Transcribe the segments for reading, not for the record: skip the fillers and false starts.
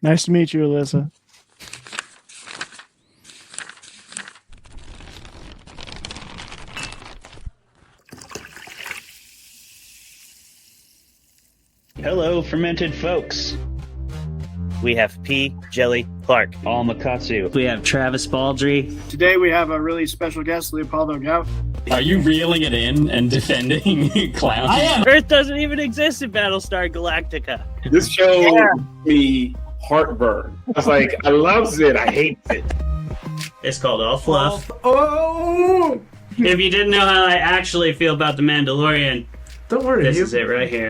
Nice to meet you, Alyssa. Hello, fermented folks. We have P. Jelly Clark. All Makatsu. We have Travis Baldry. Today we have a really special guest, Leopoldo Gaut. Are you reeling it in and defending clowns? I am. Earth doesn't even exist in Battlestar Galactica. This show me heartburn. I was like, I loves it. I hate it. It's called All Fluff. Oh! If you didn't know how I actually feel about The Mandalorian, Don't worry. this is it right here.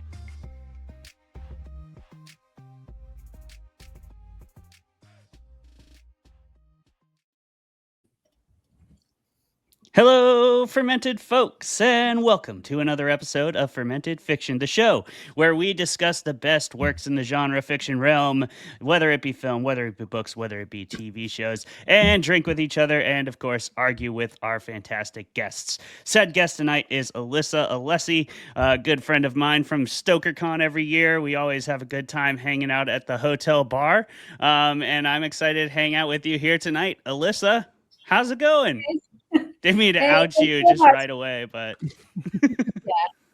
Hello, fermented folks, and welcome to another episode of Fermented Fiction, the show where we discuss the best works in the genre fiction realm, whether it be film, whether it be books, whether it be TV shows, and drink with each other, and of course, argue with our fantastic guests. Said guest tonight is Alyssa Alessi, a good friend of mine from StokerCon every year. We always have a good time hanging out at the hotel bar, and I'm excited to hang out with you here tonight. Alyssa, how's it going? Didn't mean to ouch you just right away, but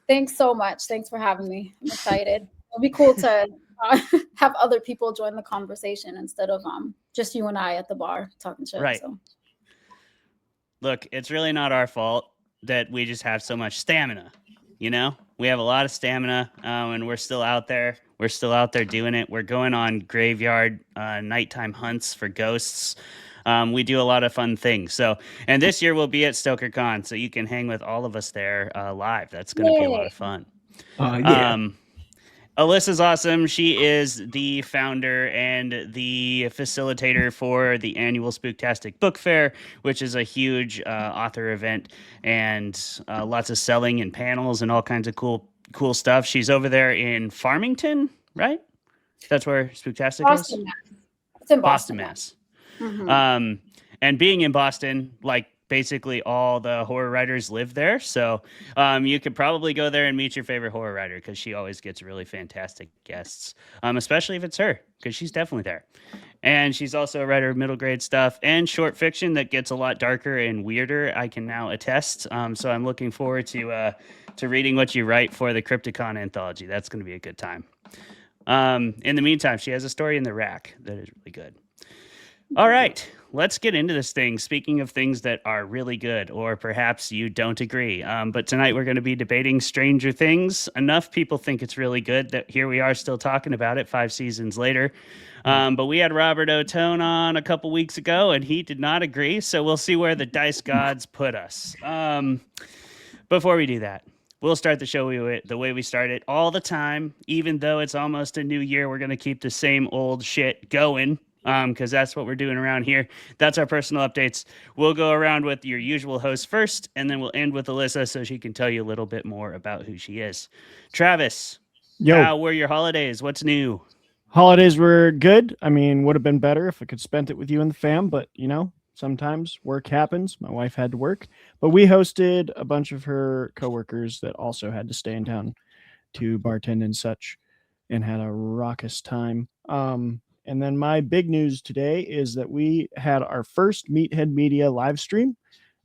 thanks so much. Thanks for having me. I'm excited. It'll be cool to have other people join the conversation instead of just you and I at the bar talking shit. Right. So. Look, it's really not our fault that we just have so much stamina. You know, we have a lot of stamina, and we're still out there. We're still out there doing it. We're going on graveyard nighttime hunts for ghosts. We do a lot of fun things. So, and this year we'll be at StokerCon, so you can hang with all of us there live. That's going to be a lot of fun. Alyssa's awesome. She is the founder and the facilitator for the annual Spooktastic Book Fair, which is a huge author event and lots of selling and panels and all kinds of cool stuff. She's over there in Farmington, right? That's where Spooktastic Boston, is? Mass. It's in Boston, Mass. Mm-hmm. And being in Boston, like basically all the horror writers live there. So you could probably go there and meet your favorite horror writer because she always gets really fantastic guests, especially if it's her, because she's definitely there. And she's also a writer of middle grade stuff and short fiction that gets a lot darker and weirder, I can now attest. So I'm looking forward to reading what you write for the Crypticon anthology. That's going to be a good time. In the meantime, she has a story in the rack that is really good. All right, let's get into this thing. Speaking of things that are really good, or perhaps you don't agree. But tonight we're going to be debating Stranger Things. Enough people think it's really good that here we are still talking about it 5 seasons later. But we had Robert O'Tone on a couple weeks ago, and he did not agree. So we'll see where the dice gods put us. Before we do that, we'll start the show the way we start it all the time. Even though it's almost a new year, we're going to keep the same old shit going. Because that's what we're doing around here. That's our personal updates. We'll go around with your usual host first, and then we'll end with Alyssa so she can tell you a little bit more about who she is. Travis, how were your holidays? What's new? Holidays were good. I mean, would have been better if I could spent it with you and the fam, but you know, sometimes work happens. My wife had to work, but we hosted a bunch of her coworkers that also had to stay in town to bartend and such, and had a raucous time. And then my big news today is that we had our first Meathead Media live stream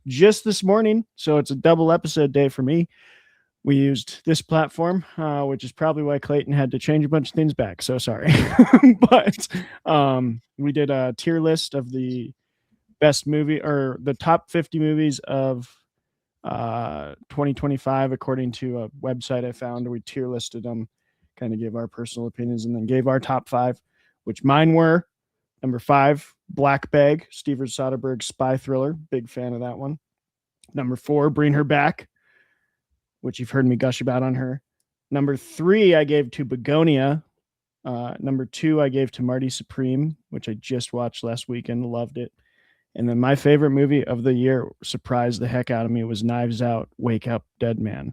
just this morning. So it's a double episode day for me. We used this platform, which is probably why Clayton had to change a bunch of things back. So sorry. But we did a tier list of the best movie or the top 50 movies of 2025, according to a website I found. We tier listed them, kind of gave our personal opinions, and then gave our top 5. Which mine were number 5, Black Bag, Steven Soderbergh's spy thriller. Big fan of that one. Number 4, Bring Her Back, which you've heard me gush about on her. Number 3, I gave to Begonia. Number 2, I gave to Marty Supreme, which I just watched last weekend. Loved it. And then my favorite movie of the year, surprised the heck out of me, was Knives Out, Wake Up, Dead Man.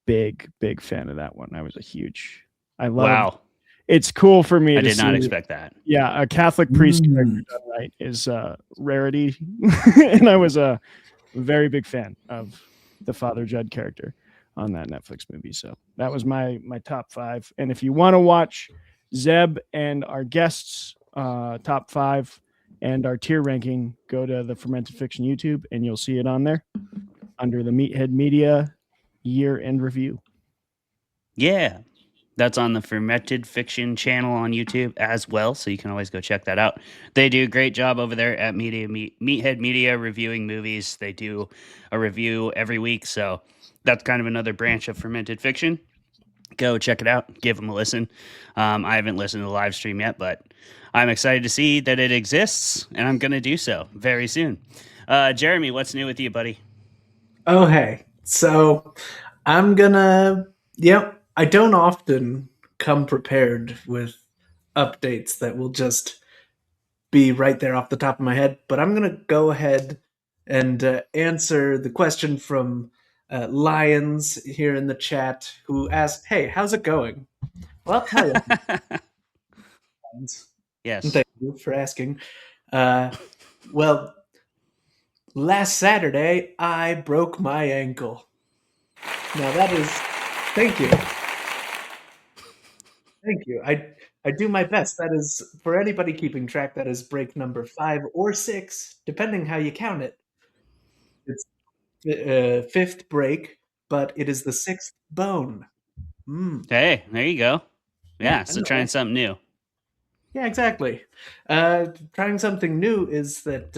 Big fan of that one. I love Wow. It's cool for me. I did not expect that. Yeah, a Catholic priest character done right is a rarity. And I was a very big fan of the Father Judd character on that Netflix movie. So that was my top 5. And if you want to watch Zeb and our guests top 5 and our tier ranking, go to the Fermented Fiction YouTube and you'll see it on there under the Meathead Media year-end review. Yeah. That's on the Fermented Fiction channel on YouTube as well, so you can always go check that out. They do a great job over there at Meathead Media reviewing movies. They do a review every week, so that's kind of another branch of Fermented Fiction. Go check it out. Give them a listen. I haven't listened to the live stream yet, but I'm excited to see that it exists, and I'm going to do so very soon. Jeremy, what's new with you, buddy? Oh, hey. So I'm gonna, I don't often come prepared with updates that will just be right there off the top of my head, but I'm gonna go ahead and answer the question from Lions here in the chat, who asked, "Hey, how's it going?" Well, I'll tell you. Yes. And thank you for asking. Well, last Saturday I broke my ankle. Now that is, thank you. Thank you. I do my best. That is, for anybody keeping track, that is break number 5 or 6, depending how you count it. It's the 5th break, but it is the 6th bone. Hey, there you go. Yeah, I so know, trying right? something new. Yeah, exactly. Trying something new is that,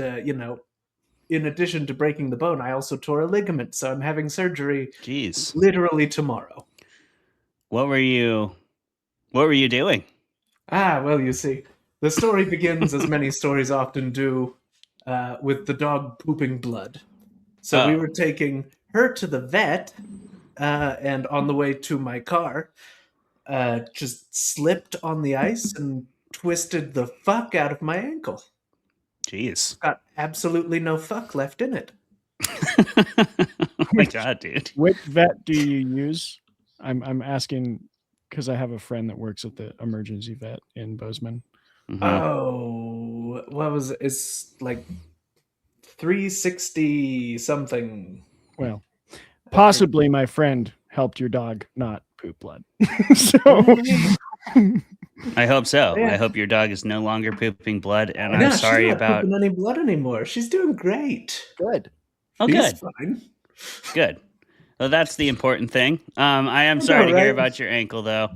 in addition to breaking the bone, I also tore a ligament, so I'm having surgery Jeez. literally tomorrow. What were you doing? Well, you see, the story begins, as many stories often do, with the dog pooping blood. So we Oh. were taking her to the vet, and on the way to my car, just slipped on the ice and twisted the fuck out of my ankle. Jeez. Got absolutely no fuck left in it. Oh my god, dude. Which vet do you use? I'm asking because I have a friend that works at the emergency vet in Bozeman. Mhm. Oh, what was it? It's like 360 something. Well, possibly my friend helped your dog not poop blood. So I hope so. Yeah. I hope your dog is no longer pooping blood, and No, I'm sorry she's not about. pooping any blood anymore. She's doing great. good. Oh, She's good, fine. good. Well, that's the important thing. I am I sorry know, to hear right? about your ankle, though.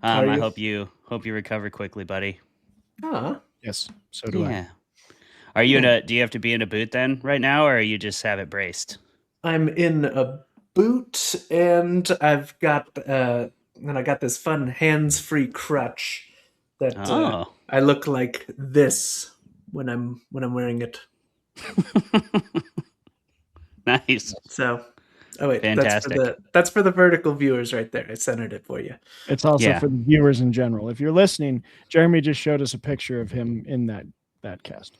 Are I you? hope you recover quickly, buddy. Huh. Yes, so do Yeah. Are you do you have to be in a boot then right now, or you just have it braced? I'm in a boot, and I've got I got this fun hands-free crutch that Oh. I look like this when I'm wearing it. Nice. So, oh wait, Fantastic. that's for the vertical viewers right there. I centered it for you. I. It's also Yeah. for the viewers in general. If you're listening, Jeremy just showed us a picture of him in that cast.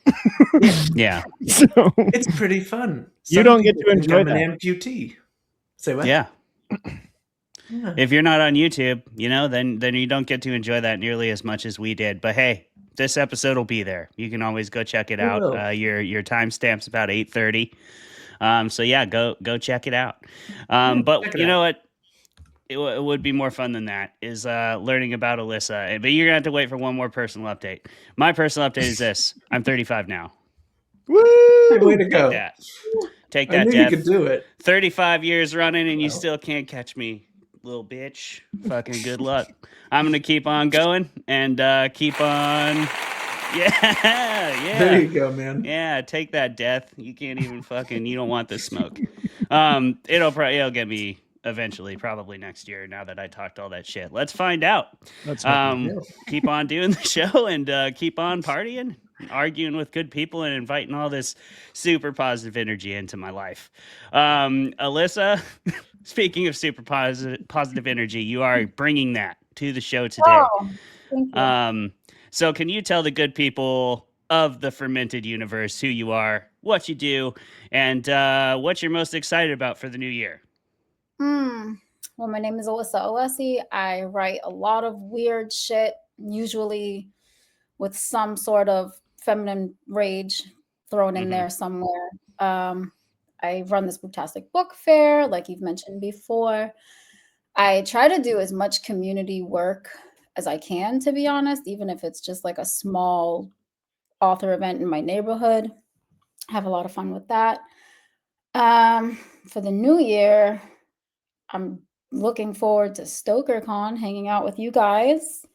Yeah. So It's pretty fun. You don't get people to think enjoy I'm that. an amputee. Say what? Yeah. Yeah. If you're not on YouTube, then you don't get to enjoy that nearly as much as we did. But hey, this episode will be there. You can always go check it It out. will. Your timestamp's about 8:30. So yeah, go check it out. But check it you know out. what? It would be more fun than that is learning about Alyssa. But you're gonna have to wait for one more personal update. My personal update is this: I'm 35 now. woo! Way to go. Take I that, knew Jeff. you could do it. 35 years running and you Wow. still can't catch me, little bitch. Fucking good luck. I'm gonna keep on going and keep on. Yeah. There you go, man. Yeah, take that, Death. You can't even fucking. You don't want this smoke. It'll get me eventually, probably next year. Now that I talked all that shit, let's find out. Let's hope. Keep on doing the show and keep on partying, and arguing with good people, and inviting all this super positive energy into my life. Alyssa, speaking of super positive energy, you are bringing that to the show today. Oh, thank you. So can you tell the good people of the Fermented universe who you are, what you do, and what you're most excited about for the new year? Well, my name is Alyssa Alessi. I write a lot of weird shit, usually with some sort of feminine rage thrown in there somewhere. I run this Booktastic book fair, like you've mentioned before. I try to do as much community work as I can, to be honest, even if it's just like a small author event in my neighborhood. I have a lot of fun with that. For the new year, I'm looking forward to StokerCon, hanging out with you guys.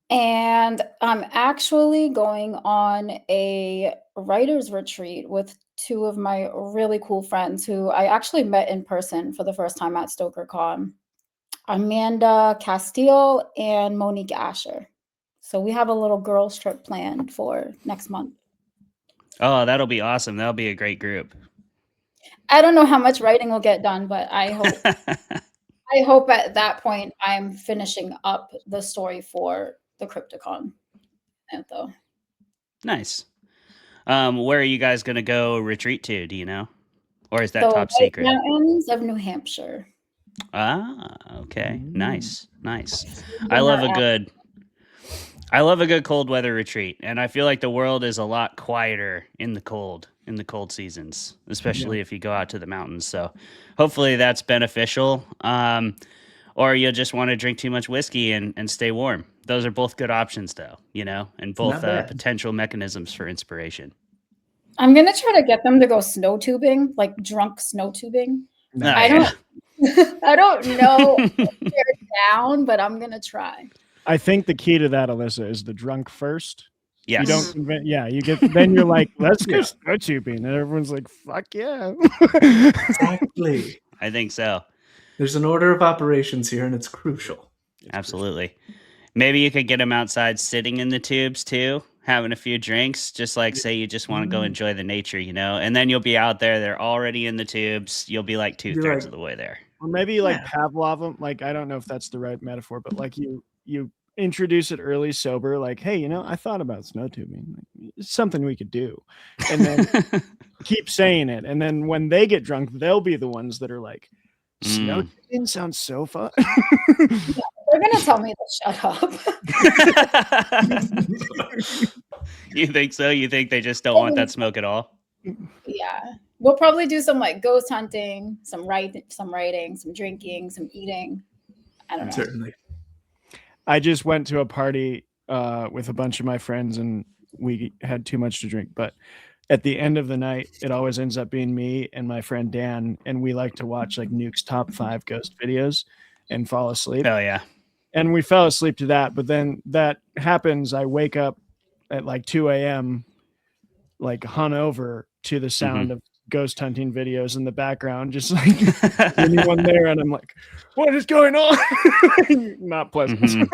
And I'm actually going on a writer's retreat with two of my really cool friends who I actually met in person for the first time at StokerCon, Amanda Castile and Monique Asher. So we have a little girls trip planned for next month. Oh, that'll be awesome. That'll be a great group. I don't know how much writing will get done, but I hope at that point I'm finishing up the story for the Crypticon. Though. Nice. Where are you guys going to go retreat to? Do you know? Or is that The top White secret? Mountains of New Hampshire. Ah, okay. Nice. Nice. Moving I love our a good cold weather retreat, and I feel like the world is a lot quieter in the cold seasons, especially if you go out to the mountains. So hopefully that's beneficial. Or you'll just want to drink too much whiskey and stay warm. Those are both good options, though, and both Not bad. potential mechanisms for inspiration. I'm gonna try to get them to go snow tubing, like drunk snow tubing. No. I don't I don't know if they're down, but I'm gonna try. I think the key to that, Alyssa, is the drunk first. Yes. You don't you get then you're like, let's go snow tubing. And everyone's like, fuck yeah. Exactly. I think so. There's an order of operations here, and it's crucial. Absolutely. Maybe you could get them outside sitting in the tubes too, having a few drinks, just like say you just want to go enjoy the nature, and then you'll be out there. They're already in the tubes. You'll be like 2/3 of the way there. Or maybe like Pavlov them. Like, I don't know if that's the right metaphor, but like you introduce it early sober, like, hey, I thought about snow tubing. Like, it's something we could do. And then keep saying it. And then when they get drunk, they'll be the ones that are like, snow tubing sounds so fun. They're gonna tell me to shut up. You think so? You think they just don't want that smoke at all? Yeah. We'll probably do some like ghost hunting, some writing, some drinking, some eating. I don't know. Certainly. I just went to a party with a bunch of my friends and we had too much to drink. But at the end of the night, it always ends up being me and my friend Dan. And we like to watch like Nuke's top 5 ghost videos and fall asleep. Oh, yeah. And we fell asleep to that. But then that happens. I wake up at like 2 a.m., like hungover to the sound of ghost hunting videos in the background, just like anyone there. And I'm like, what is going on? Not pleasant.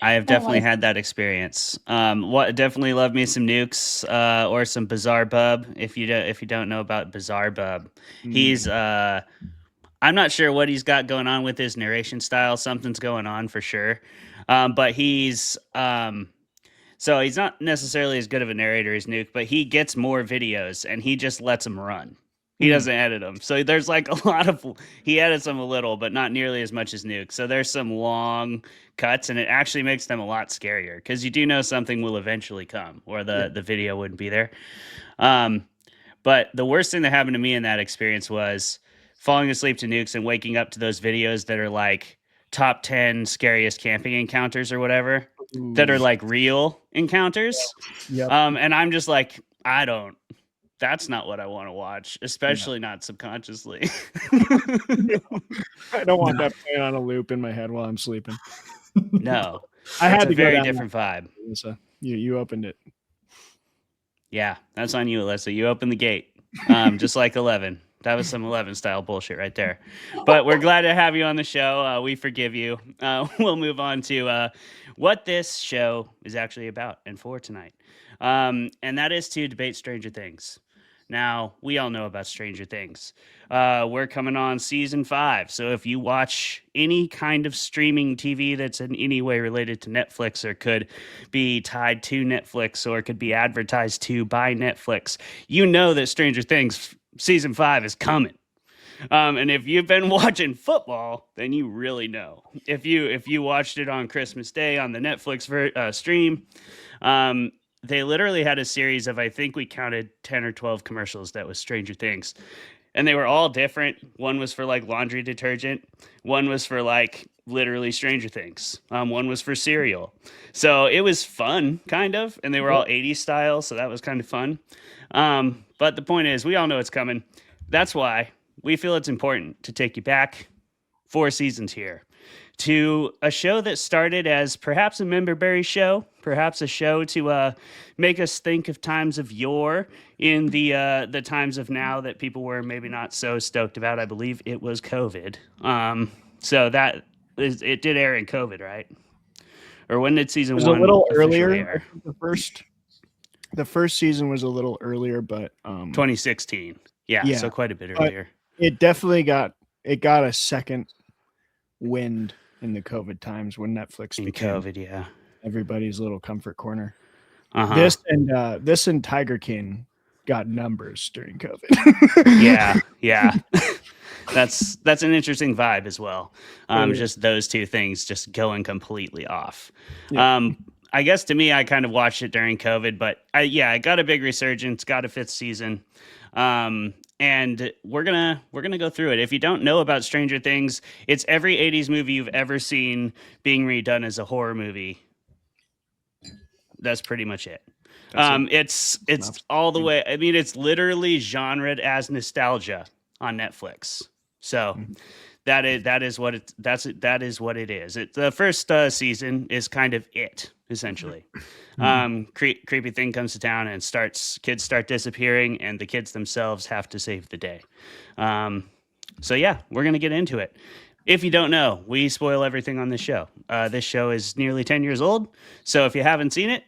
I have definitely had that experience. Definitely love me some Nukes or some Bizarre Bub. If you don't know about Bizarre Bub, he's I'm not sure what he's got going on with his narration style. Something's going on for sure, but he's so he's not necessarily as good of a narrator as Nuke, but he gets more videos and he just lets them run. He doesn't edit them. So there's like a lot of, he edits them a little, but not nearly as much as Nuke. So there's some long cuts and it actually makes them a lot scarier because you do know something will eventually come or the video wouldn't be there. But the worst thing that happened to me in that experience was falling asleep to Nukes and waking up to those videos that are like top 10 scariest camping encounters or whatever that are like real encounters. Yep. And I'm just like, that's not what I want to watch, especially not subconsciously. I don't want that playing on a loop in my head while I'm sleeping. No, I had a to go very down different vibe. Alyssa. You opened it. Yeah, that's on you, Alyssa. You opened the gate, just like 11. That was some 11 style bullshit right there. But we're glad to have you on the show. We forgive you. We'll move on to what this show is actually about and for tonight. And that is to debate Stranger Things. Now, we all know about Stranger Things. We're coming on season 5. So if you watch any kind of streaming TV that's in any way related to Netflix or could be tied to Netflix or could be advertised to by Netflix, you know that Stranger Things season 5 is coming. And if you've been watching football, then you really know. If you watched it on Christmas Day on the Netflix stream, they literally had a series of, I think we counted 10 or 12 commercials that was Stranger Things. And they were all different. One was for like laundry detergent. One was for like literally Stranger Things. One was for cereal. So it was fun, kind of, and they were all 80s style, so that was kind of fun. But the point is, we all know it's coming. That's why we feel it's important to take you back 4 seasons here to a show that started as perhaps a memberberry show, perhaps a show to make us think of times of yore in the times of now that people were maybe not so stoked about. I believe it was COVID. So it did air in COVID, right? Or when did season It was 1 a little officially earlier. air? The first season was a little earlier, but 2016. Yeah, Yeah, so quite a bit but earlier. it definitely got a second wind in the COVID times when Netflix In became COVID, yeah. everybody's little comfort corner. Uh-huh. This and Tiger King got numbers during COVID. yeah. That's an interesting vibe as well. Just those two things just going completely off. Yeah. I guess to me, I kind of watched it during COVID, but it got a big resurgence, got a 5th season. And we're gonna go through it. If you don't know about Stranger Things, it's every 80s movie you've ever seen being redone as a horror movie. That's pretty much it. It's all the way. I mean, it's literally genred as nostalgia on Netflix. So that is what it is. The first season is kind of it, essentially. Creepy thing comes to town and kids start disappearing, and the kids themselves have to save the day. So yeah, we're gonna get into it. If you don't know, we spoil everything on this show. This show is nearly 10 years old, so if you haven't seen it,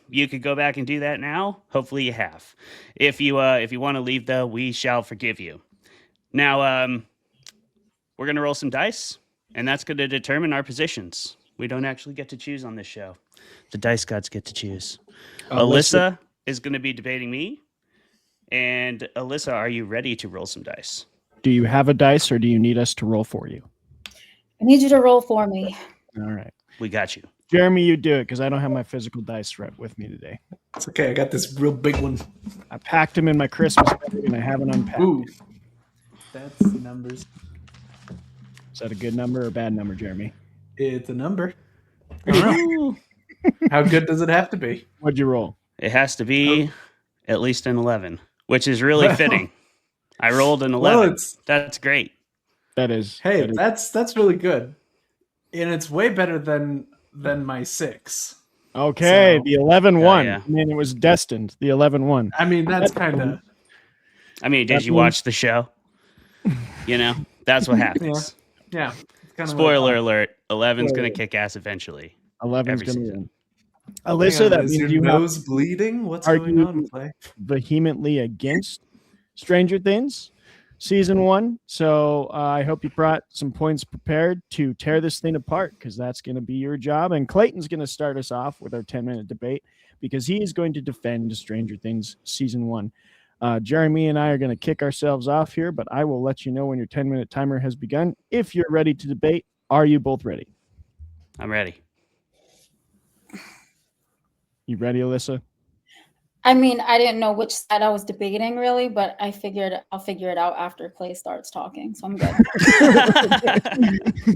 you could go back and do that now. Hopefully you have. If you want to leave, though, we shall forgive you. Now, we're gonna roll some dice, and that's going to determine our positions. We don't actually get to choose on this show. The dice gods get to choose. Alyssa is going to be debating me. And Alyssa, are you ready to roll some dice? Do you have a dice, or do you need us to roll for you? I need you to roll for me. All right. We got you. Jeremy, you do it, because I don't have my physical dice with me today. It's okay. I got this real big one. I packed them in my Christmas bag, and I haven't unpacked Ooh. it. That's the numbers. Is that a good number or a bad number, Jeremy? It's a number. I don't know. How good does it have to be? What'd you roll? It has to be at least an 11, which is really fitting. I rolled an 11. Well, That's great. That is. Hey, that is- that's really good, and it's way better than my 6. okay. So- The 11-1. yeah. I mean, it was destined. The 11-1. I mean, that's kind of I mean, did you watch the show? You know, that's what happens. yeah. It's kind of Spoiler alert: 11's Spoiler. going to kick ass eventually. 11's Every going to season. win. Alyssa, that is means your you nose bleeding? What's Are going you- on, Clay? vehemently against Stranger Things season 1. So I hope you brought some points prepared to tear this thing apart, because that's going to be your job. And Clayton's going to start us off with our 10-minute debate, because he is going to defend Stranger Things season 1. Jeremy and I are going to kick ourselves off here, but I will let you know when your 10-minute timer has begun. If you're ready to debate, are you both ready? I'm ready. You ready, Alyssa? I mean, I didn't know which side I was debating really, but I figured I'll figure it out after Clay starts talking. So I'm good.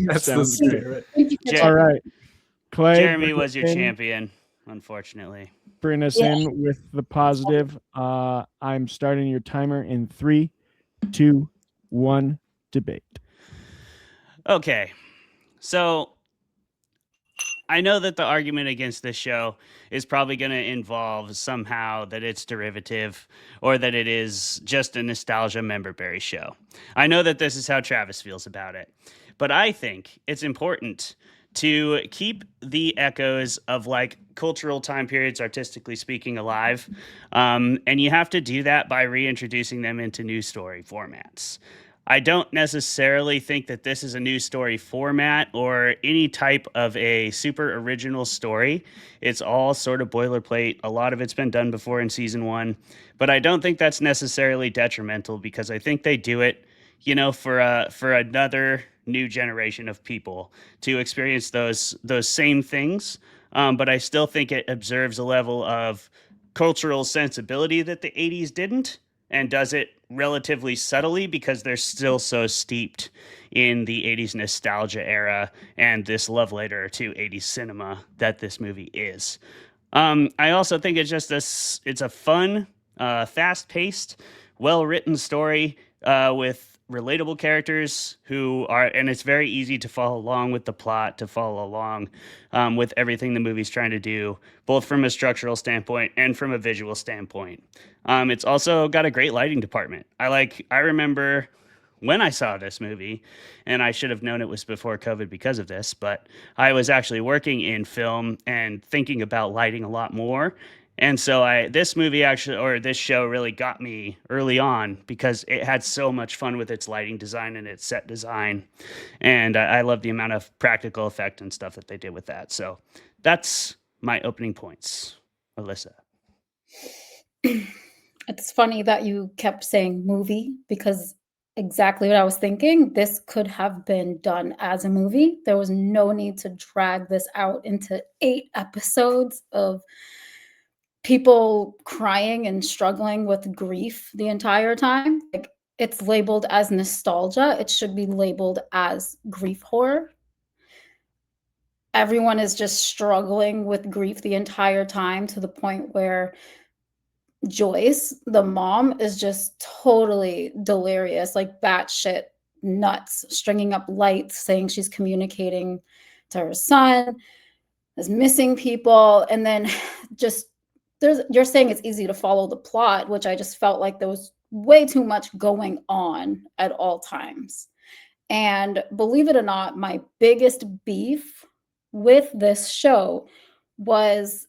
That's the Sounds good. spirit. Thank you for Jer- All right. Clay, Jeremy bring was us your in- champion, unfortunately. Bring us Yeah. in with the positive. I'm starting your timer in 3, 2, 1, debate. Okay, so I know that the argument against this show is probably going to involve somehow that it's derivative or that it is just a nostalgia memberberry show. I know that this is how Travis feels about it, but I think it's important to keep the echoes of like cultural time periods, artistically speaking, alive. And you have to do that by reintroducing them into new story formats. I don't necessarily think that this is a new story format or any type of a super original story. It's all sort of boilerplate. A lot of it's been done before in season 1, but I don't think that's necessarily detrimental, because I think they do it, you know, for another new generation of people to experience those same things. But I still think it observes a level of cultural sensibility that the 80s didn't, and does it relatively subtly because they're still so steeped in the 80s nostalgia era and this love letter to 80s cinema that this movie is. I also think it's a fun, fast-paced, well-written story with relatable characters and it's very easy to follow along with the plot, to follow along with everything the movie's trying to do, both from a structural standpoint and from a visual standpoint. It's also got a great lighting department. I remember when I saw this movie, and I should have known it was before COVID because of this, but I was actually working in film and thinking about lighting a lot more. And so this show really got me early on because it had so much fun with its lighting design and its set design. And I love the amount of practical effect and stuff that they did with that. So that's my opening points, Alyssa. It's funny that you kept saying movie because exactly what I was thinking. This could have been done as a movie. There was no need to drag this out into 8 episodes of people crying and struggling with grief the entire time. Like, it's labeled as nostalgia. It should be labeled as grief horror. Everyone is just struggling with grief the entire time to the point where Joyce, the mom, is just totally delirious, like batshit nuts, stringing up lights, saying she's communicating to her son, is missing people, and then just you're saying it's easy to follow the plot, which I just felt like there was way too much going on at all times. And believe it or not, my biggest beef with this show was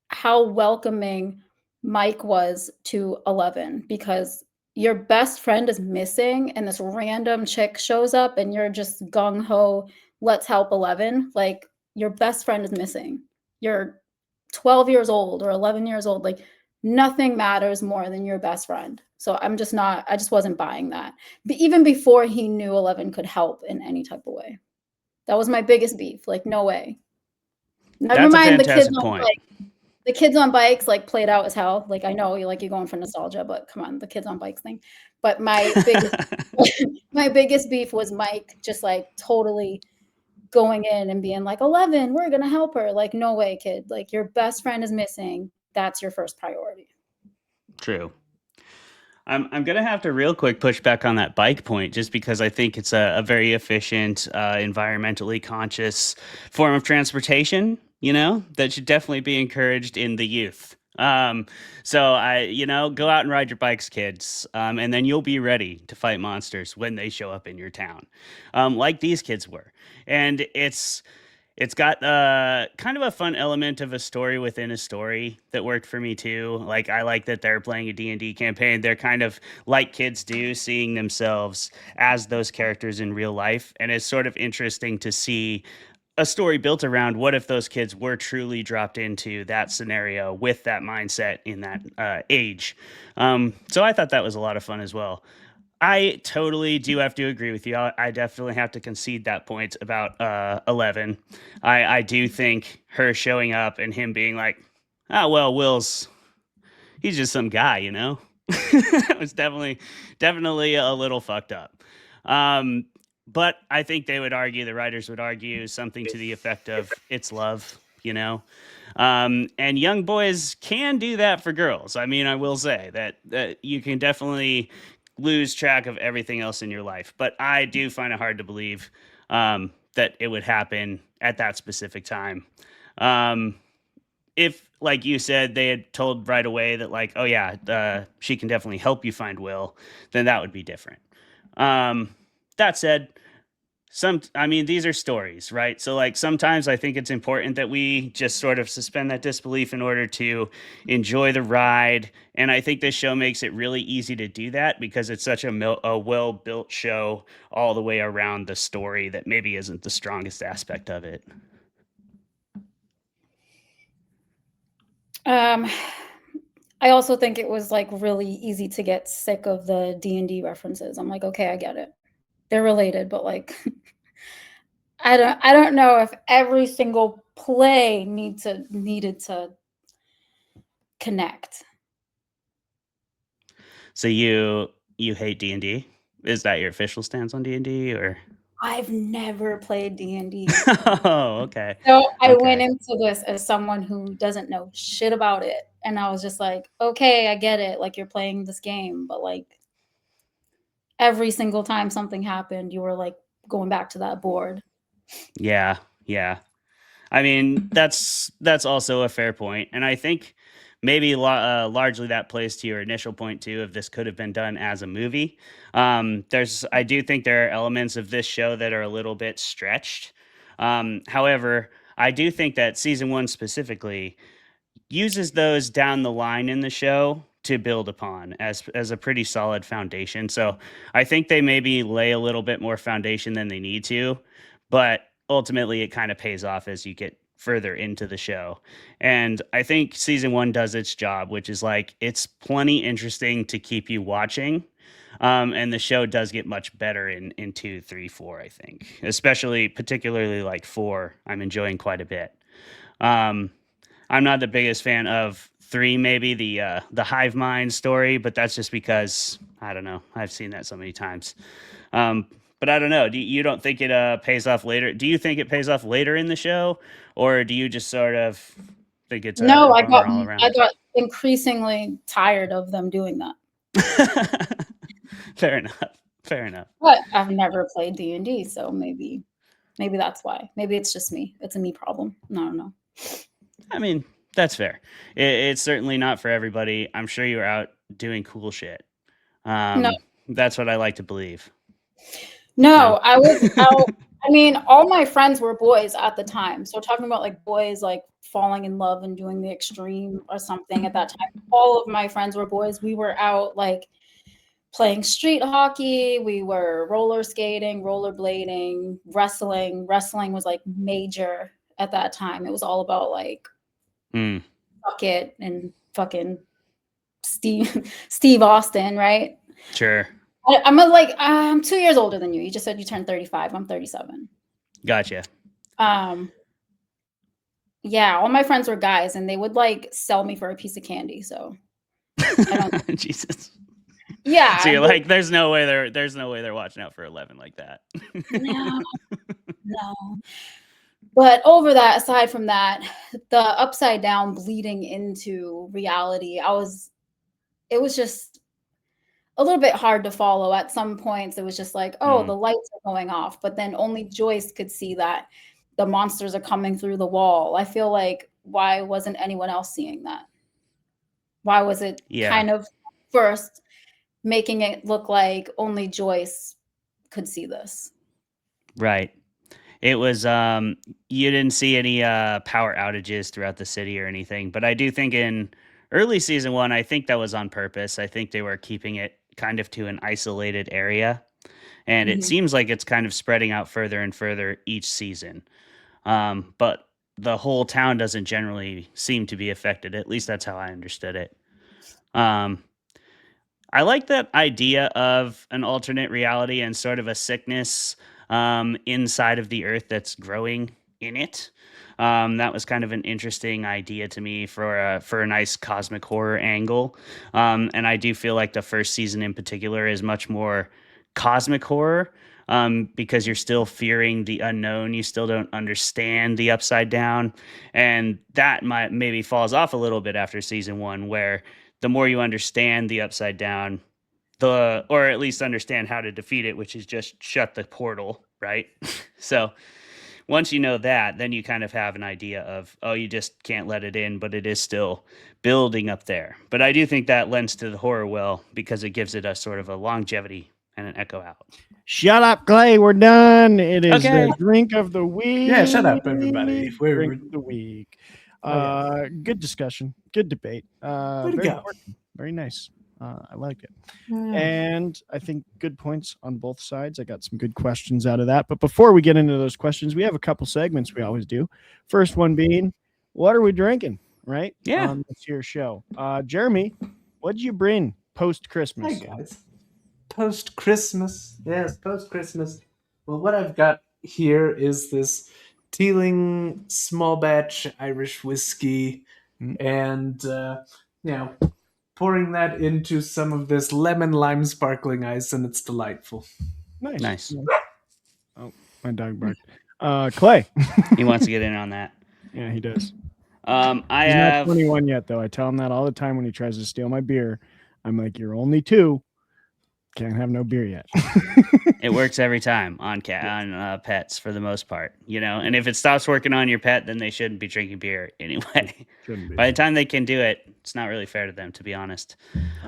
how welcoming Mike was to 11, because your best friend is missing and this random chick shows up and you're just gung-ho, let's help 11. Like, your best friend is missing. You're 12 years old or 11 years old. Like, nothing matters more than your best friend. So I just wasn't buying that. But even before he knew 11 could help in any type of way. That was my biggest beef. Like, no way. Never That's mind a fantastic point. The kids on bikes, like, played out as hell. Like, I know you're going for nostalgia, but come on, the kids on bikes thing. But my biggest beef was Mike just like totally going in and being like, 11, we're gonna help her. Like, no way, kid. Like, your best friend is missing. That's your first priority. True. I'm going to have to real quick push back on that bike point just because I think it's a very efficient, environmentally conscious form of transportation, that should definitely be encouraged in the youth. So go out and ride your bikes, kids. And then you'll be ready to fight monsters when they show up in your town. Like these kids were. And it's got kind of a fun element of a story within a story that worked for me too. Like, I like that they're playing a D&D campaign. They're kind of like kids do, seeing themselves as those characters in real life. And it's sort of interesting to see a story built around what if those kids were truly dropped into that scenario with that mindset in that age. So I thought that was a lot of fun as well. I totally do have to agree with you. I definitely have to concede that point about 11. I do think her showing up and him being like, oh, well, he's just some guy, It was definitely a little fucked up. But I think the writers would argue something to the effect of it's love, and young boys can do that for girls. I mean, I will say that you can definitely lose track of everything else in your life. But I do find it hard to believe that it would happen at that specific time. If, like you said, they had told right away that, like, oh yeah, she can definitely help you find Will, then that would be different. That said, these are stories, right? So, like, sometimes I think it's important that we just sort of suspend that disbelief in order to enjoy the ride. And I think this show makes it really easy to do that because it's such a well-built show all the way around the story that maybe isn't the strongest aspect of it. I also think it was, like, really easy to get sick of the D&D references. I'm like, okay, I get it. They're related, but, like, I don't know if every single play needed to connect. So you you hate D&D? Is that your official stance on D&D or? I've never played D&D. Oh, okay. So I Okay. went into this as someone who doesn't know shit about it. And I was just like, okay, I get it. Like, you're playing this game, but like every single time something happened, you were like going back to that board. Yeah, yeah. I mean, that's also a fair point, and I think maybe largely that plays to your initial point too. If this could have been done as a movie, I do think there are elements of this show that are a little bit stretched. However, I do think that season one specifically uses those down the line in the show to build upon as a pretty solid foundation. So I think they maybe lay a little bit more foundation than they need to, but ultimately it kind of pays off as you get further into the show. And I think season one does its job, which is like it's plenty interesting to keep you watching. And the show does get much better in 2, 3, 4, I think, particularly like 4. I'm enjoying quite a bit. I'm not the biggest fan of 3, maybe the hive mind story, but that's just because I don't know. I've seen that so many times. But I don't know. You don't think it pays off later? Do you think it pays off later in the show, or do you just sort of think it's No, a I bummer all around? got increasingly tired of them doing that. Fair enough. Fair enough. But I've never played D&D, so maybe that's why. Maybe it's just me. It's a me problem. I don't know. I mean, that's fair. It's certainly not for everybody. I'm sure you're out doing cool shit. No. That's what I like to believe. No, I was out. I mean, all my friends were boys at the time. So talking about like boys like falling in love and doing the extreme or something at that time. All of my friends were boys. We were out like playing street hockey. We were roller skating, rollerblading, wrestling. Wrestling was like major at that time. It was all about like fuck it and fucking Steve Austin, right? Sure. I'm 2 years older than you. You just said you turned 35. I'm 37. Gotcha. Yeah, all my friends were guys, and they would like sell me for a piece of candy. So I don't. Jesus. Yeah. So you're like, there's no way they're watching out for 11 like that. No. But aside from that, the upside down bleeding into reality, it was just a little bit hard to follow. At some points, it was just like, oh, the lights are going off, but then only Joyce could see that the monsters are coming through the wall. I feel like, why wasn't anyone else seeing that? Why was it kind of first making it look like only Joyce could see this? Right. It was you didn't see any power outages throughout the city or anything, but I do think in early season 1, I think that was on purpose. I think they were keeping it kind of to an isolated area, and it seems like it's kind of spreading out further and further each season. But the whole town doesn't generally seem to be affected. At least that's how I understood it. I like that idea of an alternate reality and sort of a sickness inside of the earth that's growing in it. That was kind of an interesting idea to me for a nice cosmic horror angle. And I do feel like the first season in particular is much more cosmic horror because you're still fearing the unknown. You still don't understand the upside down. And that maybe falls off a little bit after season 1, where the more you understand the upside down, or at least understand how to defeat it, which is just shut the portal, right? So once you know that, then you kind of have an idea of, oh, you just can't let it in, but it is still building up there. But I do think that lends to the horror well because it gives it a sort of a longevity and an echo out. Shut up, Clay. We're done. It is Okay. the drink of the week. Yeah, shut up, everybody. Drink of the week. Good discussion. Good debate. Way to Very go. important. Very nice. I like it. Yeah. And I think good points on both sides. I got some good questions out of that. But before we get into those questions, we have a couple segments we always do. First one being, what are we drinking? Right? Yeah. On this year's show. Jeremy, what did you bring post-Christmas? Hi, guys. Post-Christmas. Yes, post-Christmas. Well, what I've got here is this Teeling small batch Irish whiskey. And, pouring that into some of this lemon lime sparkling ice, and it's delightful. Nice. Oh, my dog barked. Clay. He wants to get in on that. Yeah, he does. I He's have not 21 yet, though. I tell him that all the time when he tries to steal my beer. I'm like, you're only 2. Can't have no beer yet. it works every time on pets for the most part, and if it stops working on your pet, then they shouldn't be drinking beer anyway. Shouldn't be. By the time they can do it, it's not really fair to them, to be honest.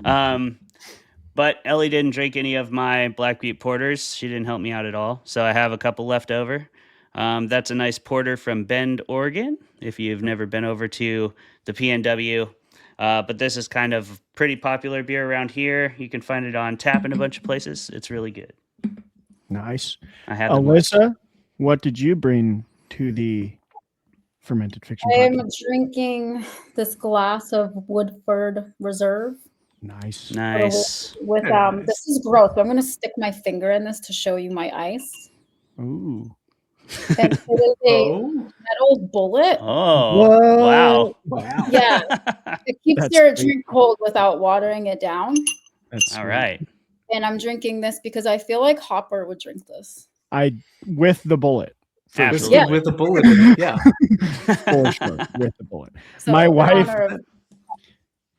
But Ellie didn't drink any of my black wheat porters. She didn't help me out at all, so I have a couple left over. That's a nice porter from Bend, Oregon, if you've never been over to the PNW. But this is kind of pretty popular beer around here. You can find it on tap in a bunch of places. It's really good. Nice. I have Alyssa, what did you bring to the fermented fiction I'm podcast? drinking this glass of Woodford Reserve. Nice. With this is gross, but I'm gonna stick my finger in this to show you my ice. Ooh. And it is a metal bullet. Oh, wow. Yeah. It keeps That's your sweet. drink cold without watering it down. That's All sweet. right. And I'm drinking this because I feel like Hopper would drink this. With the bullet. Absolutely. Yeah. With a bullet in it, yeah. For sure. With the bullet. So My in wife- honor of-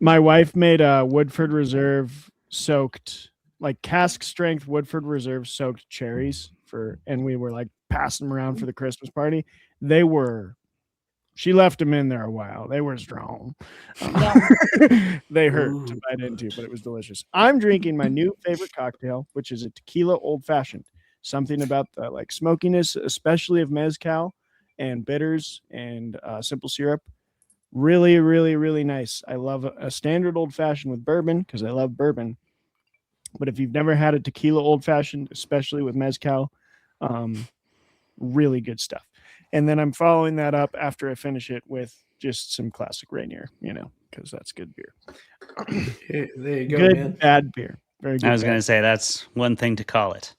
My wife made a Woodford Reserve soaked, like cask strength Woodford Reserve soaked cherries and we were like passing them around for the Christmas party. She left them in there a while. They were strong. They hurt to bite into, but it was delicious. I'm drinking my new favorite cocktail, which is a tequila old fashioned. Something about the like smokiness, especially of mezcal and bitters and simple syrup. Really, really, really nice. I love a standard old fashioned with bourbon because I love bourbon. But if you've never had a tequila old fashioned, especially with mezcal, really good stuff. And then I'm following that up after I finish it with just some classic Rainier, because that's good beer. Hey, there you go, Good, man. bad beer. Very good. I was bad going to say that's one thing to call it.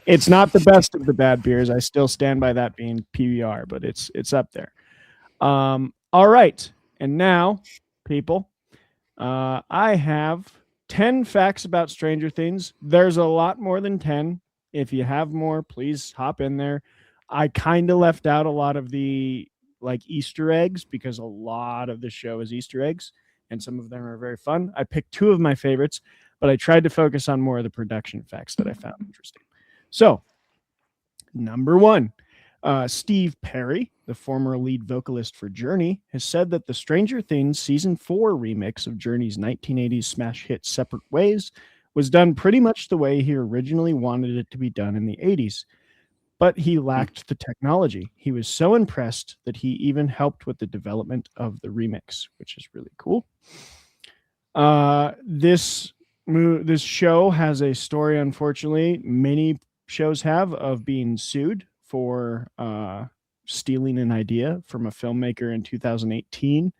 It's not the best of the bad beers. I still stand by that being PBR, but it's up there. All right. And now, people, I have 10 facts about Stranger Things. There's a lot more than 10. If you have more, please hop in there. I kind of left out a lot of the like Easter eggs because a lot of the show is Easter eggs and some of them are very fun. I picked 2 of my favorites, but I tried to focus on more of the production facts that I found interesting. So, number 1, Steve Perry, the former lead vocalist for Journey, has said that the Stranger Things Season 4 remix of Journey's 1980s smash hit Separate Ways was done pretty much the way he originally wanted it to be done in the 80s. But he lacked the technology. He was so impressed that he even helped with the development of the remix, which is really cool. This show has a story, unfortunately, many shows have, of being sued for stealing an idea from a filmmaker in 2018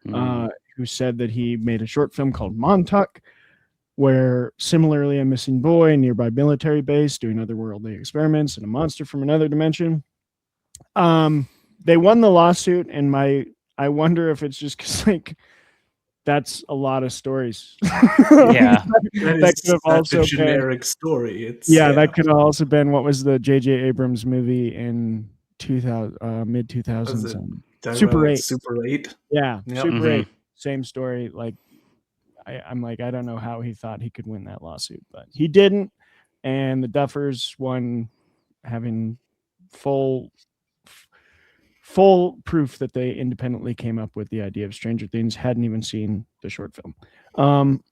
who said that he made a short film called Montauk, where similarly a missing boy, a nearby military base, doing otherworldly experiments, and a monster from another dimension. They won the lawsuit, and I wonder if it's just because like that's a lot of stories. Yeah, that could have also a generic story. That could have also been what was the J.J. Abrams movie in 2000 mid 2000s. Super 8. Super 8. Yeah, Yep. Super 8. Same story. Like I'm like, I don't know how he thought he could win that lawsuit, but he didn't. And the Duffers won, having full proof that they independently came up with the idea of Stranger Things, hadn't even seen the short film.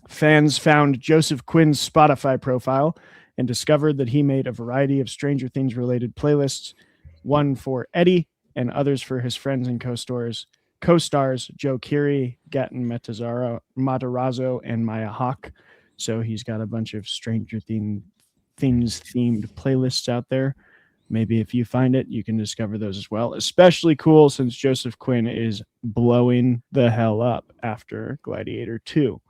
Fans found Joseph Quinn's Spotify profile and discovered that he made a variety of Stranger Things related playlists, one for Eddie and others for his friends and co-stars Joe Keery, Gatton Matarazzo, and Maya Hawke. So he's got a bunch of Stranger Things themed playlists out there. Maybe if you find it, you can discover those as well. Especially cool since Joseph Quinn is blowing the hell up after Gladiator 2.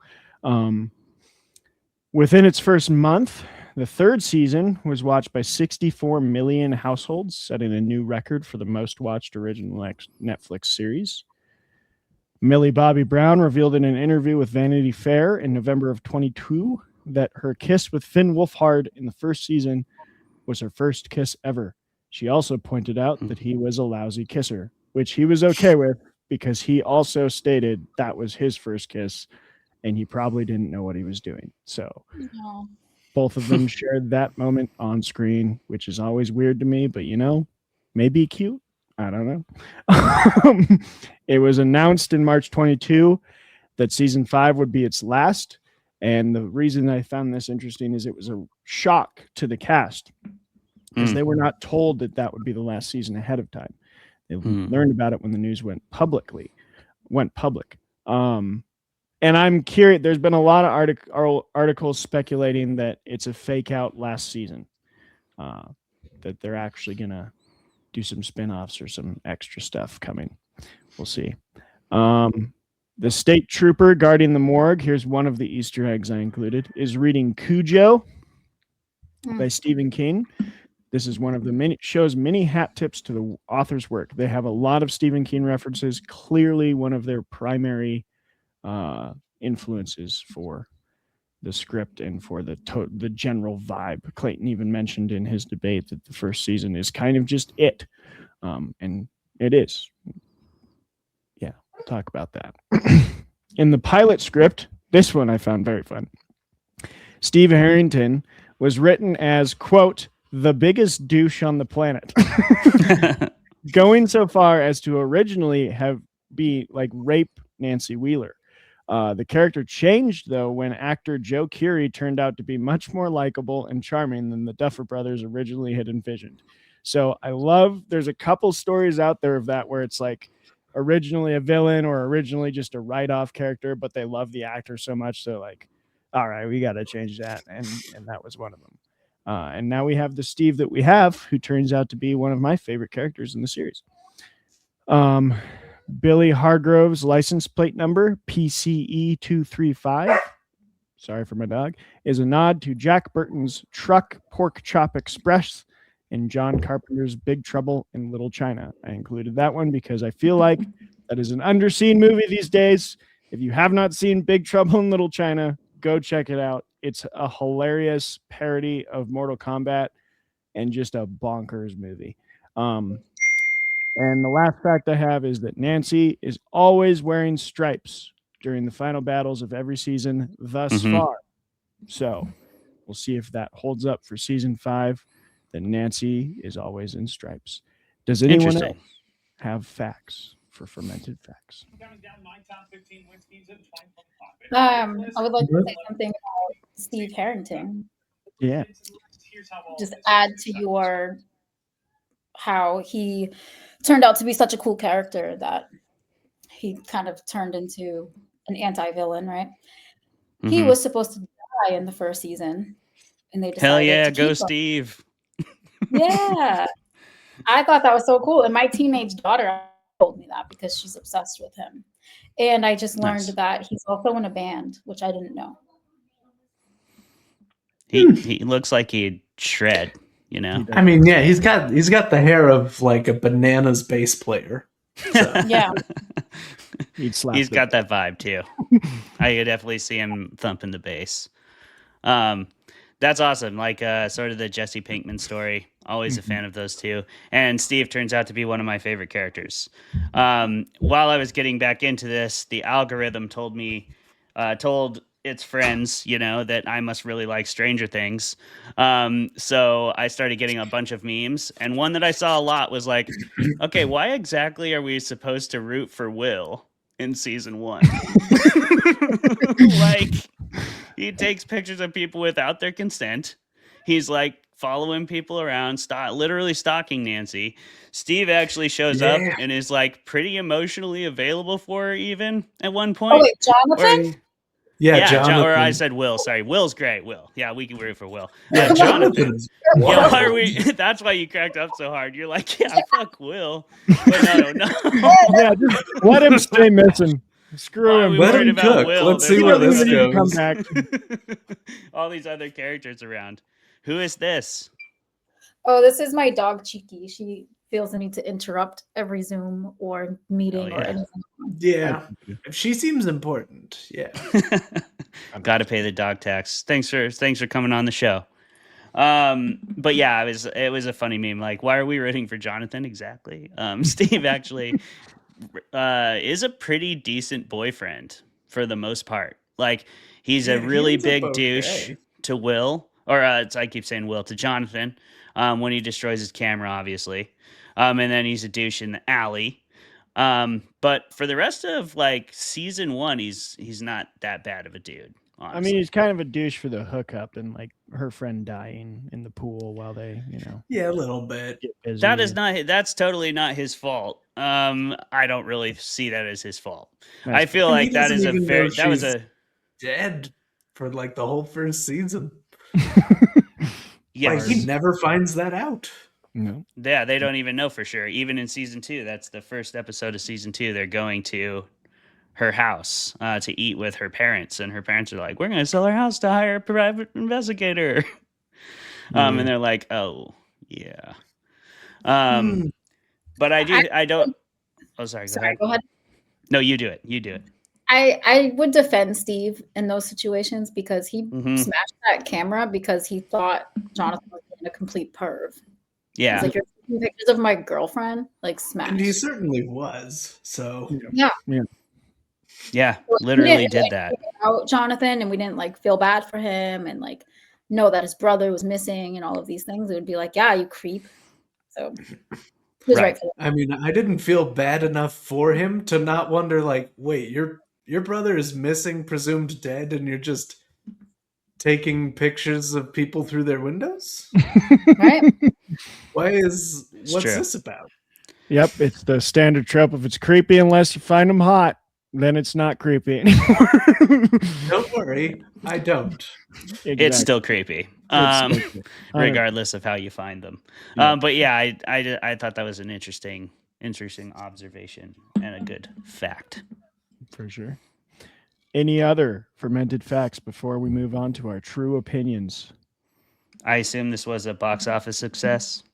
Within its first month, the 3rd season was watched by 64 million households, setting a new record for the most watched original Netflix series. Millie Bobby Brown revealed in an interview with Vanity Fair in November of 22 that her kiss with Finn Wolfhard in the first season was her first kiss ever. She also pointed out that he was a lousy kisser, which he was okay with because he also stated that was his first kiss and he probably didn't know what he was doing. So No. both of them shared that moment on screen, which is always weird to me, but maybe cute. I don't know. It was announced in March 22 that season 5 would be its last. And the reason I found this interesting is it was a shock to the cast because they were not told that that would be the last season ahead of time. They learned about it when the news went public. And I'm curious. There's been a lot of articles speculating that it's a fake out last season, that they're actually going to do some spinoffs or some extra stuff coming. We'll see. The state trooper guarding the morgue, here's one of the Easter eggs I included, is reading Cujo by Stephen King. This is one of the shows many hat tips to the author's work. They have a lot of Stephen King references, clearly one of their primary influences for the script and for the general vibe. Clayton even mentioned in his debate that the first season is kind of just it. And it is. Yeah, we'll talk about that. In the pilot script, this one I found very fun. Steve Harrington was written as, quote, the biggest douche on the planet. Going so far as to originally be like rape Nancy Wheeler. The character changed, though, when actor Joe Keery turned out to be much more likable and charming than the Duffer Brothers originally had envisioned. So there's a couple stories out there of that where it's like originally a villain or originally just a write-off character, but they love the actor so much. So like, all right, we got to change that. And that was one of them. And now we have the Steve that we have, who turns out to be one of my favorite characters in the series. Billy Hargrove's license plate number, PCE235, sorry for my dog, is a nod to Jack Burton's Truck Pork Chop Express and John Carpenter's Big Trouble in Little China. I included that one because I feel like that is an underseen movie these days. If you have not seen Big Trouble in Little China, go check it out. It's a hilarious parody of Mortal Kombat and just a bonkers movie. And the last fact I have is that Nancy is always wearing stripes during the final battles of every season thus far. So we'll see if that holds up for season 5, that Nancy is always in stripes. Does anyone else have facts for fermented facts? I would like to say something about Steve Harrington. Yeah. Just add to how he turned out to be such a cool character that he kind of turned into an anti-villain, right? He was supposed to die in the first season, and they decided hell yeah, to go keep him. Steve. Yeah. I thought that was so cool. And my teenage daughter told me that because she's obsessed with him. And I just learned that he's also in a band, which I didn't know. He looks like he'd shred, I mean, yeah, he's got the hair of like a Bananas bass player. So. Yeah. He's got that vibe too. I could definitely see him thumping the bass. That's awesome. Like sort of the Jesse Pinkman story. Always a fan of those two. And Steve turns out to be one of my favorite characters. While I was getting back into this, the algorithm told its friends, that I must really like Stranger Things. So I started getting a bunch of memes. And one that I saw a lot was like, okay, why exactly are we supposed to root for Will in season 1? Like, he takes pictures of people without their consent. He's like following people around, literally stalking Nancy. Steve actually shows up and is like pretty emotionally available for her even at one point. Oh, wait, Jonathan? Jonathan. Or I said Will. Sorry, Will's great. Will. Yeah, we can root for Will. Jonathan. Yeah, why are we? That's why you cracked up so hard. You're like, yeah, fuck Will. But no. Yeah, just let him stay missing. Screw him. Let him cook. Let's see where this goes. Come back. All these other characters around. Who is this? Oh, this is my dog Cheeky. She feels the need to interrupt every Zoom or meeting or anything Yeah. If she seems important, yeah. Got to pay the dog tax. Thanks for coming on the show. But yeah, it was a funny meme. Like, why are we rooting for Jonathan exactly? Steve actually is a pretty decent boyfriend for the most part. Like, he's a Yeah, he really ends up big douche okay. to Will, or I keep saying Will to Jonathan, when he destroys his camera, obviously. And then he's a douche in the alley. But for the rest of like season 1, he's not that bad of a dude. Honestly. I mean, he's kind of a douche for the hookup and like her friend dying in the pool while they, Yeah, a little bit. get busy. That's totally not his fault. I don't really see that as his fault. That's I feel And like he that is doesn't a even very know that was she's a dead for like the whole first season. yes. Like he never finds that out. No. Yeah, they don't even know for sure. Even in season 2, that's the first episode of season 2. They're going to her house to eat with her parents, and her parents are like, "We're going to sell our house to hire a private investigator." And they're like, "Oh, yeah." But I don't. Oh, sorry. Go ahead. No, you do it. You do it. I would defend Steve in those situations because he Mhm. smashed that camera because he thought Jonathan was being a complete perv. Yeah. It's like, you're taking pictures of my girlfriend, like, smash. And he certainly was. So Yeah. Yeah, We literally didn't, did like, that. figure out Jonathan, and we didn't like feel bad for him and like know that his brother was missing and all of these things. It would be like, yeah, you creep. So he was Right. right for that. I mean, I didn't feel bad enough for him to not wonder, like, wait, your brother is missing, presumed dead, and you're just taking pictures of people through their windows? Right? What's true. this about? Yep, it's the standard trope. If it's creepy, unless you find them hot, then it's not creepy anymore. Don't worry, I don't. It's still creepy, regardless of how you find them. Yeah. But yeah, I thought that was an interesting observation and a good fact. For sure. Any other fermented facts before we move on to our true opinions? I assume this was a box office success.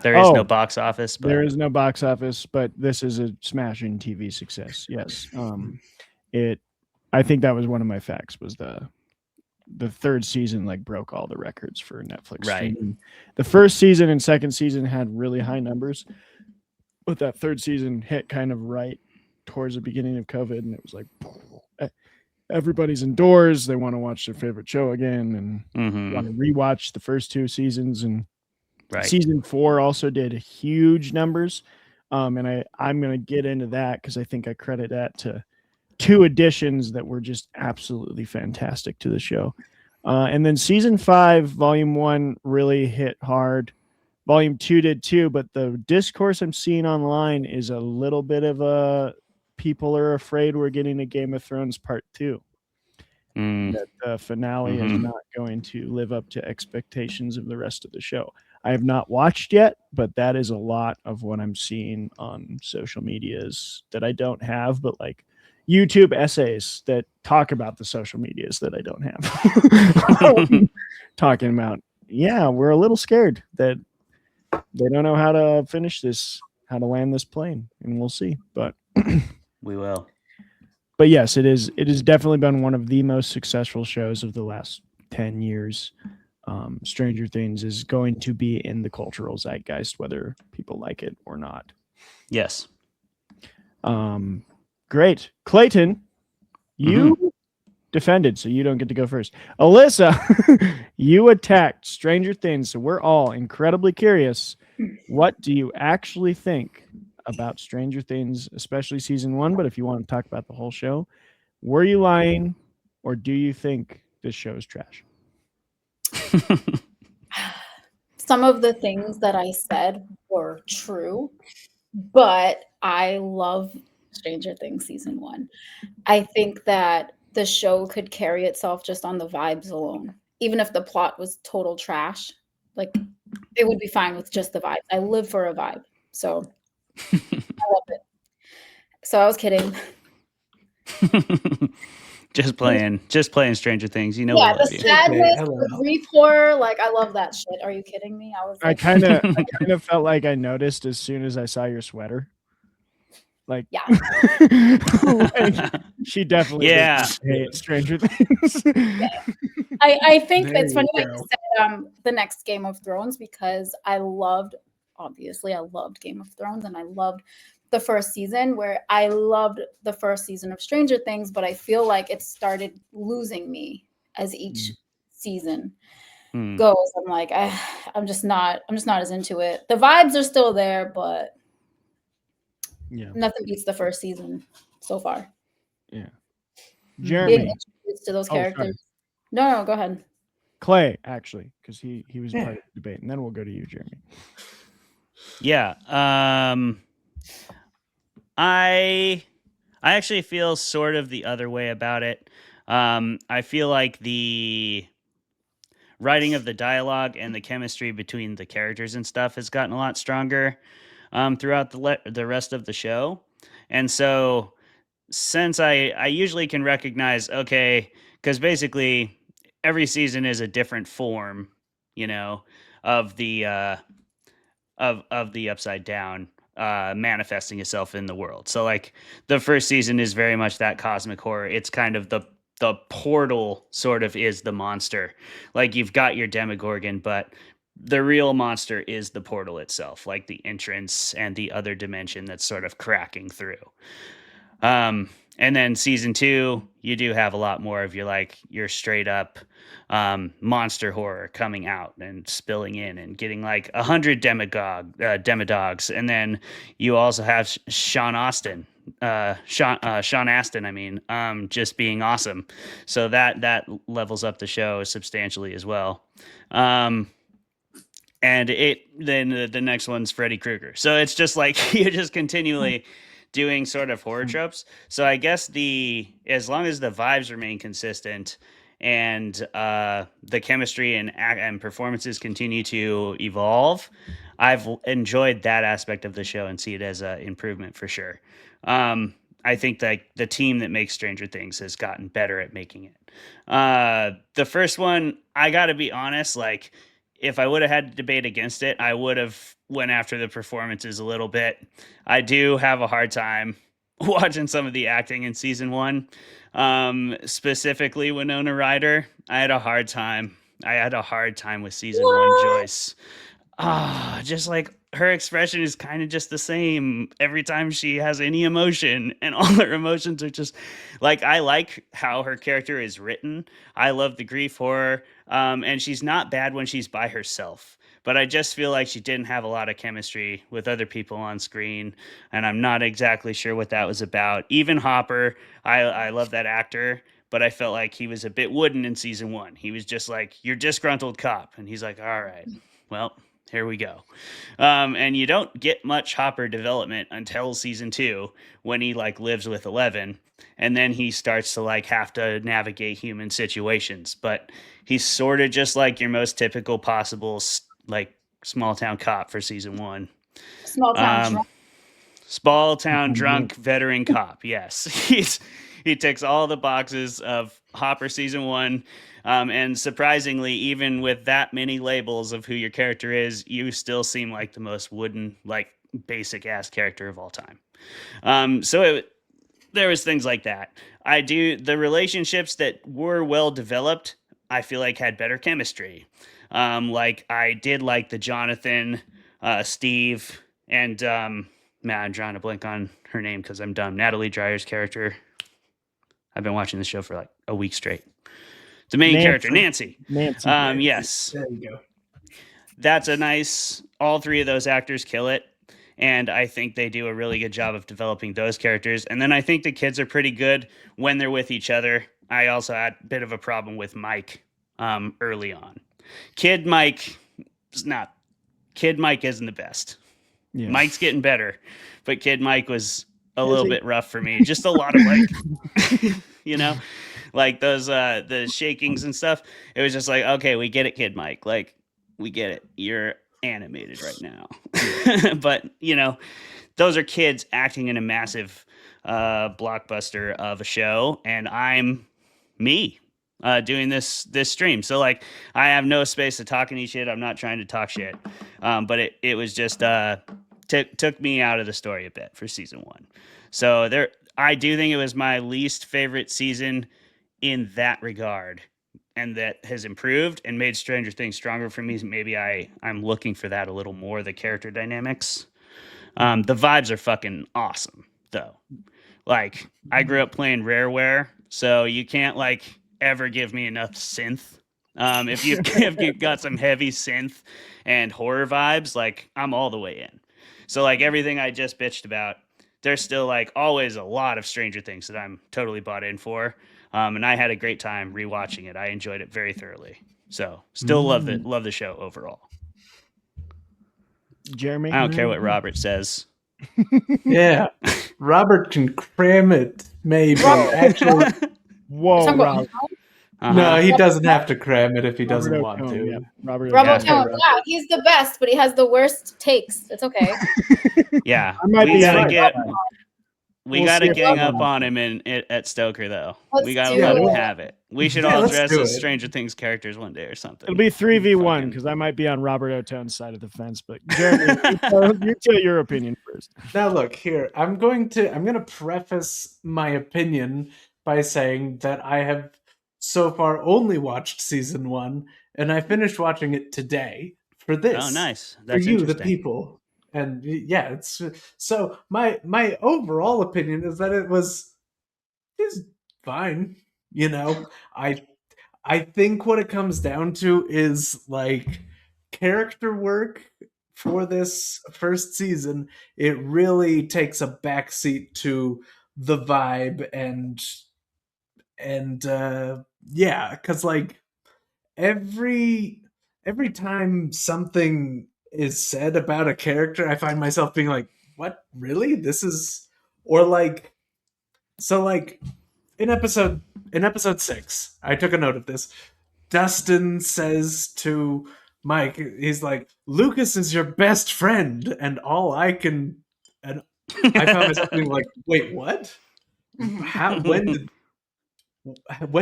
There is no box office, but there is no box office, but this is a smashing TV success. Yes. I think that was one of my facts, was the third season like broke all the records for Netflix. Right. Streaming. The first season and second season had really high numbers, but that third season hit kind of right towards the beginning of COVID, and it was like everybody's indoors. They want to watch their favorite show again and want to rewatch the first 2 seasons. And season 4 also did huge numbers. And I'm going to get into that because I think I credit that to 2 additions that were just absolutely fantastic to the show. And then season 5, volume 1 really hit hard. Volume 2 did too, but the discourse I'm seeing online is a little bit of a people are afraid we're getting a Game of Thrones part 2. That the finale is not going to live up to expectations of the rest of the show. I have not watched yet, but that is a lot of what I'm seeing on social medias that I don't have, but like YouTube essays that talk about the social medias that I don't have. Talking about, yeah, we're a little scared that they don't know how to finish this, how to land this plane, and we'll see. But we will. But yes, it has definitely been one of the most successful shows of the last 10 years. Stranger Things is going to be in the cultural zeitgeist, whether people like it or not. Yes. Great. Clayton, you defended, so you don't get to go first. Alyssa, you attacked Stranger Things, so we're all incredibly curious. What do you actually think about Stranger Things, especially season 1? But if you want to talk about the whole show, were you lying, or do you think this show is trash? Some of the things that I said were true, but I love Stranger Things season 1. I think that the show could carry itself just on the vibes alone. Even if the plot was total trash, like it would be fine with just the vibes. I live for a vibe. So I love it. So I was kidding. just playing Stranger Things. You know, yeah, we love the you. sadness, the grief horror, like I love that shit. Are you kidding me? I was. I Like, kind of felt like I noticed as soon as I saw your sweater. Like, Yeah. like, she definitely Yeah. does not hate Stranger Things. I think There it's funny you that you go. said the next Game of Thrones, because I loved Game of Thrones, and I loved the first season, where I loved the first season of Stranger Things, but I feel like it started losing me as each season Hmm. goes. I'm like, I'm just not as into it. The vibes are still there, but Yeah. nothing beats the first season so far. Yeah. Being Jeremy. introduced to those Oh, sorry. characters. No, go ahead. Clay, actually, because he was Yeah. part of the debate, and then we'll go to you, Jeremy. Yeah. I actually feel sort of the other way about it. I feel like the writing of the dialogue and the chemistry between the characters and stuff has gotten a lot stronger throughout the rest of the show. And so since I usually can recognize, okay, because basically every season is a different form, you know, of the of the upside down manifesting itself in the world. So like the first season is very much that cosmic horror. It's kind of the portal sort of is the monster. Like you've got your Demogorgon, but the real monster is the portal itself, like the entrance and the other dimension that's sort of cracking through. And then season 2, you do have a lot more of your straight up monster horror coming out and spilling in and getting like 100 demodogs. And then you also have Sean Astin, I mean, just being awesome. So that levels up the show substantially as well. And then the next one's Freddy Krueger. So it's just like you're just continually doing sort of horror tropes. So I guess as long as the vibes remain consistent and the chemistry and performances continue to evolve, I've enjoyed that aspect of the show and see it as an improvement for sure. I think that the team that makes Stranger Things has gotten better at making it. The first one, I got to be honest, like if I would have had to debate against it, I would have went after the performances a little bit. I do have a hard time watching some of the acting in season 1, specifically Winona Ryder. I had a hard time with season 1 Joyce. Just like her expression is kind of just the same every time she has any emotion, and all her emotions are just like, I like how her character is written. I love the grief horror, and she's not bad when she's by herself. But I just feel like she didn't have a lot of chemistry with other people on screen, and I'm not exactly sure what that was about. Even Hopper, I love that actor, but I felt like he was a bit wooden in season 1. He was just like, you're disgruntled cop, and he's like, all right, well, here we go. And you don't get much Hopper development until season 2, when he like lives with 11, and then he starts to like have to navigate human situations. But he's sort of just like your most typical possible like small town cop for season 1. Small town drunk. Small town drunk veteran cop. Yes, he ticks all the boxes of Hopper season 1. And surprisingly, even with that many labels of who your character is, you still seem like the most wooden, like basic ass character of all time. There was things like that. The relationships that were well developed, I feel like had better chemistry. Like I did like the Jonathan, Steve, and man, I'm trying to blank on her name because I'm dumb. Natalie Dreyer's character. I've been watching this show for like a week straight. The main character, Nancy. Nancy. Yes. There you go. That's a nice, all 3 of those actors kill it. And I think they do a really good job of developing those characters. And then I think the kids are pretty good when they're with each other. I also had a bit of a problem with Mike early on. Kid Mike isn't the best. Yeah. Mike's getting better, but Kid Mike was a little bit rough for me. Just a lot of like, like those the shakings and stuff. It was just like, okay, we get it, Kid Mike. Like, we get it. You're animated right now. But those are kids acting in a massive blockbuster of a show, and I'm me doing this stream. So like, I have no space to talk any shit. I'm not trying to talk shit. But it was just took me out of the story a bit for season 1. So I do think it was my least favorite season in that regard, and that has improved and made Stranger Things stronger for me. Maybe I'm looking for that a little more, the character dynamics. The vibes are fucking awesome though. Like, I grew up playing Rareware, so you can't like ever give me enough synth. If you've if you got some heavy synth and horror vibes, like, I'm all the way in. So like everything I just bitched about, there's still like always a lot of Stranger Things that I'm totally bought in for. And I had a great time rewatching it. I enjoyed it very thoroughly. So still love the show overall. Jeremy? I don't care what Robert says. Yeah, Robert can cram it. Maybe Robert. actually, Whoa, Talking about- Robert. no, he doesn't have to cram it if he doesn't Robert want O'Connor, to. yeah. Robert Robert Yeah. Tone, yeah, he's the best, but he has the worst takes. It's okay. Yeah, I might we be gotta right. get We'll gotta see if gang I'm up on. on him at Stoker though. Let's We gotta do let him it. have it. We should Yeah, all let's dress do as it. Stranger Things characters one day or something. It'll be 3v1 Fucking- because I might be on Robert O'Tone's side of the fence. But Jeremy, you tell your opinion first. Now look here. I'm gonna preface my opinion by saying that I have so far only watched season 1, and I finished watching it today for this. Oh, nice. For That's you, the interesting. people. And yeah, it's so my overall opinion is that it's fine. You know, I think what it comes down to is like character work for this first season. It really takes a backseat to the vibe and yeah, because like every time something is said about a character, I find myself being like, what, really? This is, or like, so like in episode 6, I took a note of this. Dustin says to Mike, he's like, Lucas is your best friend, and all I can, and I found myself being like, wait, what? How, when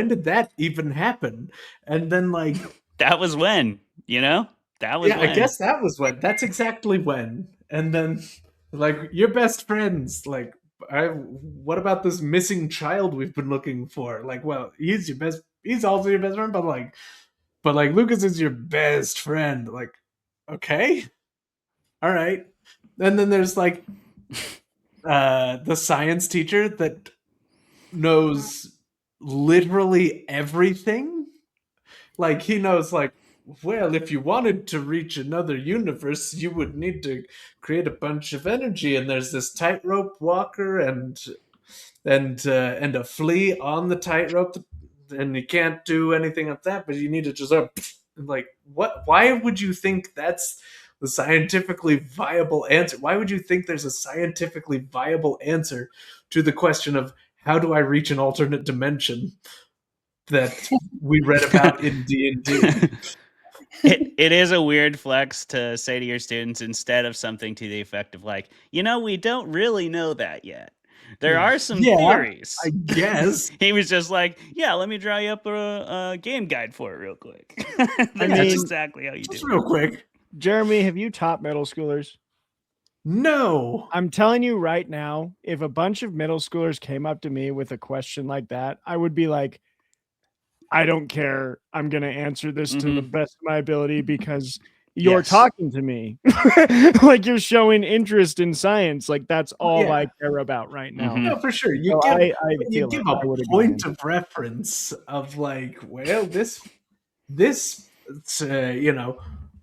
did that even happen? And then like, That was when, that was yeah, when. I guess that was when. That's exactly when. And then like, your best friends, like, what about this missing child we've been looking for? Like, well, he's also your best friend, but like Lucas is your best friend. Like, okay, all right. And then there's like the science teacher that knows literally everything. Like, he knows, like, well, if you wanted to reach another universe, you would need to create a bunch of energy, and there's this tightrope walker and a flea on the tightrope, and you can't do anything of that, but you need to just like, what? Why would you think that's the scientifically viable answer? Why would you think there's a scientifically viable answer to the question of how do I reach an alternate dimension that we read about in D&D? It is a weird flex to say to your students, instead of something to the effect of like, we don't really know that yet. There are some theories. I guess. He was just like, yeah, let me draw you up a game guide for it real quick. That's mean, exactly how you do Just it. real quick. Jeremy, have you taught middle schoolers? No. I'm telling you right now, if a bunch of middle schoolers came up to me with a question like that, I would be like, I don't care. I'm going to answer this to the best of my ability because you're Yes. talking to me. Like, you're showing interest in science. Like, that's all Yeah. I care about right now. Mhm. No, for sure. You So give, I you feel give like I a would point agree. of reference of like, well, this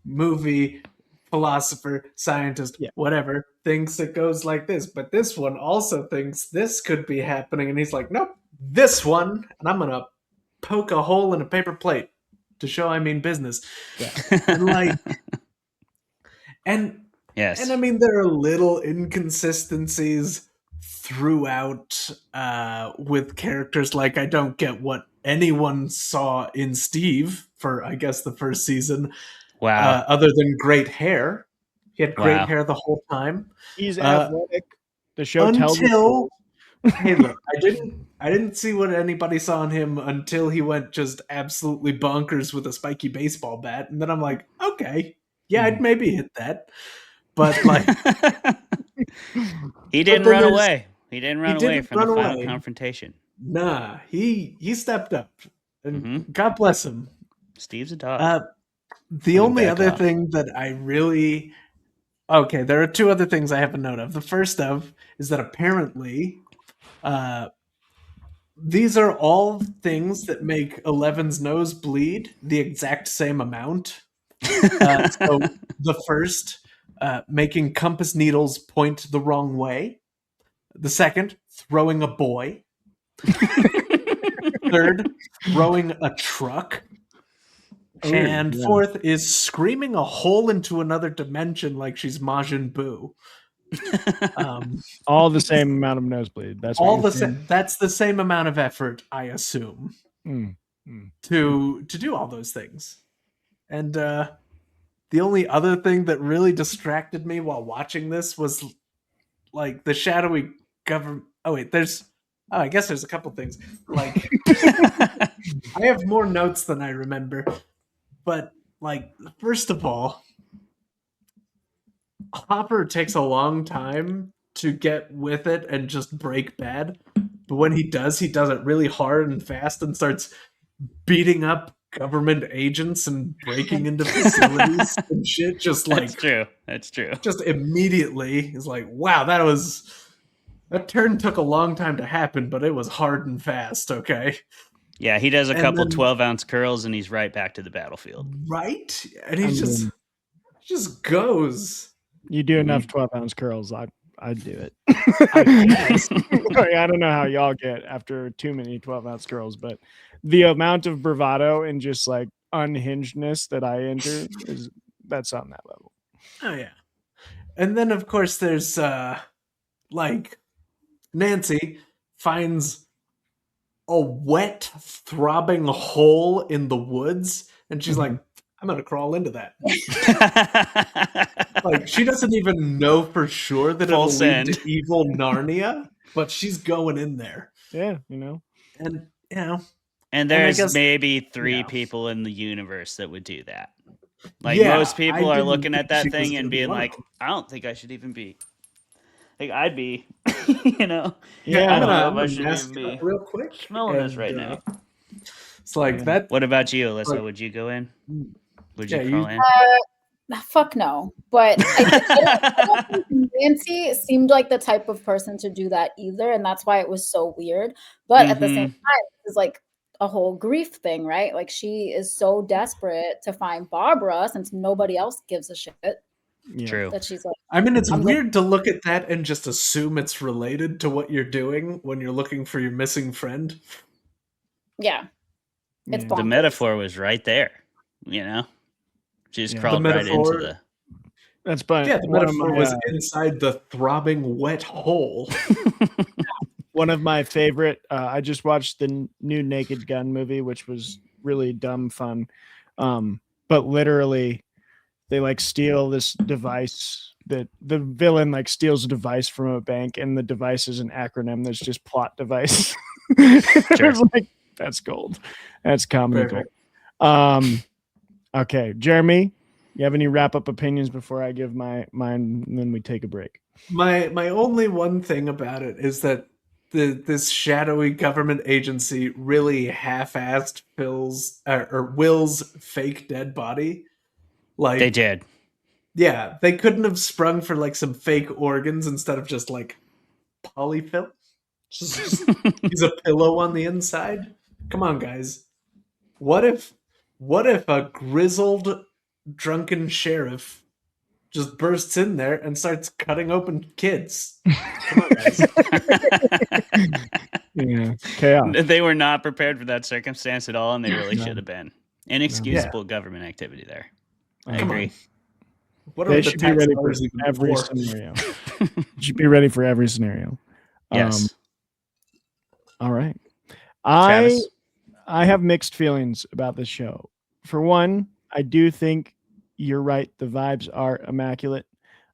movie, philosopher, scientist, Yeah. whatever, thinks it goes like this, but this one also thinks this could be happening, and he's like, nope, this one, and I'm gonna poke a hole in a paper plate to show I mean business. And like, and Yes. and I mean, there are little inconsistencies throughout with characters. Like, I don't get what anyone saw in Steve for, I guess, the first season, Wow. other than great hair. He had great Wow. hair the whole time. He's athletic. The show tells us. Until, hey, look, I didn't see what anybody saw in him until he went just absolutely bonkers with a spiky baseball bat, and then I'm like, okay, yeah, I'd maybe hit that. But like, He didn't then run there's- away. He didn't run He away didn't from the run final away. confrontation. Nah, he stepped up, and God bless him. Steve's a dog. The Let me only back other off. thing that I really okay, there are two other things I have a note of. The first of is that apparently, these are all things that make Eleven's nose bleed the exact same amount. So the first, making compass needles point the wrong way. The second, throwing a boy. Third, throwing a truck. Ooh, And yeah. fourth is screaming a hole into another dimension like she's Majin Buu. All the same amount of nosebleed. That's what All you're the saying? that's the same amount of effort, I assume, Mm. to do all those things. And the only other thing that really distracted me while watching this was like the shadowy government. Oh wait, I guess there's a couple things. Like I have more notes than I remember, but like first of all, Hopper takes a long time to get with it and just break bad. But when he does it really hard and fast and starts beating up government agents and breaking into facilities and shit. Just like That's true. That's true. just immediately is like, wow, that turn took a long time to happen, but it was hard and fast, okay? Yeah, he does a And couple then- 12-ounce curls and he's right back to the battlefield. Right? And he I just goes. You do enough 12-ounce curls, I'd do it. I guess. I don't know how y'all get after too many 12-ounce curls, but the amount of bravado and just like unhingedness that I enter that's on that level. Oh yeah. And then of course there's like Nancy finds a wet throbbing hole in the woods and she's like, I'm gonna crawl into that. Like she doesn't even know for sure that Full it'll send. lead to evil Narnia, but she's going in there. Yeah, And And I there's guess- maybe 3 yeah. people in the universe that would do that. Like Yeah, most people I are didn't looking at think she that was thing gonna and be being one of like, them. I don't think I should even be. Like I'd be, you know. Yeah, I don't know I'm if I gonna should mask even it up be real quick. smelling this and, right now. It's like Yeah. that. What about you, Alyssa? Like- Would you go in? Would Yeah, you you- crawl in? Fuck no. But I don't think Nancy seemed like the type of person to do that either, and that's why it was so weird. But at the same time, it's like a whole grief thing, right? Like she is so desperate to find Barbara since nobody else gives a shit Yeah. True. that she's like, I mean, it's I'm weird to look at that and just assume it's related to what you're doing when you're looking for your missing friend. yeah, it's Yeah. The bonkers. metaphor was right there. You know, she just Yeah. crawled The right into metaphor- the. That's but Yeah, the one of metaphor my, was inside the throbbing wet hole. one of my favorite. I just watched the new Naked Gun movie, which was really dumb fun. But literally, they like steal this device that the villain like steals a device from a bank, and the device is an acronym that's just plot device. Sure. It's like that's gold. That's comedy Perfect. gold. Okay, Jeremy, you have any wrap up opinions before I give mine, and then we take a break? My only one thing about it is that this shadowy government agency really half-assed Will's fake dead body. Like They did. yeah, they couldn't have sprung for like some fake organs instead of just like polyfill. Just he's a pillow on the inside. Come on, guys. What if a grizzled drunken sheriff just bursts in there and starts cutting open kids? Come on, guys. Yeah, chaos. They were not prepared for that circumstance at all, and they really No. should have been. Inexcusable government activity there. I Come on. agree. What They are the should be ready for tax dollars even every for? scenario. Should be ready for every scenario. Yes. All right. Travis? I have mixed feelings about this show. For one, I do think you're right. The vibes are immaculate.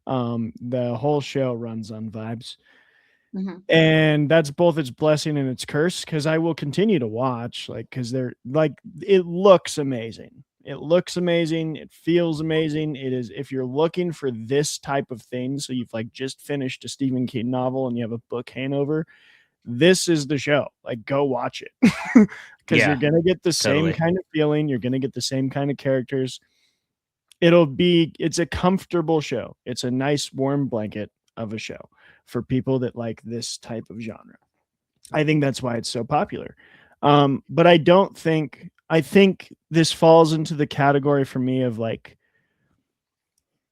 The whole show runs on vibes. Mhm. And that's both its blessing and its curse, because I will continue to watch, like, because they're like, it looks amazing. It looks amazing. It feels amazing. It is, if you're looking for this type of thing, so you've like just finished a Stephen King novel and you have a book hangover, this is the show. Like, go watch it. Because you're gonna get the same kind of feeling. You're gonna get the same kind of characters. It's a comfortable show. It's a nice warm blanket of a show for people that like this type of genre. I think that's why it's so popular. But I think this falls into the category for me of like,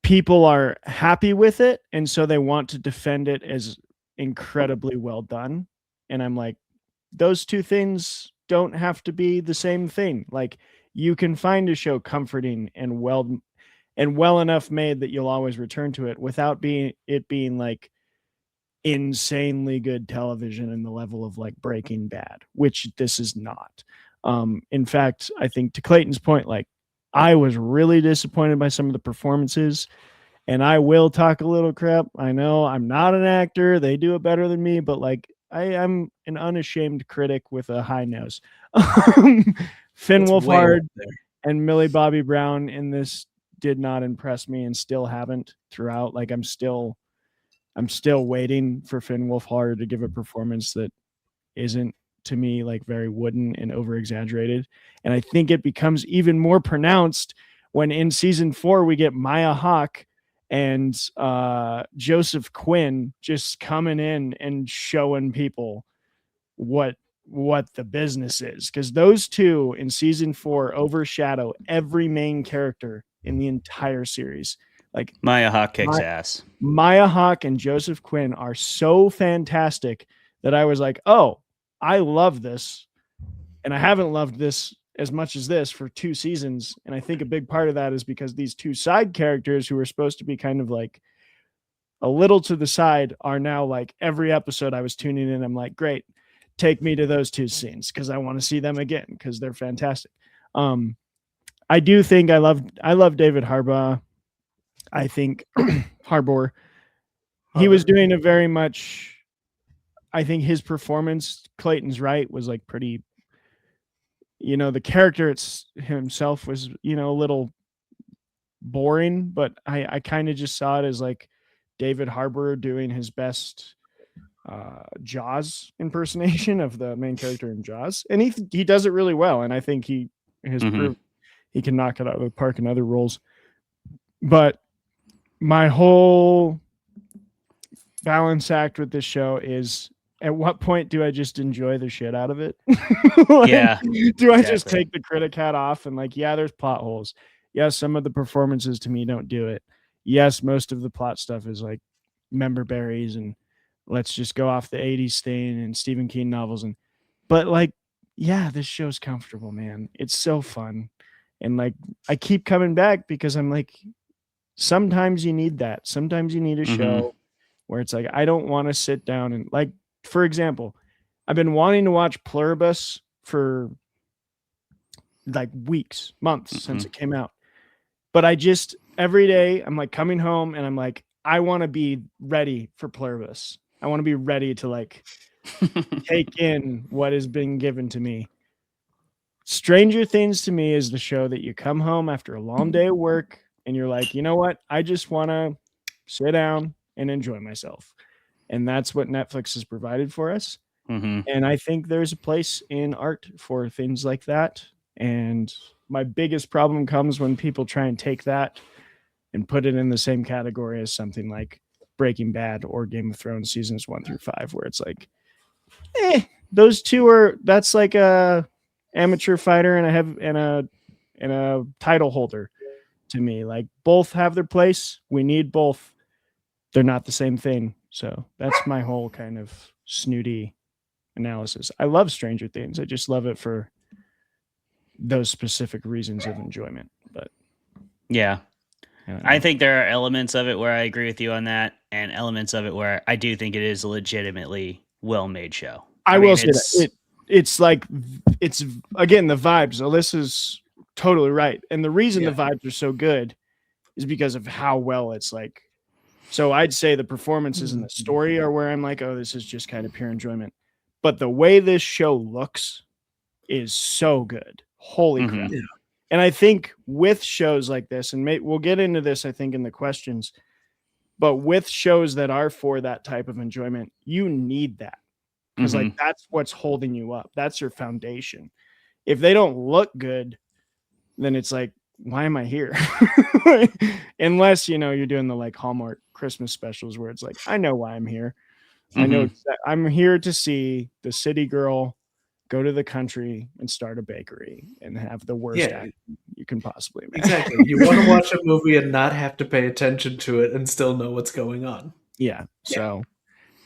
people are happy with it, and so they want to defend it as incredibly well done. And I'm like, those two things don't have to be the same thing. Like, you can find a show comforting and well enough made that you'll always return to it without being like insanely good television in the level of like Breaking Bad, which this is not. In fact, I think to Clayton's point, like, I was really disappointed by some of the performances, and I will talk a little crap. I know I'm not an actor. They do it better than me, but like, I'm an unashamed critic with a high nose. Finn Wolfhard and Millie Bobby Brown in this did not impress me, and still haven't throughout. Like, I'm still waiting for Finn Wolfhard to give a performance that isn't, to me, like very wooden and over exaggerated. And I think it becomes even more pronounced when in season 4 we get Maya Hawke and Joseph Quinn just coming in and showing people what the business is, because those two in season 4 overshadow every main character in the entire series. Like, Maya Hawke kicks ass. Maya Hawke and Joseph Quinn are so fantastic that I was like, oh, I love this. And I haven't loved this as much as this for 2 seasons. And I think a big part of that is because these 2 side characters who are supposed to be kind of like a little to the side are now like, every episode I was tuning in, I'm like, great, take me to those 2 scenes because I want to see them again because they're fantastic. I do think I love David Harbour. I think Harbour, he was doing a very much, I think his performance, Clayton's right, was like pretty, the character himself was, a little boring, but I kind of just saw it as like David Harbour doing his best Jaws impersonation of the main character in Jaws. And he does it really well. And I think he has proved he can knock it out of the park in other roles. But my whole balance act with this show is, at what point do I just enjoy the shit out of it? Like, do I just take the critic hat off and like, yeah, there's plot holes. Yes, some of the performances to me don't do it. Yes, most of the plot stuff is like member berries and let's just go off the 80s thing and Stephen King novels. But like, yeah, this show's comfortable, man. It's so fun. And like, I keep coming back because I'm like, sometimes you need that. Sometimes you need a show where it's like, I don't want to sit down and like, for example, I've been wanting to watch Pluribus for like weeks, months since it came out. But I just, every day I'm like coming home and I'm like, I want to be ready for Pluribus. I want to be ready to like take in what has been given to me. Stranger Things to me is the show that you come home after a long day of work and you're like, you know what? I just want to sit down and enjoy myself. And that's what Netflix has provided for us. And I think there's a place in art for things like that. And my biggest problem comes when people try and take that and put it in the same category as something like Breaking Bad or Game of Thrones seasons 1 through 5, where it's like, those two that's like a amateur fighter and a title holder to me. Like, both have their place. We need both. They're not the same thing. So that's my whole kind of snooty analysis. I love Stranger Things. I just love it for those specific reasons of enjoyment. But yeah, I think there are elements of it where I agree with you on that, and elements of it where I do think it is a legitimately well-made show. I will say that it's like, it's again, the vibes. Alyssa's totally right. And the reason the vibes are so good is because of how well it's like. So I'd say the performances and the story are where I'm like, oh, this is just kind of pure enjoyment. But the way this show looks is so good. Holy crap. And I think with shows like this, and we'll get into this, I think, in the questions, but with shows that are for that type of enjoyment, you need that. Because like that's what's holding you up. That's your foundation. If they don't look good, then it's like, why am I here? Unless, you're doing the like Hallmark Christmas specials where it's like, I know why I'm here. I know I'm here to see the city girl go to the country and start a bakery and have the worst act you can possibly imagine. Exactly. You want to watch a movie and not have to pay attention to it and still know what's going on. Yeah. So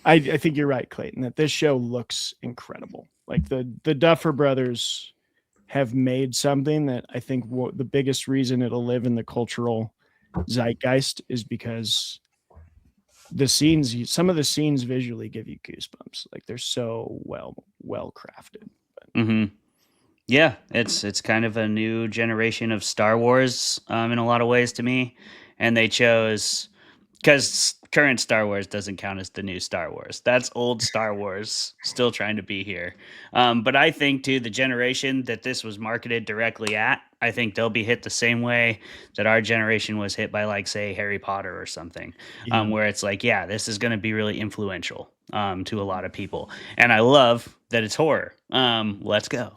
I think you're right, Clayton, that this show looks incredible. Like the Duffer Brothers have made something that I think the biggest reason it'll live in the cultural zeitgeist is because some of the scenes visually give you goosebumps. Like they're so well crafted. Yeah, it's kind of a new generation of Star Wars in a lot of ways to me, and they chose, because current Star Wars doesn't count as the new Star Wars. That's old Star Wars still trying to be here. But I think too, the generation that this was marketed directly at, I think they'll be hit the same way that our generation was hit by, like, say, Harry Potter or something, where it's like, yeah, this is going to be really influential to a lot of people. And I love that it's horror. Let's go.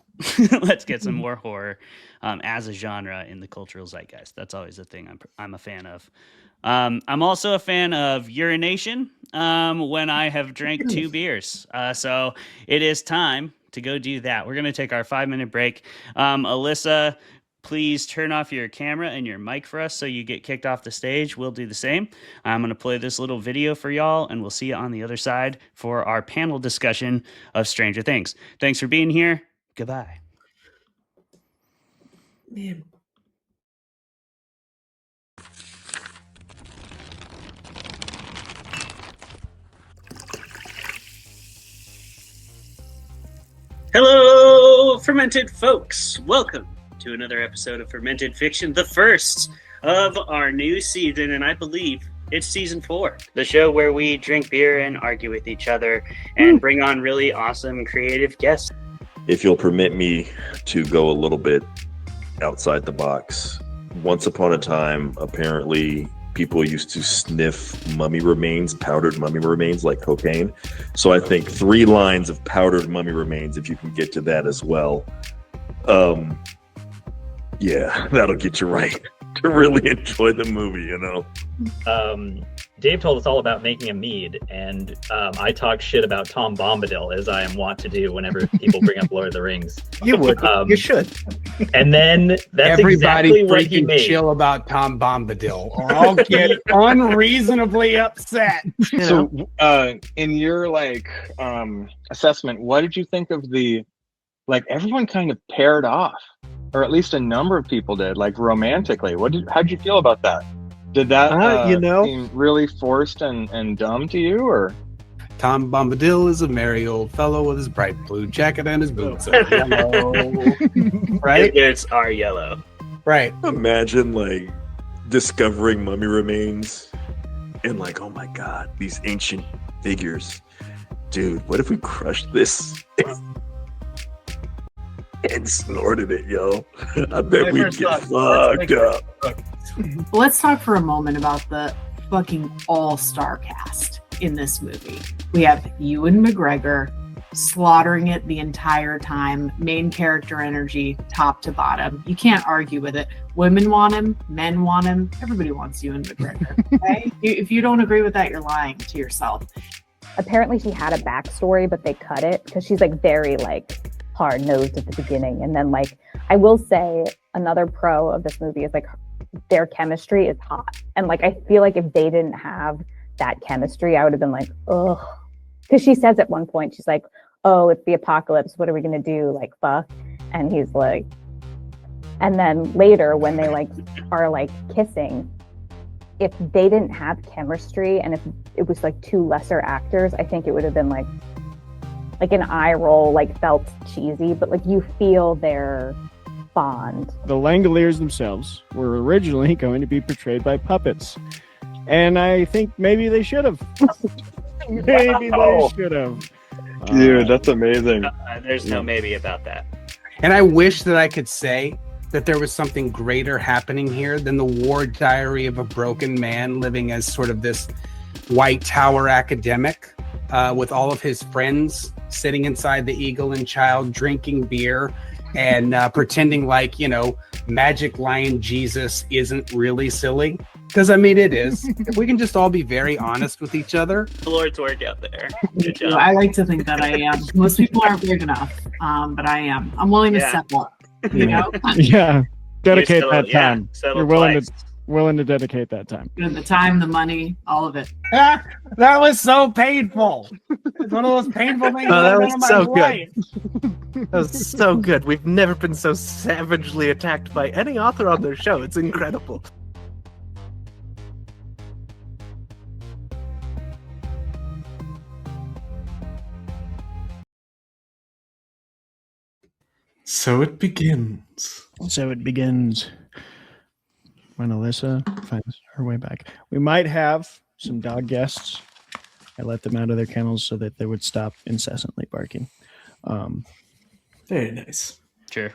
Let's get some more horror as a genre in the cultural zeitgeist. That's always a thing I'm a fan of. I'm also a fan of urination when I have drank 2 beers. So it is time to go do that. We're going to take our 5-minute break. Alyssa, please turn off your camera and your mic for us so you get kicked off the stage. We'll do the same. I'm going to play this little video for y'all, and we'll see you on the other side for our panel discussion of Stranger Things. Thanks for being here. Goodbye. Man. Hello, fermented folks. Welcome to another episode of Fermented Fiction, the first of our new season, and I believe it's season 4. The show where we drink beer and argue with each other and bring on really awesome creative guests. If you'll permit me to go a little bit outside the box. Once upon a time, apparently, people used to sniff mummy remains, powdered mummy remains, like cocaine. So I think 3 lines of powdered mummy remains, if you can get to that as well. Yeah, that'll get you right to really enjoy the movie, Dave told us all about making a mead, and I talk shit about Tom Bombadil, as I am wont to do whenever people bring up Lord of the Rings. You would. You should. And then that's everybody exactly what he freaking made. chill about Tom Bombadil, or I'll get unreasonably upset. So, in your assessment, what did you think of everyone kind of paired off, or at least a number of people did, romantically? How'd you feel about that? Did that seem really forced and dumb to you, or? Tom Bombadil is a merry old fellow with his bright blue jacket and his boots are yellow. Right? It's our yellow. Right. Imagine discovering mummy remains and oh my God, these ancient figures. Dude, what if we crushed this and snorted it, yo? I bet we'd get fucked up. Let's talk for a moment about the fucking all-star cast in this movie. We have Ewan McGregor slaughtering it the entire time, main character energy, top to bottom. You can't argue with it. Women want him, men want him, everybody wants Ewan McGregor. Okay? If you don't agree with that, you're lying to yourself. Apparently she had a backstory, but they cut it because she's very hard-nosed at the beginning. And then I will say another pro of this movie is their chemistry is hot. And I feel like if they didn't have that chemistry, I would have been ugh. Because she says at one point, she's like, oh, it's the apocalypse. What are we going to do? Fuck. And he's like, and then later when they are kissing, if they didn't have chemistry and if it was 2 lesser actors, I think it would have been an eye roll, felt cheesy, but you feel their bond. The Langoliers themselves were originally going to be portrayed by puppets, and I think maybe they should have. Maybe they should have. Dude, that's amazing. There's no maybe about that. And I wish that I could say that there was something greater happening here than the war diary of a broken man living as sort of this white tower academic with all of his friends sitting inside the Eagle and Child drinking beer and pretending like, you know, Magic Lion Jesus isn't really silly. Because, I mean, it is. If we can just all be very honest with each other. The Lord's work out there. Good job. I like to think that I am. Most people aren't big enough, but I am. I'm willing to step up. You know? Yeah. Dedicate still- that yeah, time. settle You're willing twice. to willing to dedicate that time. The time, the money, all of it. Ah, that was so painful. It's one of those painful things Oh, that I've was done in my so good. life. That was so good. We've never been so savagely attacked by any author on their show. It's incredible. So it begins. So it begins when Alyssa finds her way back. We might have some dog guests. I let them out of their kennels so that they would stop incessantly barking. Very nice. Sure.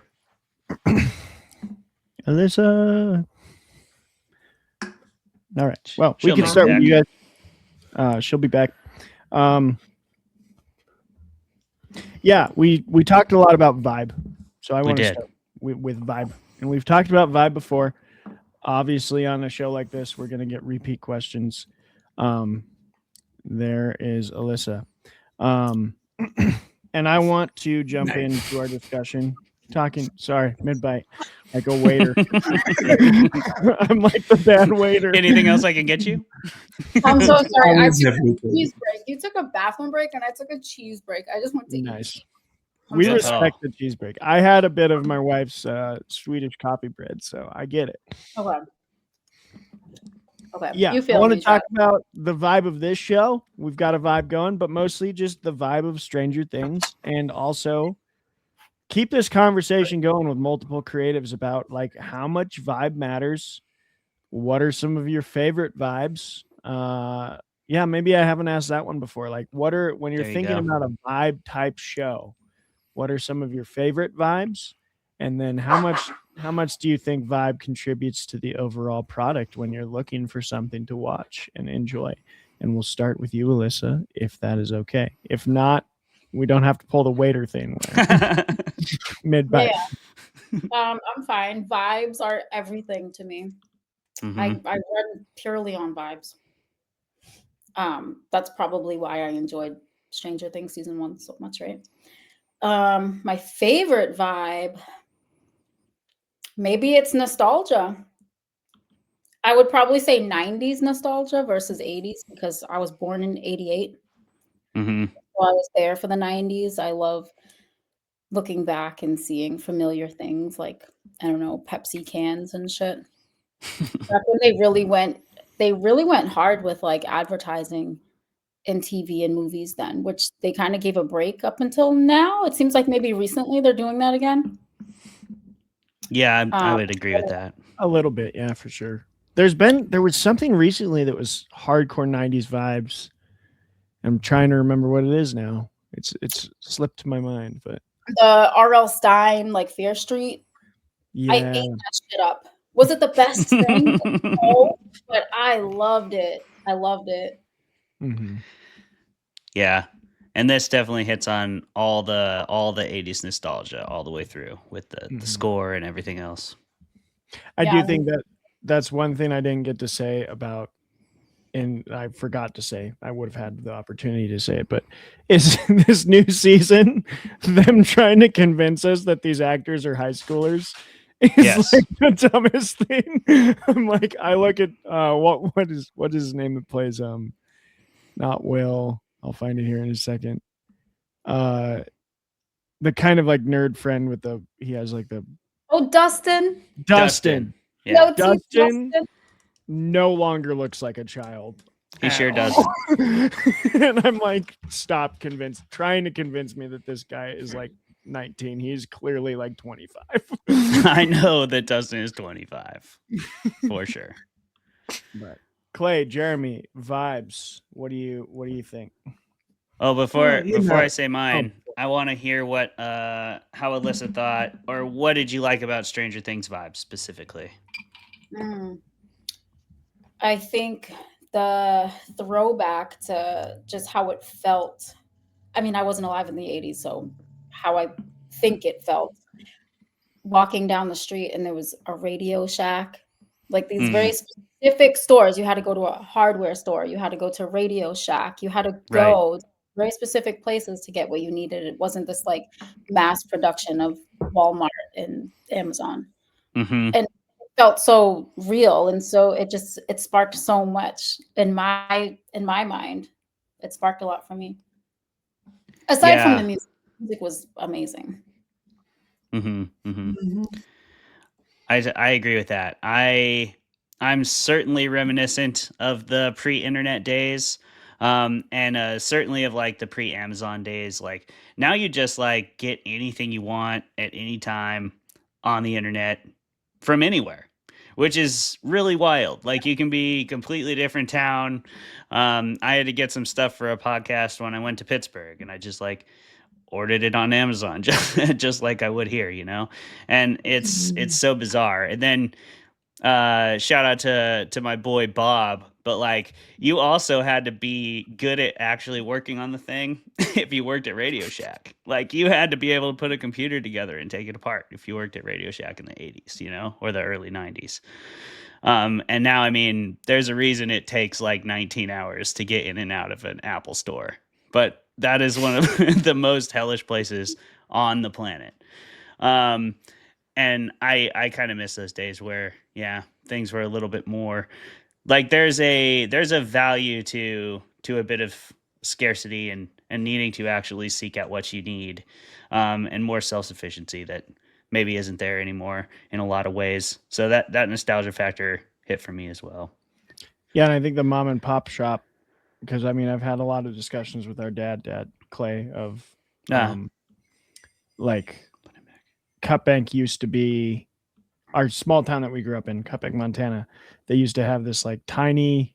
Alyssa. All right. Well, we She'll can make start it with you guys. She'll be back. Yeah, we talked a lot about vibe. So I We want to did. start with vibe. And we've talked about vibe before. Obviously, on a show like this, we're going to get repeat questions. There is Alyssa. And I want to jump into our discussion. Sorry, mid-bite. Like a waiter. I'm like the bad waiter. Anything else I can get you? I'm so sorry. I Always took a everything. cheese break. You took a bathroom break, and I took a cheese break. I just went to Nice. eat. We I'm so respect the cheese break. I had a bit of my wife's Swedish coffee bread, so I get it. Okay. Okay. Yeah, You I feel want to me, talk Jack. about the vibe of this show. We've got a vibe going, but mostly just the vibe of Stranger Things, and also keep this conversation going with multiple creatives about like how much vibe matters. What are some of your favorite vibes? Yeah, maybe I haven't asked that one before. Like, when you're There you thinking go. about a vibe type show, what are some of your favorite vibes? And then how much do you think vibe contributes to the overall product when you're looking for something to watch and enjoy? And we'll start with you, Alyssa, if that is okay. If not, we don't have to pull the waiter thing mid bite. Yeah. I'm fine. Vibes are everything to me. Mhm. I run purely on vibes. That's probably why I enjoyed Stranger Things season 1 so much, right? My favorite vibe, maybe it's nostalgia. I would probably say 90s nostalgia versus 80s because I was born in 88. Mm-hmm. So I was there for the 90s. I love looking back and seeing familiar things like, I don't know, Pepsi cans and shit. Back when they really went hard with like advertising in TV and movies then, which they kind of gave a break up until now. It seems like maybe recently they're doing that again. Yeah, I would agree with that. A little bit, yeah, for sure. There was something recently that was hardcore 90s vibes. I'm trying to remember what it is now. It's slipped my mind, but The R.L. Stein, like Fear Street. yeah. I ate that shit up. Was it the best thing? No, but I loved it. I loved it. Mm-hmm. Yeah. And this definitely hits on all the 80s nostalgia all the way through with the score and everything else. I Yeah. do think that's one thing I didn't get to say about, and I forgot to say, I would have had the opportunity to say it, but is this new season them trying to convince us that these actors are high schoolers is Yes. like the dumbest thing. I'm like, I look at what is his name that plays not Will. I'll find it here in a second. The kind of like nerd friend with he has like the Oh, Dustin. Dustin. Yeah. No, Team Dustin Dustin. no longer looks like a child. He at sure all. doesn't. And I'm like, trying to convince me that this guy is like 19. He's clearly like 25. I know that Dustin is 25 for sure. But Clay, Jeremy, vibes. What do you think? Oh, before you before know- I say mine, I want to hear what how Alyssa thought, or what did you like about Stranger Things vibes specifically? I think the throwback to just how it felt. I mean, I wasn't alive in the 80s, so how I think it felt walking down the street and there was a Radio Shack, like these very specific stores. You had to go to a hardware store, you had to go to Radio Shack, you had to Right. go to very specific places to get what you needed. It wasn't this like mass production of Walmart and Amazon. Mm-hmm. And it felt so real, and so it sparked so much in my mind. It sparked a lot for me. Aside from the music was amazing. Mm-hmm. Mm-hmm. I agree with that. I'm certainly reminiscent of the pre-internet days, and certainly of like the pre-Amazon days. Like now, you just like get anything you want at any time on the internet from anywhere, which is really wild. Like you can be completely different town. I had to get some stuff for a podcast when I went to Pittsburgh, and I just like ordered it on Amazon just like I would here, you know? And it's so bizarre. And then shout out to my boy Bob, but like you also had to be good at actually working on the thing if you worked at Radio Shack. Like you had to be able to put a computer together and take it apart if you worked at Radio Shack in the 80s, you know, or the early 90s. And now, I mean, there's a reason it takes like 19 hours to get in and out of an Apple store, but that is one of the most hellish places on the planet. And I kind of miss those days where, yeah, things were a little bit more like there's a value to a bit of scarcity and needing to actually seek out what you need, and more self-sufficiency that maybe isn't there anymore in a lot of ways. So that nostalgia factor hit for me as well. Yeah, and I think the mom and pop shop, because I mean I've had a lot of discussions with our dad Clay, of like Cut Bank used to be our small town that we grew up in, Cut Bank, Montana. They used to have this like tiny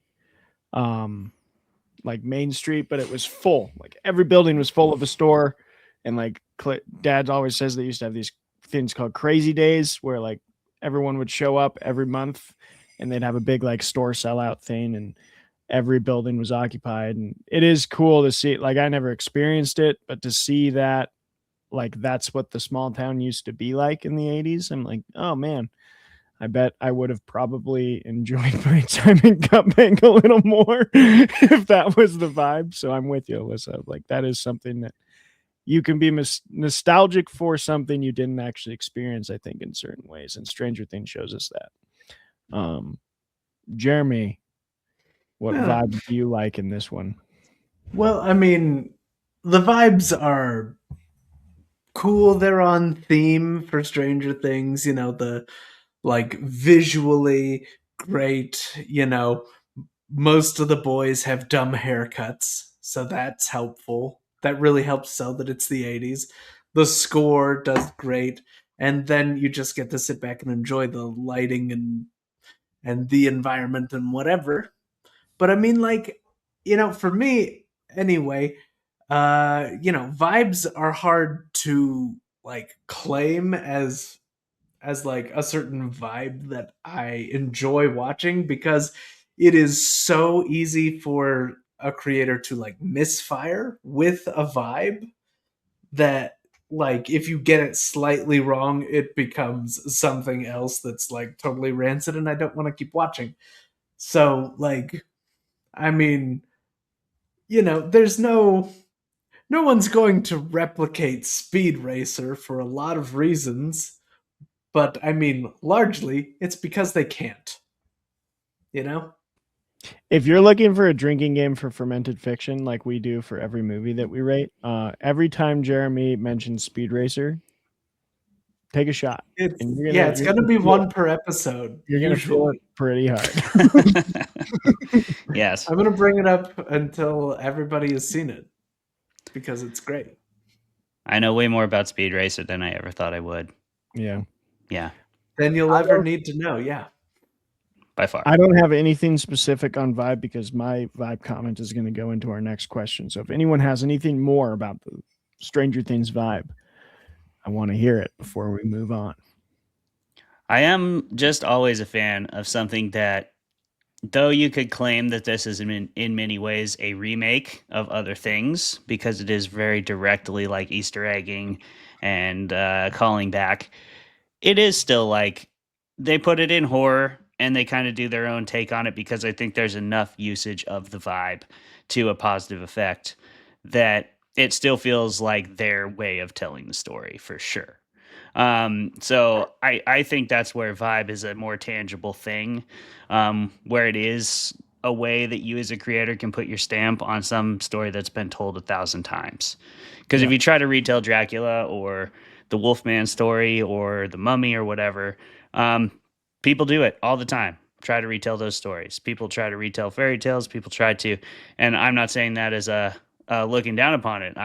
like main street, but it was full. Like every building was full of a store. And like Dad always says they used to have these things called crazy days where like everyone would show up every month and they'd have a big like store sellout thing, and every building was occupied. And it is cool to see, like I never experienced it, but to see that, like that's what the small town used to be like in the 80s. I'm like, oh man, I bet I would have probably enjoyed my time in Cut Bank a little more if that was the vibe. So I'm with you, Alyssa. Like that is something that you can be nostalgic for, something you didn't actually experience, I think, in certain ways. And Stranger Things shows us that. Jeremy, what vibe do you like in this one? Well, I mean, the vibes are cool. They're on theme for Stranger Things. You know, the like visually great, you know, most of the boys have dumb haircuts, so that's helpful. That really helps sell that it's the 80s. The score does great, and then you just get to sit back and enjoy the lighting and the environment and whatever. But I mean, like, you know, for me anyway, you know, vibes are hard to like claim as like a certain vibe that I enjoy watching, because it is so easy for a creator to like misfire with a vibe that like if you get it slightly wrong, it becomes something else that's like totally rancid and I don't want to keep watching. So like, I mean, you know, there's no one's going to replicate Speed Racer for a lot of reasons. But I mean, largely, it's because they can't. You know? If you're looking for a drinking game for fermented fiction, like we do for every movie that we rate, every time Jeremy mentions Speed Racer, take a shot. It's going to be one per episode. You're going to feel it pretty hard. Yes. I'm going to bring it up until everybody has seen it, because it's great. I know way more about Speed Racer than I ever thought I would. Yeah. Yeah. Then you'll ever need to know. Yeah. By far. I don't have anything specific on vibe, because my vibe comment is going to go into our next question. So if anyone has anything more about the Stranger Things vibe. I want to hear it before we move on. I am just always a fan of something that, though you could claim that this is in many ways a remake of other things because it is very directly like Easter egging and calling back, it is still like they put it in horror and they kind of do their own take on it because I think there's enough usage of the vibe to a positive effect that it still feels like their way of telling the story for sure. So I think that's where vibe is a more tangible thing, where it is a way that you as a creator can put your stamp on some story that's been told 1,000 times. Because if you try to retell Dracula or the Wolfman story or the Mummy or whatever, people do it all the time. Try to retell those stories. People try to retell fairy tales. People try to, and I'm not saying that as a looking down upon it.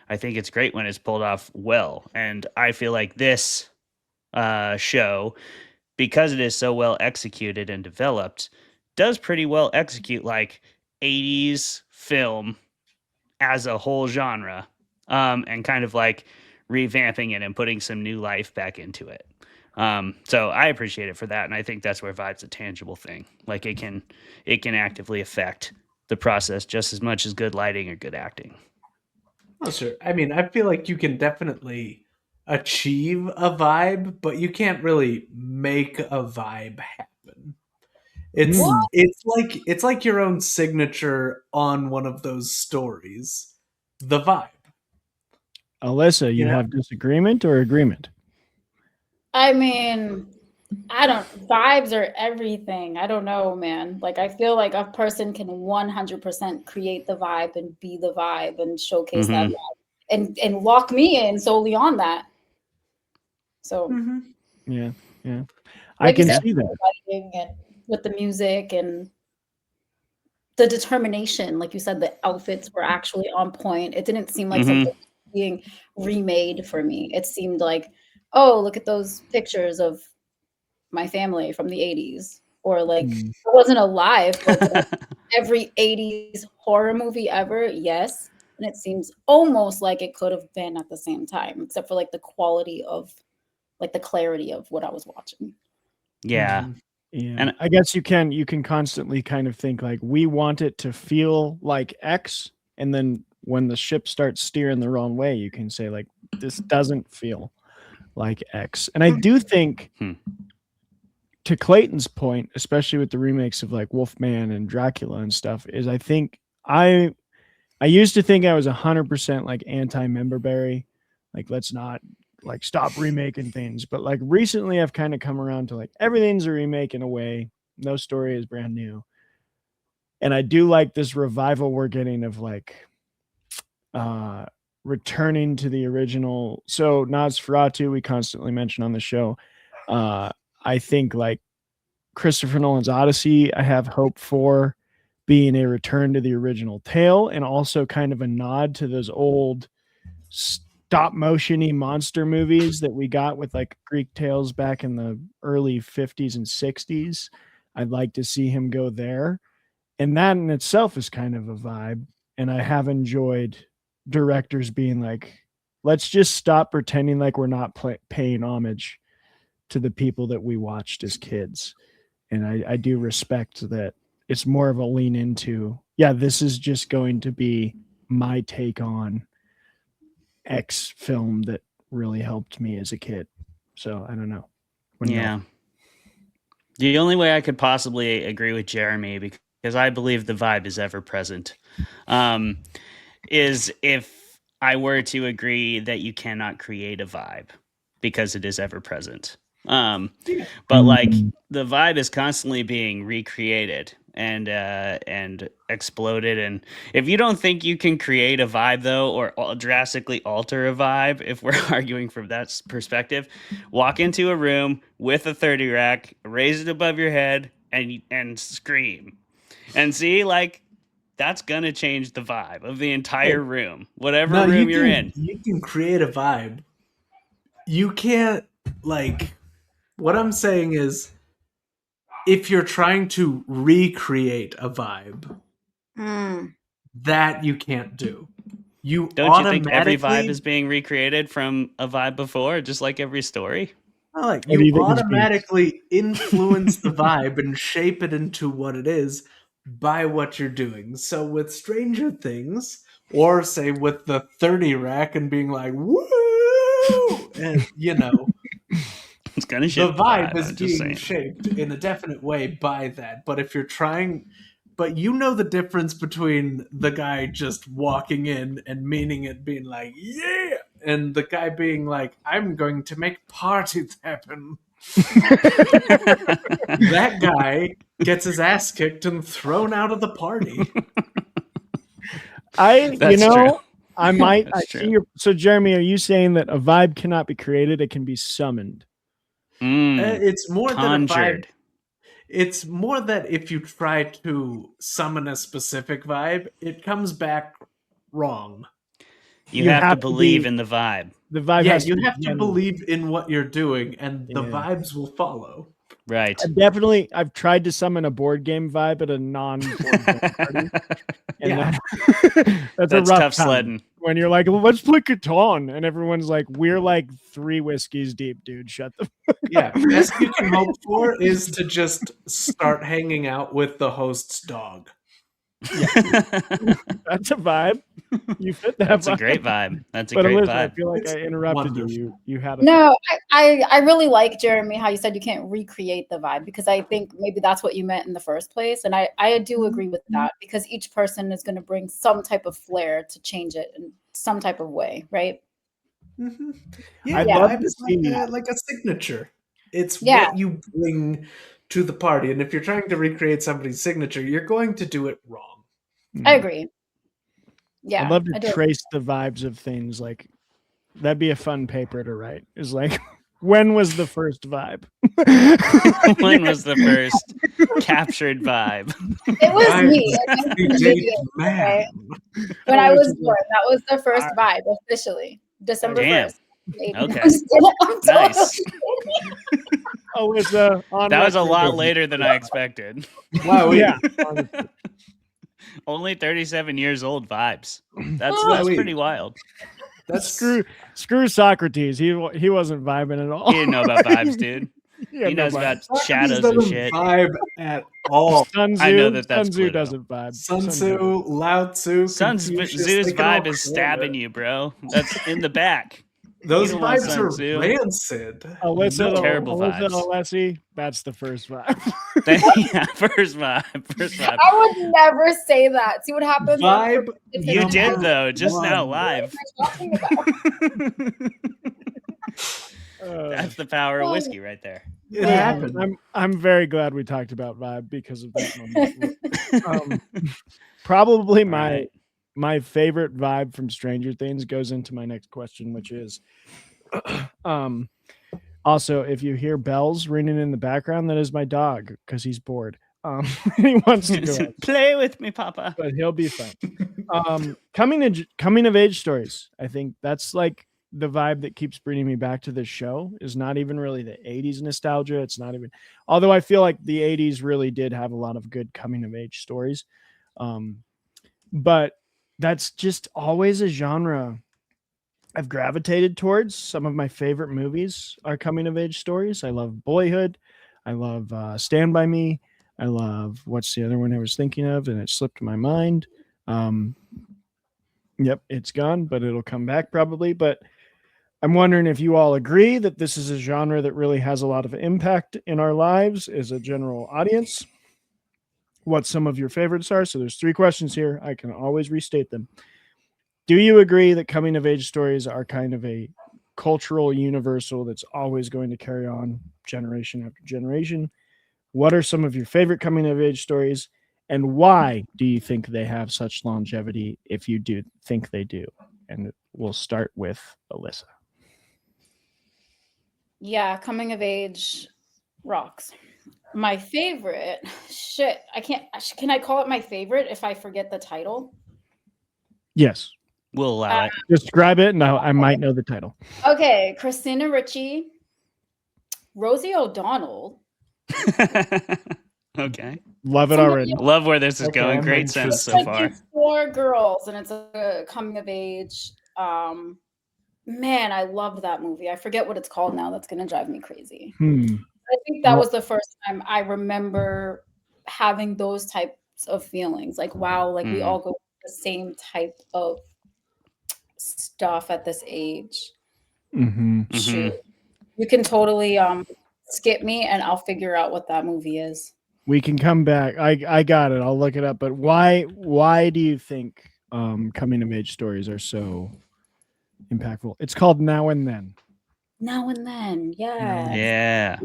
I think it's great when it's pulled off well, and I feel like this show, because it is so well executed and developed, does pretty well execute like 80s film as a whole genre, and kind of like revamping it and putting some new life back into it. So I appreciate it for that, and I think that's where vibe's a tangible thing. Like it can actively affect the process just as much as good lighting or good acting. Oh, sure. I mean, I feel like you can definitely achieve a vibe, but you can't really make a vibe happen. It's like your own signature on one of those stories. The vibe. Alyssa, you have disagreement or agreement? I mean, vibes are everything. I don't know, man. Like, I feel like a person can 100% create the vibe and be the vibe and showcase that vibe and lock me in solely on that. So, Yeah. I like you can said, see that. lighting and with the music and the determination. Like you said, the outfits were actually on point. It didn't seem like something being remade for me. It seemed like, oh, look at those pictures of my family from the 80s. Or like, it wasn't alive, but like every 80s horror movie ever, yes. And it seems almost like it could have been at the same time, except for like the quality of, like the clarity of what I was watching. Yeah. Yeah. And I guess you can constantly kind of think like, we want it to feel like X, and then when the ship starts steering the wrong way, you can say like, this doesn't feel like X. And I do think, to Clayton's point, especially with the remakes of like Wolfman and Dracula and stuff, is I think I used to think I was 100% like anti-Memberberry, like let's not like stop remaking things, but like recently I've kind of come around to like everything's a remake in a way. No story is brand new, and I do like this revival we're getting of like returning to the original. So Nosferatu, we constantly mention on the show. I think like Christopher Nolan's Odyssey, I have hope for being a return to the original tale, and also kind of a nod to those old stop motion-y monster movies that we got with like Greek tales back in the early 50s and 60s. I'd like to see him go there. And that in itself is kind of a vibe. And I have enjoyed directors being like, let's just stop pretending like we're not paying homage to the people that we watched as kids. And I do respect that it's more of a lean into, yeah, this is just going to be my take on X film that really helped me as a kid. So I don't know. Yeah. The only way I could possibly agree with Jeremy, because I believe the vibe is ever present, is if I were to agree that you cannot create a vibe because it is ever present. But like the vibe is constantly being recreated and exploded. And if you don't think you can create a vibe though, or drastically alter a vibe, if we're arguing from that perspective, walk into a room with a 30 rack, raise it above your head and scream and see, like, that's gonna change the vibe of the entire room, whatever room you're in. You can create a vibe. You can't, like, what I'm saying is, if you're trying to recreate a vibe, that you can't do. you Don't you think every vibe automatically- is being recreated from a vibe before, just like every story? Like What do you you think is being- automatically influence the vibe and shape it into what it is by what you're doing. So with Stranger Things, or say with the 30 rack and being like, woo, and It's gonna the shape vibe is I'm just being saying. shaped in a definite way by that. But if you're trying, but you know the difference between the guy just walking in and meaning it, being like, yeah, and the guy being like, I'm going to make parties happen. That guy gets his ass kicked and thrown out of the party. That's true. I might. That's I see true. your. So, Jeremy, are you saying that a vibe cannot be created? It can be summoned. It's more than a vibe. Conjured. It's more that if you try to summon a specific vibe, it comes back wrong. You have to believe in the vibe. The vibe. Yeah, has you to have to genuine. believe in what you're doing, and the Yeah. vibes will follow. Right. I've tried to summon a board game vibe at a non-board game party. And Yeah. that's That's a rough tough time. sledding. When you're like, well, let's play Catan, and everyone's like, we're like 3 whiskeys deep, dude. Shut the fuck Yeah, up. best you can hope for is to just start hanging out with the host's dog. That's a vibe. You fit that. That's vibe. a great vibe. That's a But great Alyssa, vibe. I feel like It's I interrupted wonderful. you. You had a No, I really like, Jeremy, how you said you can't recreate the vibe, because I think maybe that's what you meant in the first place. And I do agree with that, because each person is going to bring some type of flair to change it in some type of way, right? Mm-hmm. Yeah, I'd the love vibe to is see- like a signature. It's Yeah. what you bring to the party, and if you're trying to recreate somebody's signature, you're going to do it wrong. I agree. Yeah, I'd love to I do. trace the vibes of things. Like that'd be a fun paper to write. Is like, when was the first vibe? When was the first captured vibe? It was I'm me. a date man. When I Oh, was it's born, that was the first vibe officially, December Damn. 1st. Maybe. Okay. I'm Nice. Oh, it's on That was a record lot as- later than I expected. Wow, Yeah. Only 37 years old vibes. That's Wow-wee. pretty wild. That's Screw Socrates. He wasn't vibing at all. He didn't know about vibes, dude. Yeah, He knows no about vibes. shadows doesn't and shit. vibe at all. Sun Tzu, I know that that's Sun Tzu Pluto. doesn't vibe. Sun Tzu, Lao Tzu, Sun Confucius, Tzu's they can all vibe is claim stabbing it. you, bro. That's in the back. Those You don't want vibes Sun are Tzu. rancid. Alyssa, No. Terrible Alyssa and vibes. Alessi, that's the first vibe. Yeah, first vibe. First vibe. I would never say that. See what happens? Vibe. You Number did though, just now one. live. What am I talking about? That's the power of whiskey right there. It happened. I'm very glad we talked about vibe because of that moment. Probably my favorite vibe from Stranger Things goes into my next question, which is also, if you hear bells ringing in the background, that is my dog because he's bored. He wants to go out, Play with me, Papa. but he'll be fine. Coming of age stories. I think that's like the vibe that keeps bringing me back to this show. Is not even really the 80s nostalgia. It's not even, although I feel like the 80s really did have a lot of good coming of age stories. But that's just always a genre I've gravitated towards. Some of my favorite movies are coming of age stories. I love Boyhood. I love Stand By Me. I love, what's the other one I was thinking of, and it slipped my mind. Yep, it's gone, but it'll come back probably. But I'm wondering if you all agree that this is a genre that really has a lot of impact in our lives as a general audience. What some of your favorites are. So there's 3 questions here. I can always restate them. Do you agree that coming of age stories are kind of a cultural universal that's always going to carry on generation after generation? What are some of your favorite coming of age stories? And why do you think they have such longevity if you do think they do? And we'll start with Alyssa. Yeah, coming of age rocks. My favorite, shit, I can't, can I call it my favorite if I forget the title? Yes. We'll allow it. Describe it, and I might know the title. Okay, Christina Ricci, Rosie O'Donnell, Okay. Love it Somebody already. Love where this is Okay, going. I'm Great sense interested. so like far. these 4 girls, and it's a coming of age. Man, I loved that movie. I forget what it's called now. That's gonna drive me crazy. I think that was the first time I remember having those types of feelings. Like, wow, like we all go through the same type of stuff at this age. Shoot. You can totally skip me and I'll figure out what that movie is. We can come back. I got it. I'll look it up. But why do you think coming of age stories are so impactful? It's called Now and Then. Now and Then, yes. Yeah.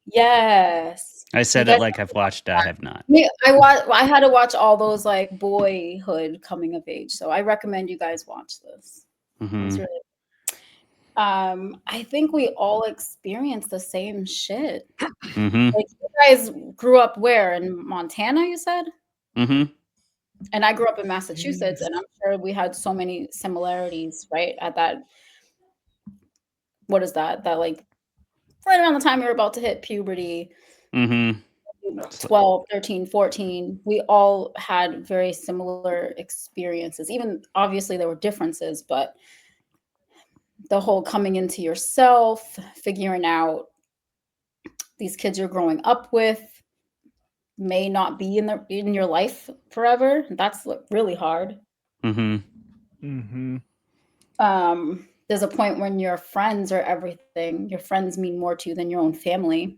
Yes. I said You it guys like I've watched. I have not. I had to watch all those like boyhood coming of age. So I recommend you guys watch this. It's really I think we all experience the same shit. Like you guys grew up where? In Montana, you said? And I grew up in Massachusetts, and I'm sure we had so many similarities, right? At that, what is that? That like right around the time we were about to hit puberty. 12, 13, 14, we all had very similar experiences. Even obviously there were differences, but the whole coming into yourself, figuring out these kids you're growing up with may not be in your life forever. That's really hard. There's a point when your friends are everything. Your friends mean more to you than your own family.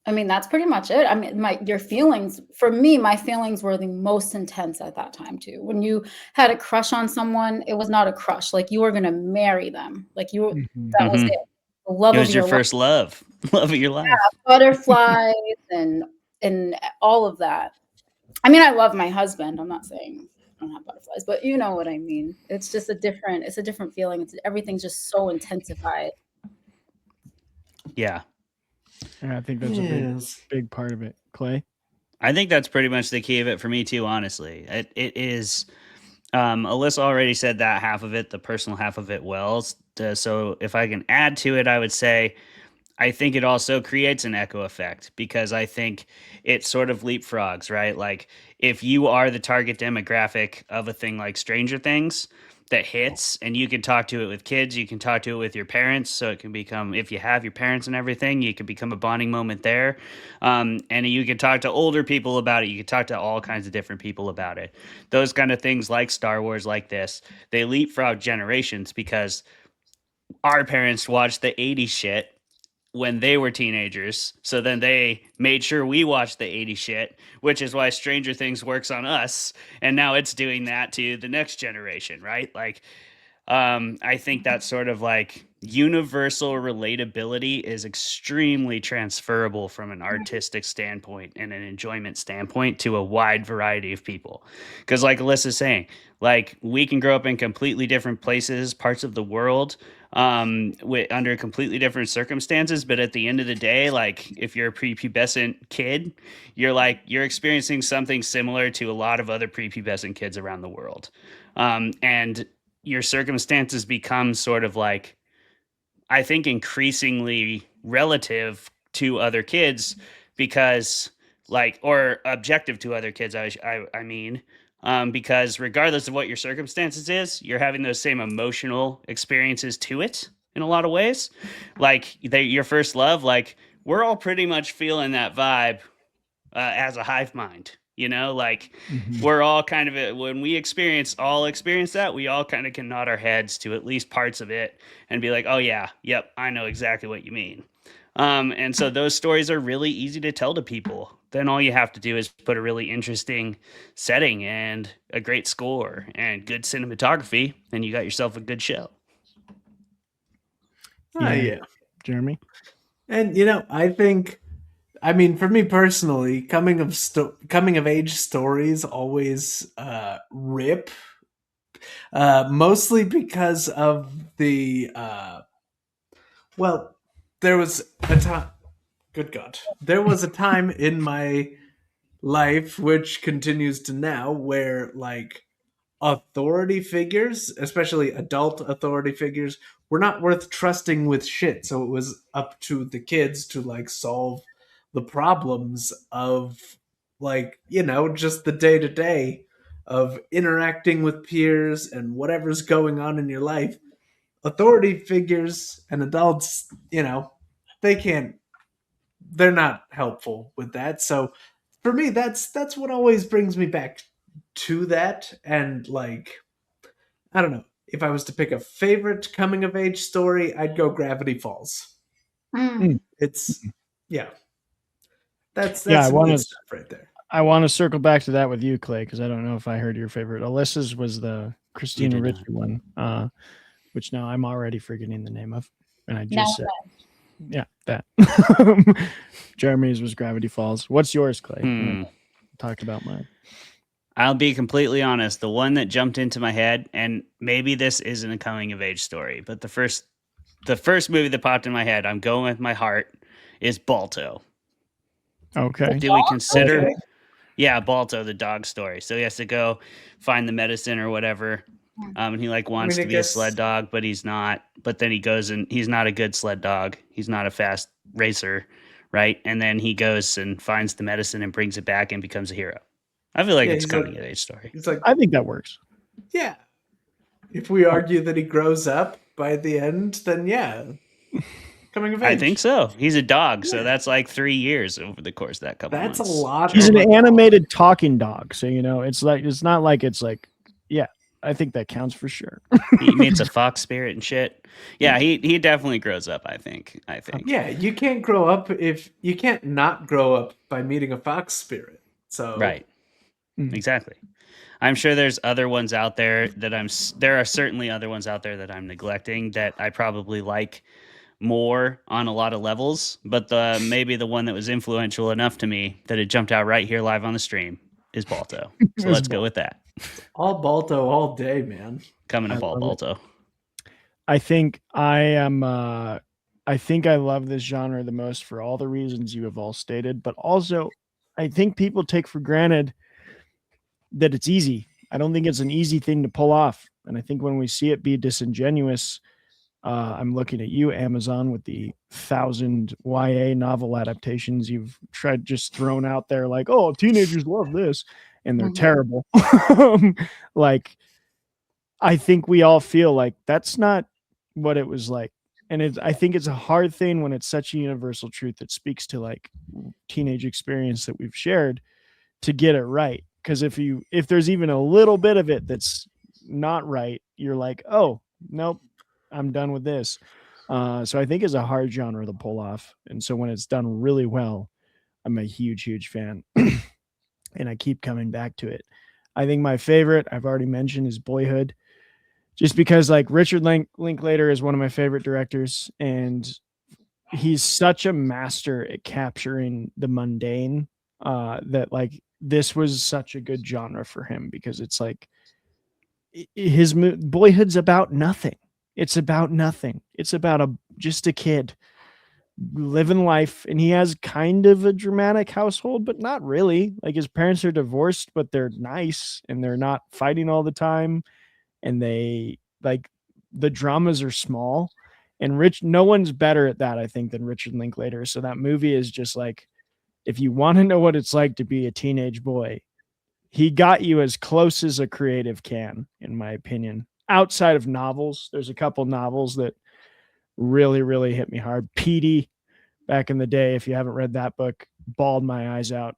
I mean, that's pretty much it. I mean, your feelings, for me, my feelings were the most intense at that time too. When you had a crush on someone, it was not a crush. Like you were gonna marry them. Like you were, that was it. The love It of was your your first love. Love of your life. Yeah, butterflies and all of that. I mean, I love my husband. I'm not saying I don't have butterflies, but you know what I mean. It's just a different feeling. Everything's just so intensified. Yeah. And I think that's a big part of it. Clay? I think that's pretty much the key of it for me too, honestly. It is Alyssa already said that half of it, the personal half of it well. So if I can add to it, I would say I think it also creates an echo effect because I think it sort of leapfrogs, right? Like if you are the target demographic of a thing like Stranger Things that hits and you can talk to it with kids, you can talk to it with your parents. So it can become, if you have your parents and everything, you can become a bonding moment there. And you can talk to older people about it. You can talk to all kinds of different people about it. Those kind of things like Star Wars, like this, they leapfrog generations because our parents watched the 80s shit when they were teenagers. So then they made sure we watched the 80s shit, which is why Stranger Things works on us. And now it's doing that to the next generation, right? Like, I think that sort of like universal relatability is extremely transferable from an artistic standpoint and an enjoyment standpoint to a wide variety of people. Because, like Alyssa's saying, like we can grow up in completely different places, parts of the world, under completely different circumstances. But at the end of the day, like if you're a prepubescent kid, you're experiencing something similar to a lot of other prepubescent kids around the world. And your circumstances become sort of like, I think, increasingly relative to other kids because like, or objective to other kids. I mean, because regardless of what your circumstances is, you're having those same emotional experiences to it in a lot of ways. Like your first love, like we're all pretty much feeling that vibe as a hive mind. You know, like we're all kind of, when we experience that, we all kind of can nod our heads to at least parts of it and be like, oh yeah, yep, I know exactly what you mean. And so those stories are really easy to tell to people. Then all you have to do is put a really interesting setting and a great score and good cinematography, and you got yourself a good show. Yeah. Jeremy? And I think, I mean, for me personally, coming of age stories always rip, mostly because of the well, there was a time. Good God, there was a time in my life, which continues to now, where like authority figures, especially adult authority figures, were not worth trusting with shit. So it was up to the kids to like solve the problems of like, you know, just the day to day of interacting with peers and whatever's going on in your life. Authority figures and adults, you know, they're not helpful with that. So for me, that's what always brings me back to that. And like, I don't know, if I was to pick a favorite coming of age story, I'd go Gravity Falls. It's yeah. That's Yeah, I some want good to. stuff right there. I want to circle back to that with you, Clay, because I don't know if I heard your favorite. Alyssa's was the Christina did Ricci one, which now I'm already forgetting the name of, and I Now just said, yeah, that. Jeremy's was Gravity Falls. What's yours, Clay? Talk about mine. I'll be completely honest. The one that jumped into my head, and maybe this isn't a coming of age story, but the first movie that popped in my head, I'm going with my heart, is Balto. Okay. Do we consider? Okay. Yeah, Balto, the dog story. So he has to go find the medicine or whatever. And he like wants to be a sled dog, but he's not. But then he goes and he's not a good sled dog. He's not a fast racer, right? And then he goes and finds the medicine and brings it back and becomes a hero. I feel like it's coming of age story. It's like, I think that works. yeah. If we argue that he grows up by the end, then yeah. Coming of age. I think so. He's a dog, so that's like 3 years over the course of that couple That's months. a lot. He's an animated talking dog, so you know it's not like it's like, yeah. I think that counts for sure. He meets a fox spirit and shit. Yeah, he definitely grows up. I think. Yeah, you can't grow up if you can't not grow up by meeting a fox spirit. So right, exactly. I'm sure there's other ones out there that there are certainly other ones out there that I'm neglecting that I probably like more on a lot of levels, but maybe the one that was influential enough to me that it jumped out right here live on the stream is Balto. So let's go with that. All Balto all day, man. Coming up all Balto. I think I am I think I love this genre the most for all the reasons you have all stated, but also I think people take for granted that it's easy. I don't think it's an easy thing to pull off. And I think when we see it be disingenuous, I'm looking at you, Amazon, with the 1,000 YA novel adaptations you've tried just thrown out there like, oh, teenagers love this, and they're terrible. Like, I think we all feel like that's not what it was like. And I think it's a hard thing when it's such a universal truth that speaks to like teenage experience that we've shared to get it right. Because if there's even a little bit of it that's not right, you're like, oh, nope, I'm done with this. So I think it's a hard genre to pull off. And so when it's done really well, I'm a huge, huge fan. And I keep coming back to it. I think my favorite, I've already mentioned, is Boyhood. Just because like Richard Linklater is one of my favorite directors, and he's such a master at capturing the mundane that like this was such a good genre for him, because it's like his Boyhood's about nothing. It's about nothing. It's about just a kid living life, and he has kind of a dramatic household, but not really. Like his parents are divorced, but they're nice and they're not fighting all the time. And they like the dramas are small, and no one's better at that, I think, than Richard Linklater. So that movie is just like, if you want to know what it's like to be a teenage boy, he got you as close as a creative can, in my opinion. Outside of novels, there's a couple novels that really, really hit me hard. Petey, back in the day, if you haven't read that book, bawled my eyes out.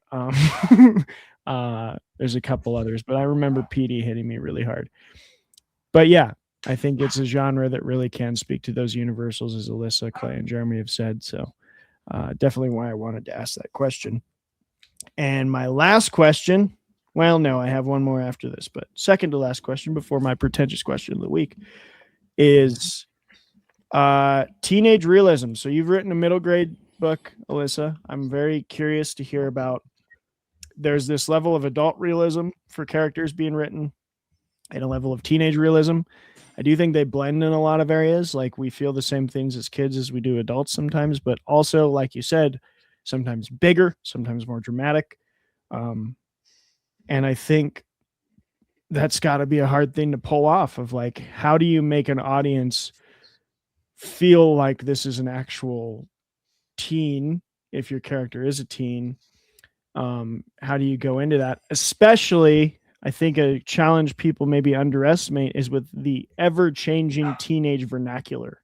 There's a couple others, but I remember Petey hitting me really hard. But yeah, I think it's a genre that really can speak to those universals, as Alyssa, Clay, and Jeremy have said. So definitely why I wanted to ask that question. And my last question, well, no, I have one more after this, but second to last question before my pretentious question of the week is teenage realism. So you've written a middle grade book, Alyssa. I'm very curious to hear about, there's this level of adult realism for characters being written and a level of teenage realism. I do think they blend in a lot of areas. Like we feel the same things as kids as we do adults sometimes, but also, like you said, sometimes bigger, sometimes more dramatic. And I think that's got to be a hard thing to pull off, of like, how do you make an audience feel like this is an actual teen if your character is a teen? How do you go into that? Especially, I think a challenge people maybe underestimate is with the ever-changing teenage vernacular.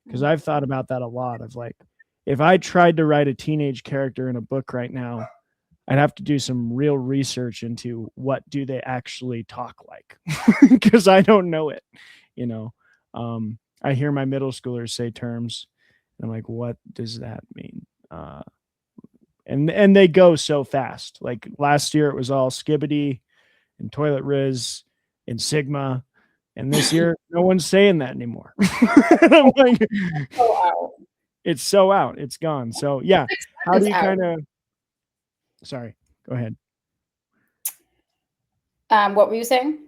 Because I've thought about that a lot, of like, if I tried to write a teenage character in a book right now, I'd have to do some real research into what do they actually talk like, because I don't know it. You know, I hear my middle schoolers say terms, and I'm like, what does that mean? And they go so fast. Like last year, it was all skibbity and toilet riz and sigma, and this year, no one's saying that anymore. I'm like, So out. it's so out. It's gone. So yeah, how do you It's out. kind of? Sorry, go ahead. What were you saying?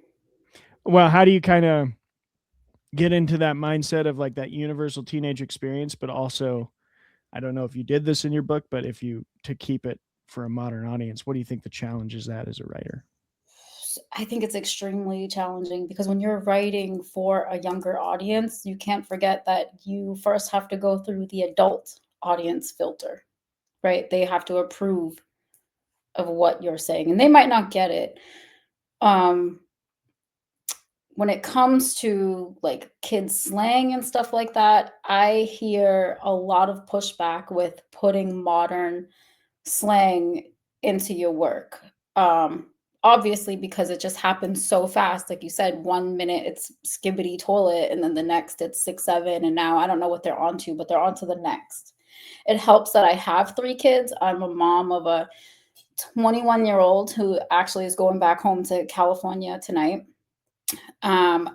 Well, how do you kind of get into that mindset of like that universal teenage experience, but also, I don't know if you did this in your book, but if you, to keep it for a modern audience, what do you think the challenge is that as a writer? I think it's extremely challenging because when you're writing for a younger audience, you can't forget that you first have to go through the adult audience filter, right? They have to approve of what you're saying, and they might not get it. When it comes to like kids slang and stuff like that, I hear a lot of pushback with putting modern slang into your work. Obviously, because it just happens so fast. Like you said, 1 minute it's skibbity toilet, and then the next it's 6-7, and now I don't know what they're onto, but they're onto the next. It helps that I have 3 kids. I'm a mom of a 21-year-old who actually is going back home to California tonight. A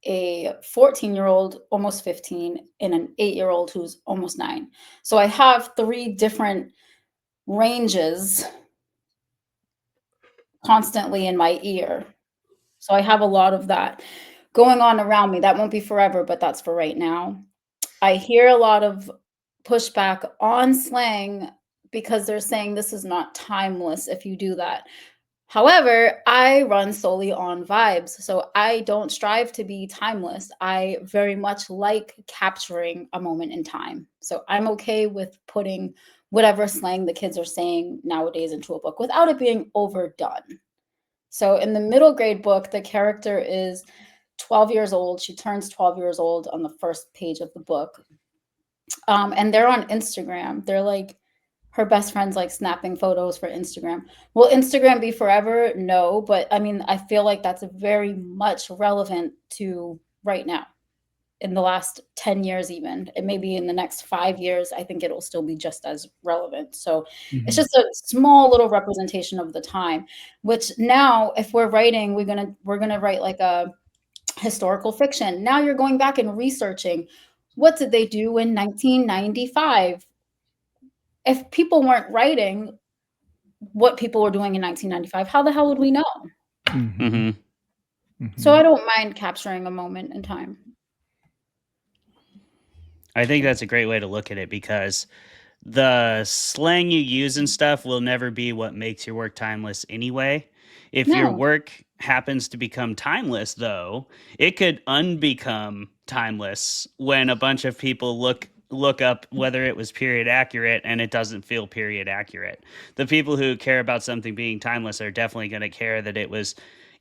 14-year-old, almost 15, and an 8-year-old who's almost 9. So I have 3 different ranges constantly in my ear. So I have a lot of that going on around me. That won't be forever, but that's for right now. I hear a lot of pushback on slang because they're saying this is not timeless if you do that. However, I run solely on vibes, so I don't strive to be timeless. I very much like capturing a moment in time. So I'm okay with putting whatever slang the kids are saying nowadays into a book without it being overdone. So in the middle grade book, the character is 12 years old. She turns 12 years old on the first page of the book. And they're on Instagram. They're like, her best friend's like snapping photos for Instagram. Will Instagram be forever? No, but I mean, I feel like that's very much relevant to right now. In the last 10 years, even, and maybe in the next 5 years, I think it'll still be just as relevant. So it's just a small little representation of the time, which now if we're writing, we're gonna write like a historical fiction. Now you're going back and researching what did they do in 1995? If people weren't writing what people were doing in 1995, how the hell would we know? So I don't mind capturing a moment in time. I think that's a great way to look at it because the slang you use and stuff will never be what makes your work timeless anyway. If your No. work happens to become timeless, though, it could unbecome timeless when a bunch of people look up whether it was period accurate and it doesn't feel period accurate. The people who care about something being timeless are definitely going to care that it was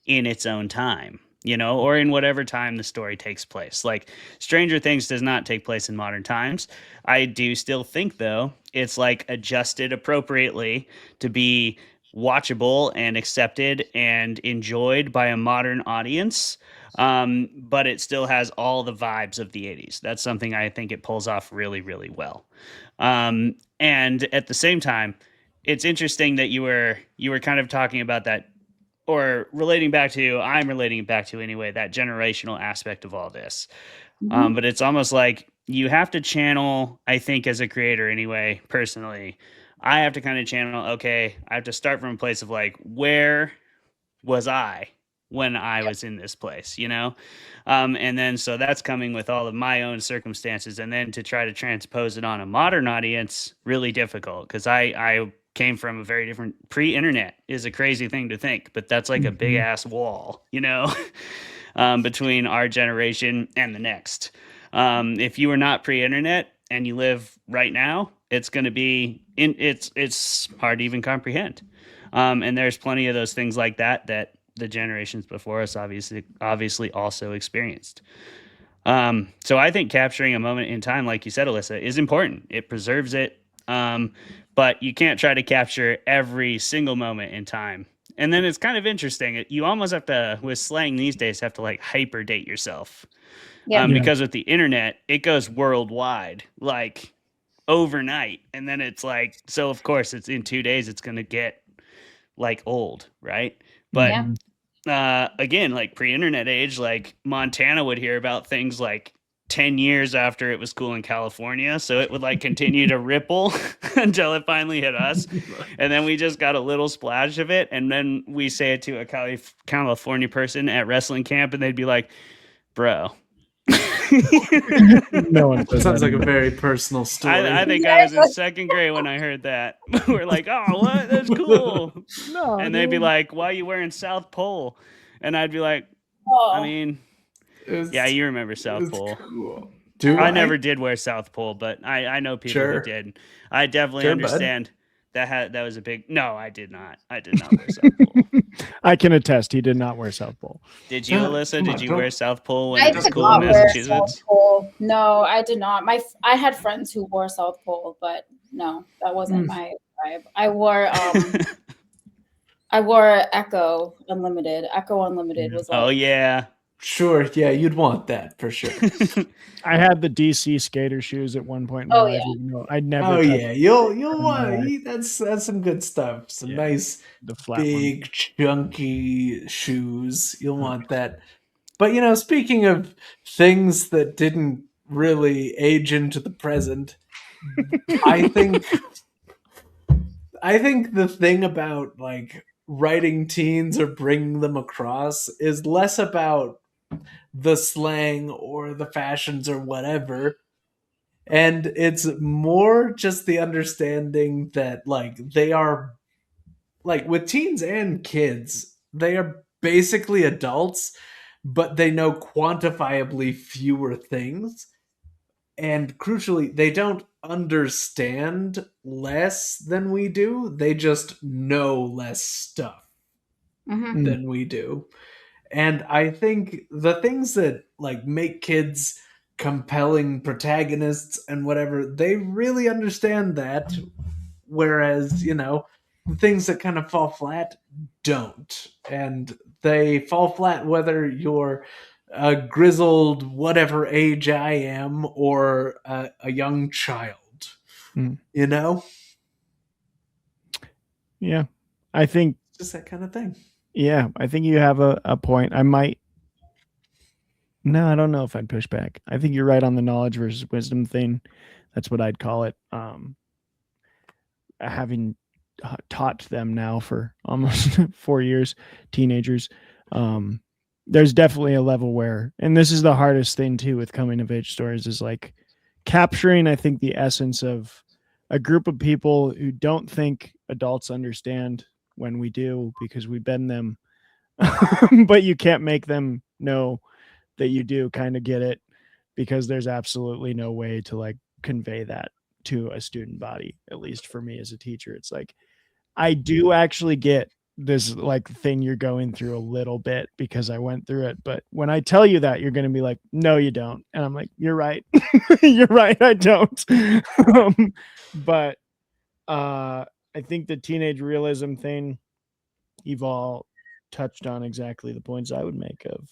in its own time, you know, or in whatever time the story takes place. Like Stranger Things does not take place in modern times. I do still think, though, it's like adjusted appropriately to be watchable and accepted and enjoyed by a modern audience. But it still has all the vibes of the 80s. That's something I think it pulls off really, really well. And at the same time, it's interesting that you were kind of talking about that, or I'm relating it back to anyway, that generational aspect of all this. But it's almost like you have to channel, I think, as a creator anyway, personally, I have to kind of channel, okay, I have to start from a place of like, where was I when I was in this place, you know? And then, so that's coming with all of my own circumstances. And then to try to transpose it on a modern audience, really difficult because I came from a very different pre-internet is a crazy thing to think, but that's like a big ass wall, between our generation and the next. If you are not pre-internet and you live right now, it's going to be it's hard to even comprehend. And there's plenty of those things like that the generations before us obviously also experienced. So I think capturing a moment in time, like you said, Alyssa, is important. It preserves it. But you can't try to capture every single moment in time. And then it's kind of interesting. You almost have to, with slang these days, have to like hyper date yourself. Because with the internet, it goes worldwide, like overnight. And then it's like, so of course it's in 2 days, it's going to get like old, right? But again, like pre-internet age, like Montana would hear about things like 10 years after it was cool in California. So it would like continue to ripple until it finally hit us. And then we just got a little splash of it. And then we say it to a California person at wrestling camp and they'd be like, bro. No one sounds like a very personal story. I think I was in second grade when I heard that. We're like, oh, what? That's cool. No, and they'd be like, why are you wearing South Pole? And I'd be like, I mean, yeah, you remember South Pole. Cool. I never did wear South Pole, but I know people who did. I definitely understand that was a big. No, I did not. I did not wear South Pole. I can attest, he did not wear South Pole. Did you, Alyssa? Did you wear South Pole when I it was did cool not in wear Massachusetts? South Pole. No, I did not. I had friends who wore South Pole, but no, that wasn't my vibe. I wore Echo Unlimited. Echo Unlimited was like, Oh yeah. Sure, yeah, you'd want that for sure. I had the DC skater shoes at one point in my Oh, life. yeah. even though I'd never. Oh touched yeah, them. you'll want that's some good stuff. Some nice the flat big chunky shoes. You'll want that. But speaking of things that didn't really age into the present, I think the thing about like writing teens or bringing them across is less about the slang or the fashions or whatever, and it's more just the understanding that like they are like with teens and kids, they are basically adults, but they know quantifiably fewer things, and crucially they don't understand less than we do, they just know less stuff than we do. And I think the things that like make kids compelling protagonists and whatever, they really understand that. Whereas, the things that kind of fall flat don't. And they fall flat whether you're a grizzled whatever age I am or a young child. Yeah. I think It's just that kind of thing. Yeah, I think you have a point. No, I don't know if I'd push back. I think you're right on the knowledge versus wisdom thing. That's what I'd call it. Having taught them now for almost 4 years, teenagers, there's definitely a level where, and this is the hardest thing too with coming of age stories, is like capturing, I think, the essence of a group of people who don't think adults understand when we do, because we bend them, but you can't make them know that you do kind of get it, because there's absolutely no way to like convey that to a student body. At least for me as a teacher, it's like, I do actually get this like thing you're going through a little bit because I went through it, but when I tell you that, you're going to be like, no, you don't. And I'm like, you're right. You're right, I don't. But I think the teenage realism thing, you've all touched on exactly the points I would make of.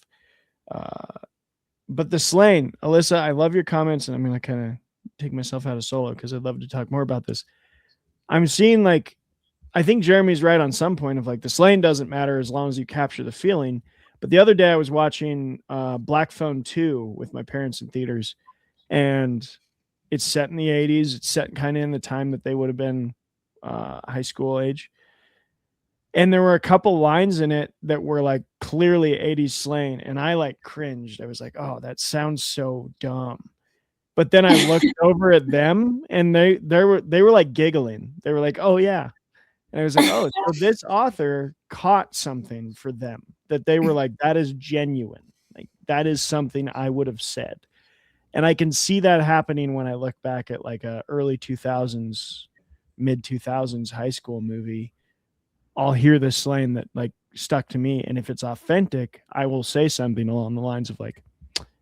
But the slang, Alyssa, I love your comments, and I'm going to kind of take myself out of solo because I'd love to talk more about this. I'm seeing like, I think Jeremy's right on some point of like the slang doesn't matter as long as you capture the feeling. But the other day I was watching Black Phone 2 with my parents in theaters, and it's set in the 80s. It's set kind of in the time that they would have been high school age. And there were a couple lines in it that were like clearly 80s slang, and I like cringed. I was like, oh, that sounds so dumb. But then I looked over at them, and they were like giggling. They were like, oh yeah. And I was like, oh, so this author caught something for them that they were like, that is genuine. Like, that is something I would have said. And I can see that happening when I look back at like a early 2000s, mid 2000s high school movie. I'll hear this line that like stuck to me. And if it's authentic, I will say something along the lines of like,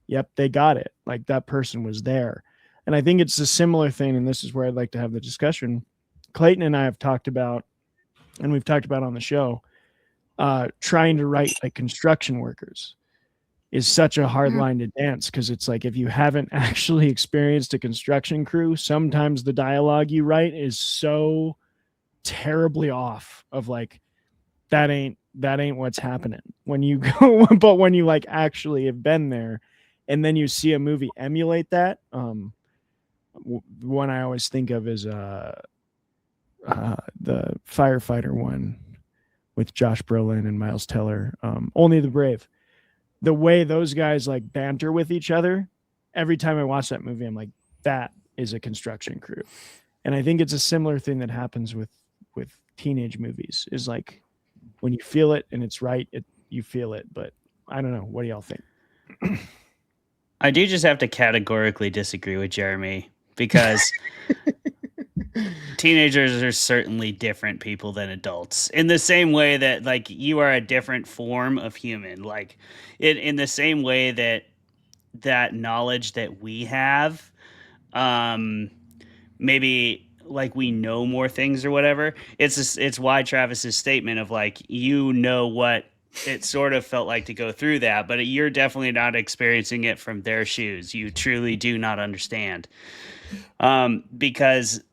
yep, they got it. Like that person was there. And I think it's a similar thing. And this is where I'd like to have the discussion. Clayton and I have talked about, and we've talked about on the show, trying to write like construction workers is such a hard line to dance, because it's like if you haven't actually experienced a construction crew, sometimes the dialogue you write is so terribly off of like that ain't what's happening when you go. But when you like actually have been there and then you see a movie emulate that, one I always think of is the firefighter one with Josh Brolin and Miles Teller, Only the Brave. The way those guys like banter with each other, every time I watch that movie, I'm like, that is a construction crew. And I think it's a similar thing that happens with teenage movies, is like when you feel it and it's right, you feel it. But I don't know. What do y'all think? I do just have to categorically disagree with Jeremy, because teenagers are certainly different people than adults, in the same way that like you are a different form of human, like in the same way that knowledge that we have, maybe like we know more things or whatever. It's why Travis's statement of like, you know what it sort of felt like to go through that, but you're definitely not experiencing it from their shoes. You truly do not understand. Because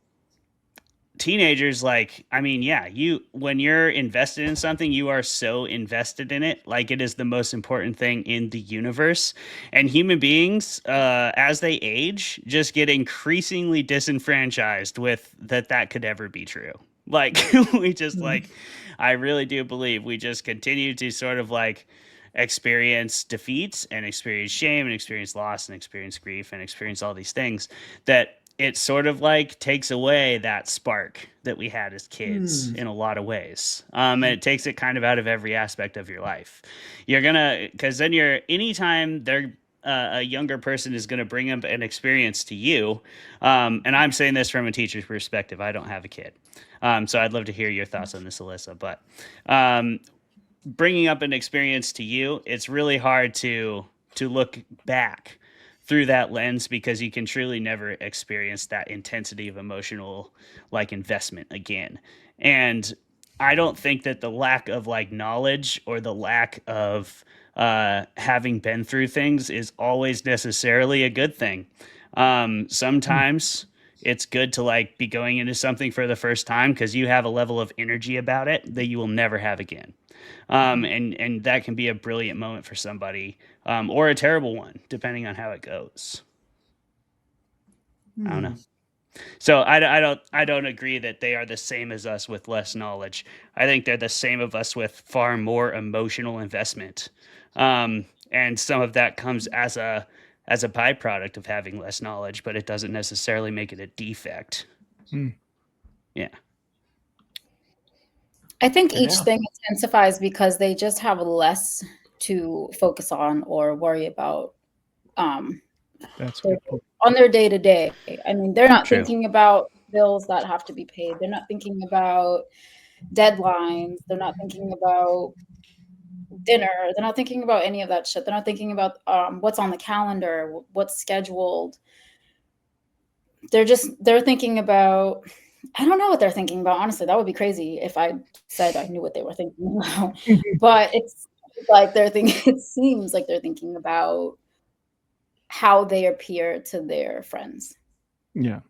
teenagers, like, I mean, yeah, when you're invested in something, you are so invested in it, like it is the most important thing in the universe. And human beings, as they age, just get increasingly disenfranchised with that could ever be true. Like we just like, I really do believe we just continue to sort of like experience defeats and experience shame and experience loss and experience grief and experience all these things, that it sort of like takes away that spark that we had as kids in a lot of ways. And it takes it kind of out of every aspect of your life. Because then anytime a younger person is going to bring up an experience to you. And I'm saying this from a teacher's perspective. I don't have a kid. So I'd love to hear your thoughts on this, Alyssa. But bringing up an experience to you, it's really hard to look back through that lens, because you can truly never experience that intensity of emotional like investment again. And I don't think that the lack of like knowledge or the lack of having been through things is always necessarily a good thing. Sometimes it's good to like be going into something for the first time, because you have a level of energy about it that you will never have again. And that can be a brilliant moment for somebody, or a terrible one, depending on how it goes. I don't know. So I don't agree that they are the same as us with less knowledge. I think they're the same of us with far more emotional investment. And some of that comes as a byproduct of having less knowledge, but it doesn't necessarily make it a defect. Yeah. I think each thing intensifies because they just have less to focus on or worry about That's good. On their day to day. I mean, they're not thinking about bills that have to be paid. They're not thinking about deadlines. They're not thinking about dinner. They're not thinking about any of that shit. They're not thinking about what's on the calendar, what's scheduled. They're thinking about, I don't know what they're thinking about. Honestly, that would be crazy if I said I knew what they were thinking about. But it's like it seems like they're thinking about how they appear to their friends. Yeah.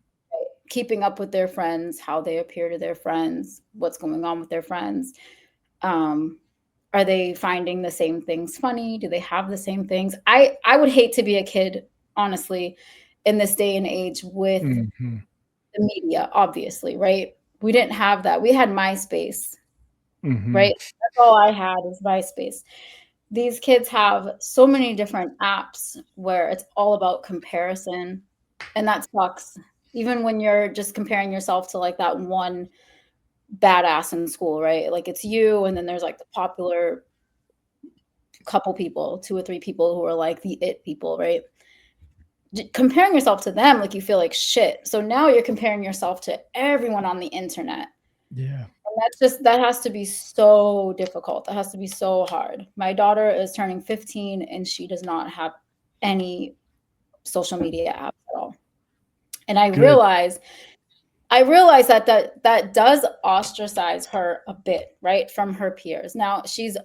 Keeping up with their friends, how they appear to their friends, what's going on with their friends. Are they finding the same things funny? Do they have the same things? I would hate to be a kid, honestly, in this day and age with the media, obviously, right? We didn't have that. We had MySpace, right? That's all I had is MySpace. These kids have so many different apps where it's all about comparison, and that sucks. Even when you're just comparing yourself to like that one badass in school, right? Like it's you, and then there's like the popular couple people, 2 or 3 people who are like the it people, right? Comparing yourself to them, like you feel like shit. So now you're comparing yourself to everyone on the internet. Yeah. And that has to be so difficult. That has to be so hard. My daughter is turning 15 and she does not have any social media apps at all. And I realize that does ostracize her a bit, right, from her peers. Now she's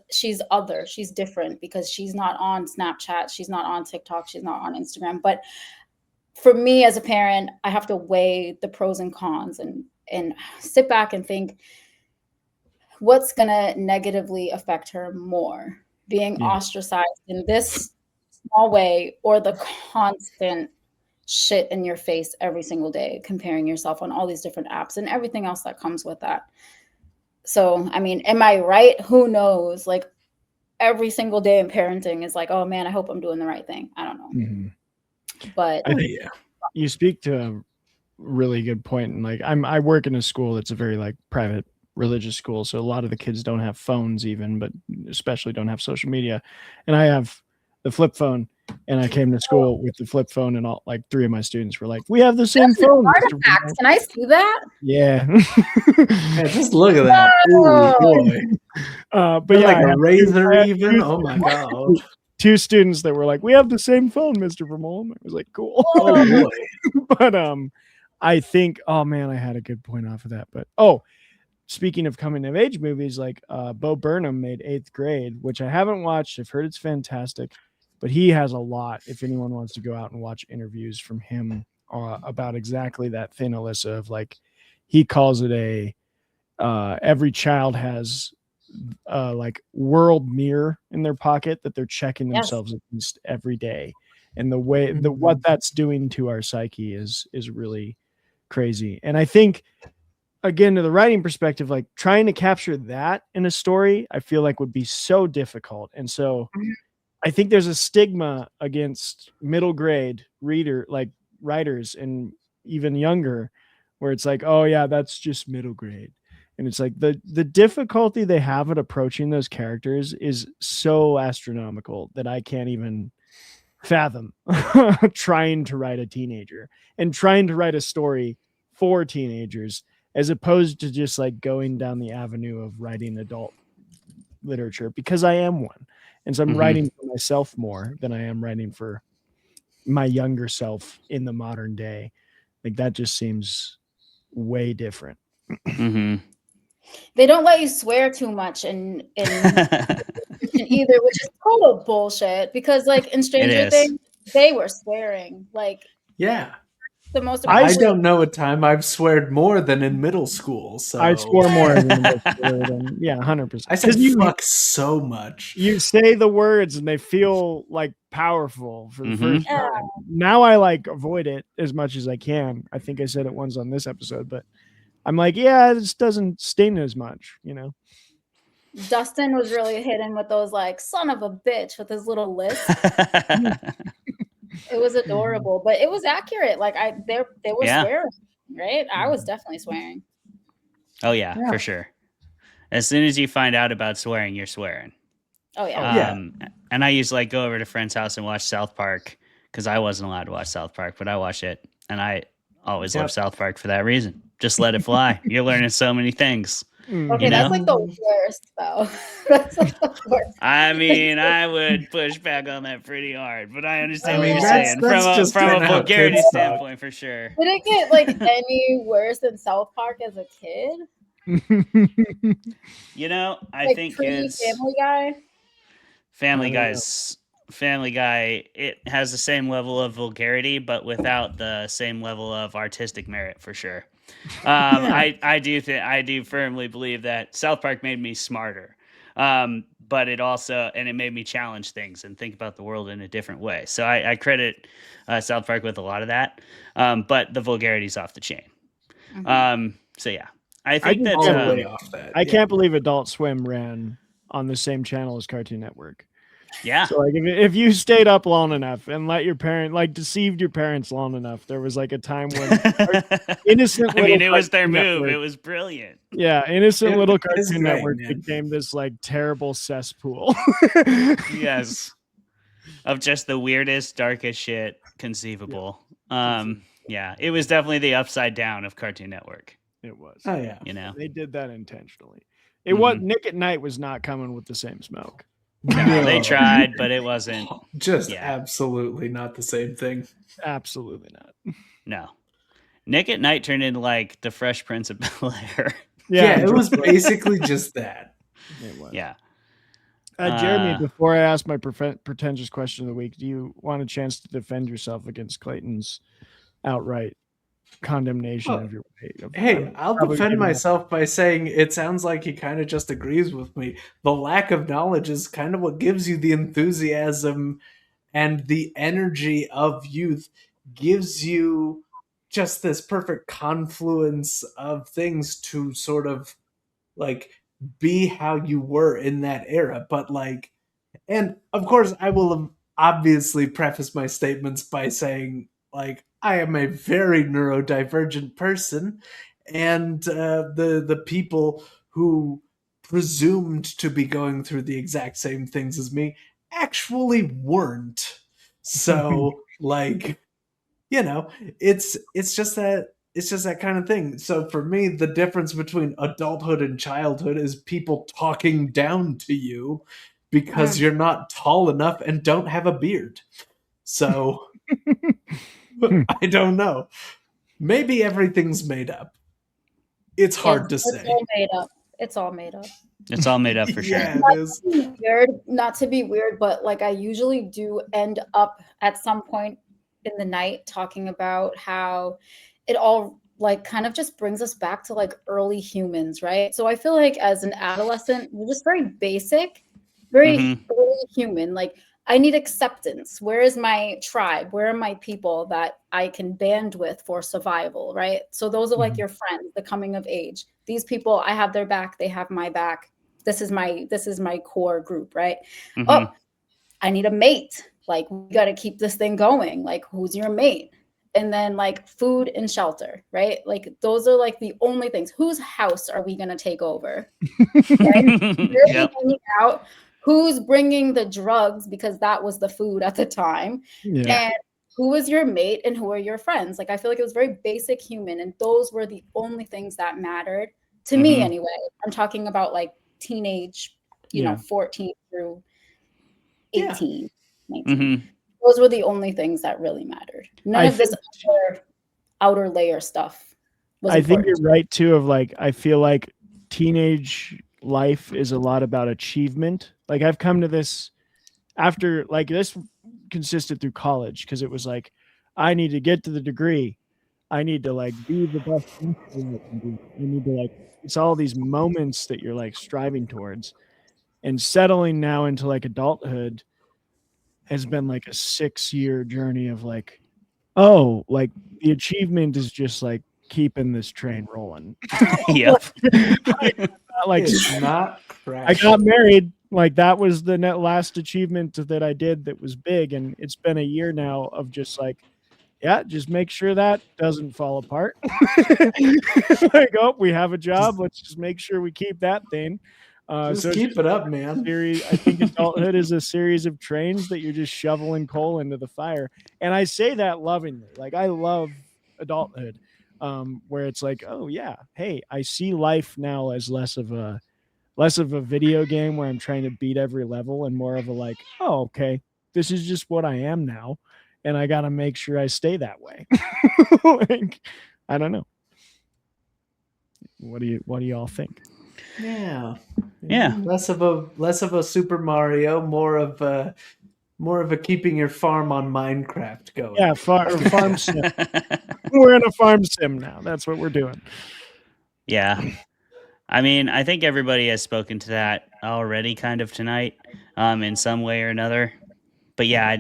other, she's different because she's not on Snapchat, she's not on TikTok, she's not on Instagram. But for me as a parent, I have to weigh the pros and cons and sit back and think, what's gonna negatively affect her more, being ostracized in this small way, or the constant shit in your face every single day, comparing yourself on all these different apps and everything else that comes with that. So, I mean, am I right? Who knows? Like every single day in parenting is like, oh man, I hope I'm doing the right thing. I don't know. But I think you speak to a really good point. And like, I work in a school that's a very like private religious school. So a lot of the kids don't have phones even, but especially don't have social media. And I have the flip phone. And I came to school with the flip phone, and all like 3 of my students were like, "We have the same phone." Artifacts. Can I see that? Yeah. Yeah, just look at that. Oh boy. But yeah, like I a had razor I had even. two- Oh my god. 2 students that were like, "We have the same phone, Mr. Vermolm." I was like, "Cool." Oh boy. But I think, oh man, I had a good point off of that. But speaking of coming of age movies, like Bo Burnham made 8th Grade, which I haven't watched. I've heard it's fantastic. But he has a lot, if anyone wants to go out and watch interviews from him about exactly that thing, Alyssa, of like, he calls it every child has like world mirror in their pocket that they're checking themselves against every day. And the way, what that's doing to our psyche is really crazy. And I think, again, to the writing perspective, like trying to capture that in a story, I feel like would be so difficult. And so I think there's a stigma against middle grade writers and even younger, where it's like, oh yeah, that's just middle grade. And it's like the difficulty they have at approaching those characters is so astronomical that I can't even fathom trying to write a teenager and trying to write a story for teenagers, as opposed to just like going down the avenue of writing adult literature, because I am one. And so I'm writing for myself more than I am writing for my younger self in the modern day. Like that just seems way different. They don't let you swear too much in either, which is total bullshit. Because like in Stranger Things, they were swearing. Like yeah. The most I don't know a time I've sweared more than in middle school. So I swore more in middle school than 100%. I said fuck so much. You say the words and they feel like powerful for the first time. Now I like avoid it as much as I can. I think I said it once on this episode, but I'm like, yeah, this doesn't sting as much, you know. Dustin was really hitting with those like son of a bitch with his little list. It was adorable, but it was accurate. Like they were swearing, right? I was definitely swearing. Oh yeah, for sure. As soon as you find out about swearing, you're swearing. Oh yeah. And I used to like go over to a friend's house and watch South Park because I wasn't allowed to watch South Park, but I watch it, and I always love South Park for that reason. Just let it fly. You're learning so many things. Okay, that's like the worst, though. That's like the worst. I mean, I would push back on that pretty hard, but I understand what you're saying from a vulgarity standpoint, for sure. Did it get like any worse than South Park as a kid? You know, I like think it's Family Guy. Family Guy. It has the same level of vulgarity, but without the same level of artistic merit, for sure. I do firmly believe that South Park made me smarter, but it made me challenge things and think about the world in a different way. So I credit South Park with a lot of that, but the vulgarity's off the chain. So yeah, I think I can't believe Adult Swim ran on the same channel as Cartoon Network. Yeah. So like if you stayed up long enough and let your parent deceived your parents long enough, there was like a time when innocent I mean, little it was their Cartoon move. Network- It was brilliant. Yeah, innocent It little is Cartoon great, Network man. became this like terrible cesspool. Yes. Of just the weirdest, darkest shit conceivable. Yeah, it was definitely the upside down of Cartoon Network. It was. Oh yeah. You know, They did that intentionally. It was Nick at Night was not coming with the same smoke. no, they tried, but it wasn't. Just Yeah. absolutely not the same thing. Absolutely not. No. Nick at Night turned into like the Fresh Prince of Bel-Air. Yeah, it was basically just that. It was. Yeah. Jeremy, before I ask my pretentious question of the week, do you want a chance to defend yourself against Clayton's outright condemnation of your weight? Hey, I'll defend myself by saying it sounds like he kind of just agrees with me. The lack of knowledge is kind of what gives you the enthusiasm and the energy of youth, gives you just this perfect confluence of things to sort of like be how you were in that era. But like, and of course, I will obviously preface my statements by saying, like, I am a very neurodivergent person, and the people who presumed to be going through the exact same things as me actually weren't. So, like, you know, it's just that kind of thing. So for me, the difference between adulthood and childhood is people talking down to you because you're not tall enough and don't have a beard. So I don't know. Maybe everything's made up. It's hard to say. It's all made up. It's all made up. It's all made up for sure. Yeah, it is. Not to be weird, but like I usually do end up at some point in the night talking about how it all like kind of just brings us back to like early humans, right? So I feel like as an adolescent, we're just very basic, very early human. Like I need acceptance. Where is my tribe? Where are my people that I can band with for survival, right? So those are like your friends, the coming of age. These people, I have their back, they have my back. This is my core group, right? Oh, I need a mate. Like we got to keep this thing going. Like who's your mate? And then like food and shelter, right? Like those are like the only things. Whose house are we going to take over? Right? Yep. Hanging out. Who's bringing the drugs because that was the food at the time? Yeah. And who is your mate and who are your friends? Like I feel like it was very basic human, and those were the only things that mattered to me anyway. I'm talking about like teenage, you know, 14 through 18, 19. Those were the only things that really mattered. None of this outer layer stuff was I think important. you're right too. Of like, I feel like teenage life is a lot about achievement. Like I've come to this after like this consisted through college because it was like I need to get to the degree. I need to like be the best. I need to like it's all these moments that you're like striving towards, and settling now into like adulthood has been like a 6-year journey of like, oh, like the achievement is just like keeping this train rolling. Yep. Like It's not I got married. Like that was the last achievement that I did that was big. And it's been a year now of just like, yeah, just make sure that doesn't fall apart. Like, oh, we have a job. Let's just make sure we keep that thing. Just keep it up, man. I think adulthood is a series of trains that you're just shoveling coal into the fire. And I say that lovingly. Like I love adulthood, where it's like, oh yeah, hey, I see life now as less of a video game where I'm trying to beat every level and more of a like, oh, okay, this is just what I am now. And I got to make sure I stay that way. Like, I don't know. What do you all think? Yeah. Yeah. Less of a Super Mario, more of a keeping your farm on Minecraft going. Yeah, farm sim. We're in a farm sim now. That's what we're doing. Yeah. I mean, I think everybody has spoken to that already kind of tonight, in some way or another. But yeah,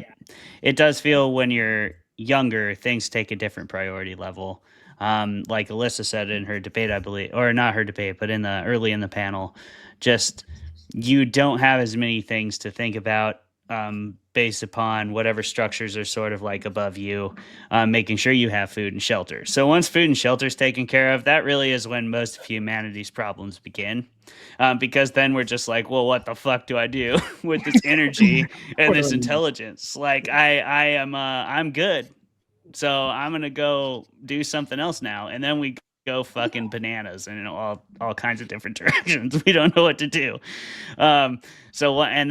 it does feel when you're younger, things take a different priority level. Like Alyssa said in her debate, I believe, or not her debate, but early in the panel, just you don't have as many things to think about based upon whatever structures are sort of like above you, making sure you have food and shelter. So once food and shelter is taken care of, that really is when most of humanity's problems begin. Because then we're just like, well, what the fuck do I do with this energy and this intelligence? Like I'm good. So I'm going to go do something else now. And then we go fucking bananas in all kinds of different directions. We don't know what to do. And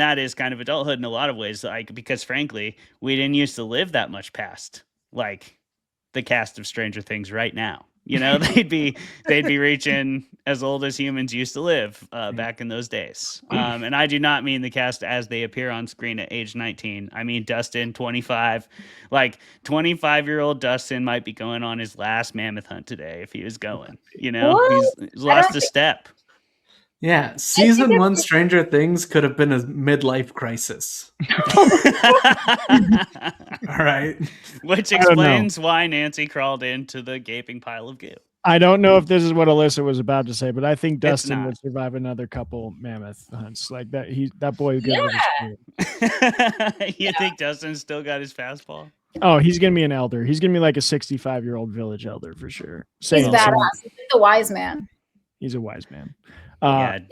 that is kind of adulthood in a lot of ways, like, because frankly, we didn't used to live that much past like the cast of Stranger Things right now. You know, they'd be reaching as old as humans used to live back in those days. And I do not mean the cast as they appear on screen at age 19. I mean Dustin, 25. Like 25-year-old Dustin might be going on his last mammoth hunt today if he was going. You know, he's lost a step. Yeah, season 1 Stranger Things could have been a midlife crisis. All right. Which explains why Nancy crawled into the gaping pile of goo. I don't know if this is what Alyssa was about to say, but I think Dustin would survive another couple mammoth hunts like that. That boy is good with his food. You think Dustin's still got his fastball? Oh, he's gonna be an elder. He's gonna be like a 65-year-old village elder for sure. He's badass. He's like the wise man. He's a wise man. We have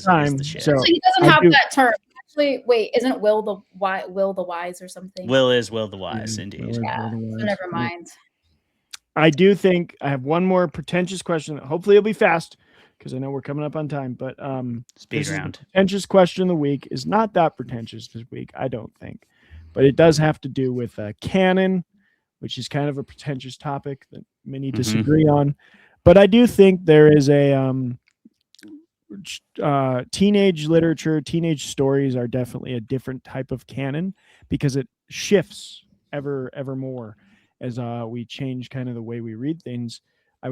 time. So he doesn't have that term. Actually, wait, isn't Will the Wise or something? Will is Will the Wise, indeed. Yeah, so never mind. I do think I have one more pretentious question. Hopefully it'll be fast because I know we're coming up on time. But speed round. Pretentious question of the week is not that pretentious this week, I don't think. But it does have to do with canon, which is kind of a pretentious topic that many disagree on. But I do think there is a teenage literature, teenage stories are definitely a different type of canon because it shifts ever more as we change kind of the way we read things. I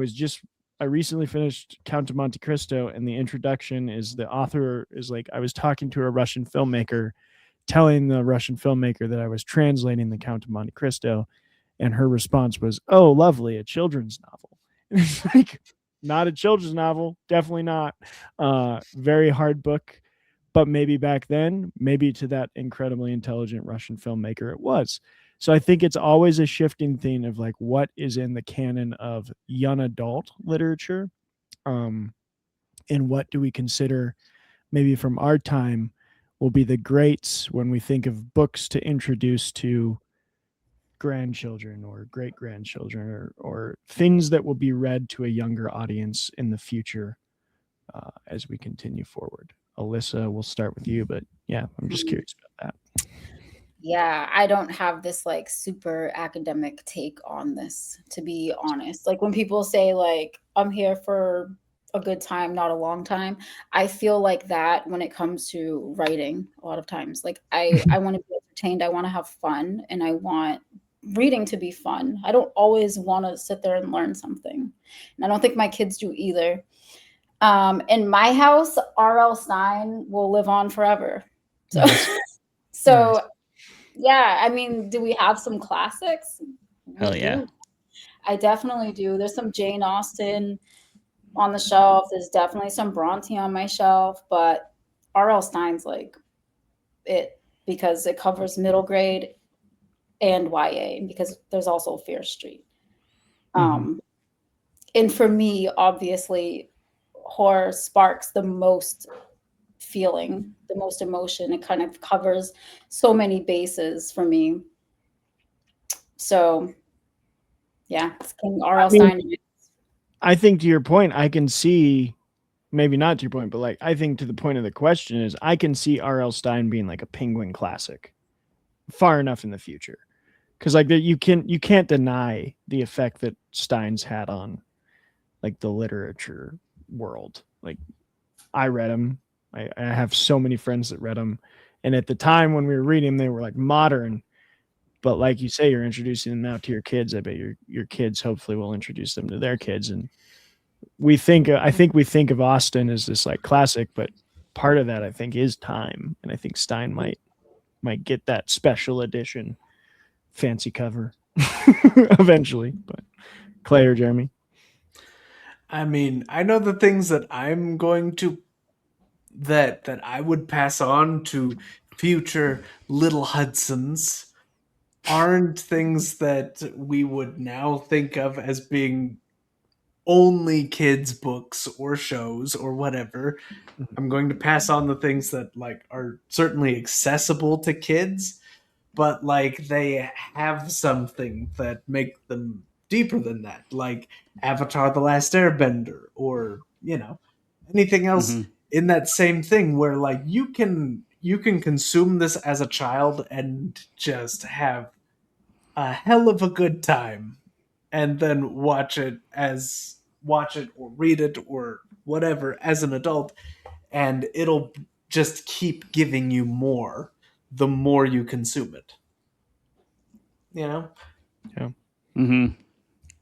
recently finished Count of Monte Cristo, and the introduction is the author is like, I was talking to a Russian filmmaker, telling the Russian filmmaker that I was translating the Count of Monte Cristo, and her response was, "Oh, lovely, a children's novel." And it's like, not a children's novel, definitely not. Very hard book, but maybe back then, maybe to that incredibly intelligent Russian filmmaker it was. So I think it's always a shifting thing of like what is in the canon of young adult literature, and what do we consider maybe from our time will be the greats when we think of books to introduce to grandchildren or great grandchildren or things that will be read to a younger audience in the future as we continue forward. Alyssa, we'll start with you, but yeah, I'm just curious about that. Yeah, I don't have this like super academic take on this, to be honest. Like when people say like, I'm here for a good time, not a long time, I feel like that when it comes to writing a lot of times. Like I want to be entertained, I want to have fun, and I want reading to be fun. I don't always want to sit there and learn something. And I don't think my kids do either. In my house, R.L. Stein will live on forever. So yeah, I mean, do we have some classics? Hell yeah. I definitely do. There's some Jane Austen on the shelf. There's definitely some Bronte on my shelf, but R.L. Stein's like it because it covers middle grade and YA, because there's also Fear Street. And for me, obviously, horror sparks the most feeling, the most emotion. It kind of covers so many bases for me. So yeah, it's King R.L. Stein. I think to your point, I can see, maybe not to your point, but like I think to the point of the question is I can see R.L. Stein being like a Penguin classic far enough in the future. Because like you can't deny the effect that Stein's had on like the literature world. Like I read him. I have so many friends that read them. And at the time when we were reading them, they were like modern. But like you say, you're introducing them now to your kids. I bet your kids hopefully will introduce them to their kids. And I think we think of Austen as this like classic, but part of that I think is time. And I think Stein might get that special edition fancy cover eventually. But Clay or Jeremy? I mean, I know the things that I'm going to that I would pass on to future Little Hudsons aren't things that we would now think of as being only kids' books or shows or whatever. I'm going to pass on the things that like are certainly accessible to kids, but like they have something that make them deeper than that, like Avatar: The Last Airbender, or anything else in that same thing where like you can consume this as a child and just have a hell of a good time, and then watch it or read it or whatever as an adult, and it'll just keep giving you more the more you consume it. Yeah.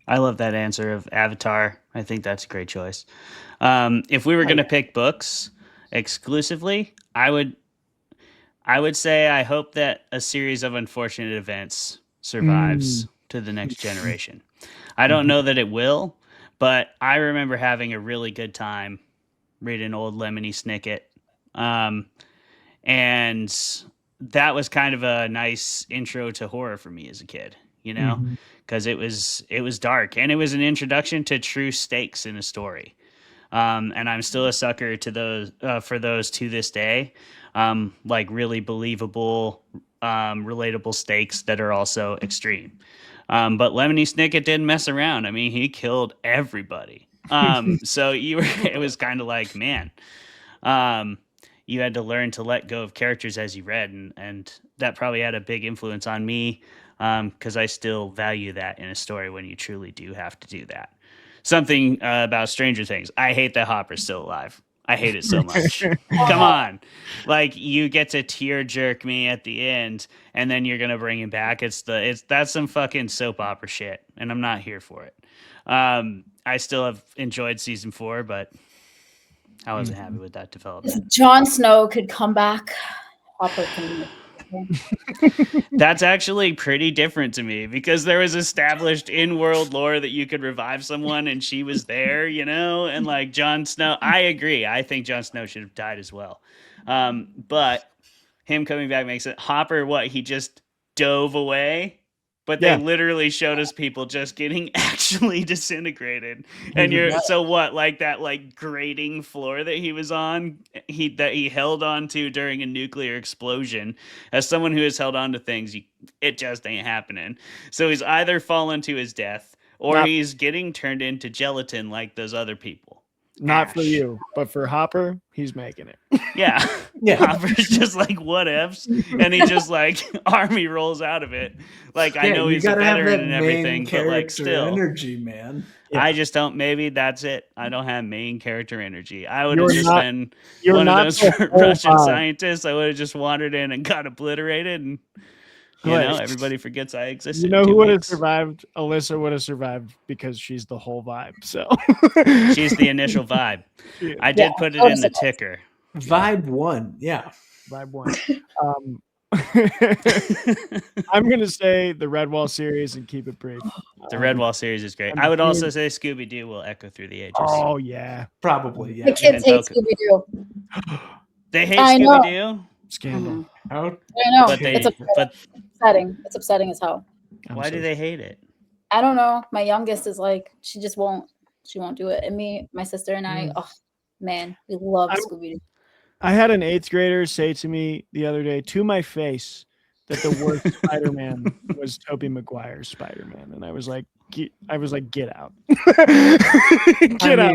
I love that answer of Avatar. I think that's a great choice. If we were going to pick books exclusively, I would say I hope that A Series of Unfortunate Events survives to the next generation. I don't know that it will, but I remember having a really good time reading old Lemony Snicket. And that was kind of a nice intro to horror for me as a kid, because it was dark and it was an introduction to true stakes in a story. And I'm still a sucker to those for those to this day, like really believable, relatable stakes that are also extreme. But Lemony Snicket didn't mess around. I mean, he killed everybody. So it was kind of like, man, you had to learn to let go of characters as you read, and that probably had a big influence on me, because I still value that in a story when you truly do have to do that. Something about Stranger Things. I hate that Hopper's still alive. I hate it so much. Come on. Like, you get to tear jerk me at the end and then you're gonna bring him back. That's some fucking soap opera shit, and I'm not here for it. I still have enjoyed season 4, but I wasn't happy with that development. If Jon Snow could come back, Hopper can. That's actually pretty different to me, because there was established in-world lore that you could revive someone and she was there, and like Jon Snow, I agree. I think Jon Snow should have died as well. But him coming back makes it. Hopper, he just dove away, but they literally showed us people just getting actually disintegrated. And that grating floor that he was on, that he held on to during a nuclear explosion. As someone who has held on to things, it just ain't happening. So he's either fallen to his death or he's getting turned into gelatin like those other people. Not for you, but for Hopper, he's making it. Yeah. Hopper's just like, what ifs? And he just like army rolls out of it. Like, I know he's a veteran and everything, but like still energy, man. I just don't. Maybe that's it. I don't have main character energy. I would have just been one of those Russian scientists. I would have just wandered in and got obliterated, and everybody forgets I existed. You know who would have survived? Alyssa would have survived because she's the whole vibe. So she's the initial vibe. I did put it in the ticker. Vibe 1, yeah. Vibe 1. I'm gonna say the Redwall series and keep it brief. The Redwall series is great. I would also say Scooby Doo will echo through the ages. Oh yeah, probably. Yeah. The kids hate Scooby Doo. They hate Scooby Doo. Scandal. I know. But it's upsetting. It's upsetting as hell. Why do they hate it? I don't know. My youngest is like, she just won't. She won't do it. And me, my sister, and I. Oh man, we love Scooby Doo. I had an 8th grader say to me the other day, to my face, that the worst Spider-Man was Tobey Maguire's Spider-Man, and I was like, get out, get out.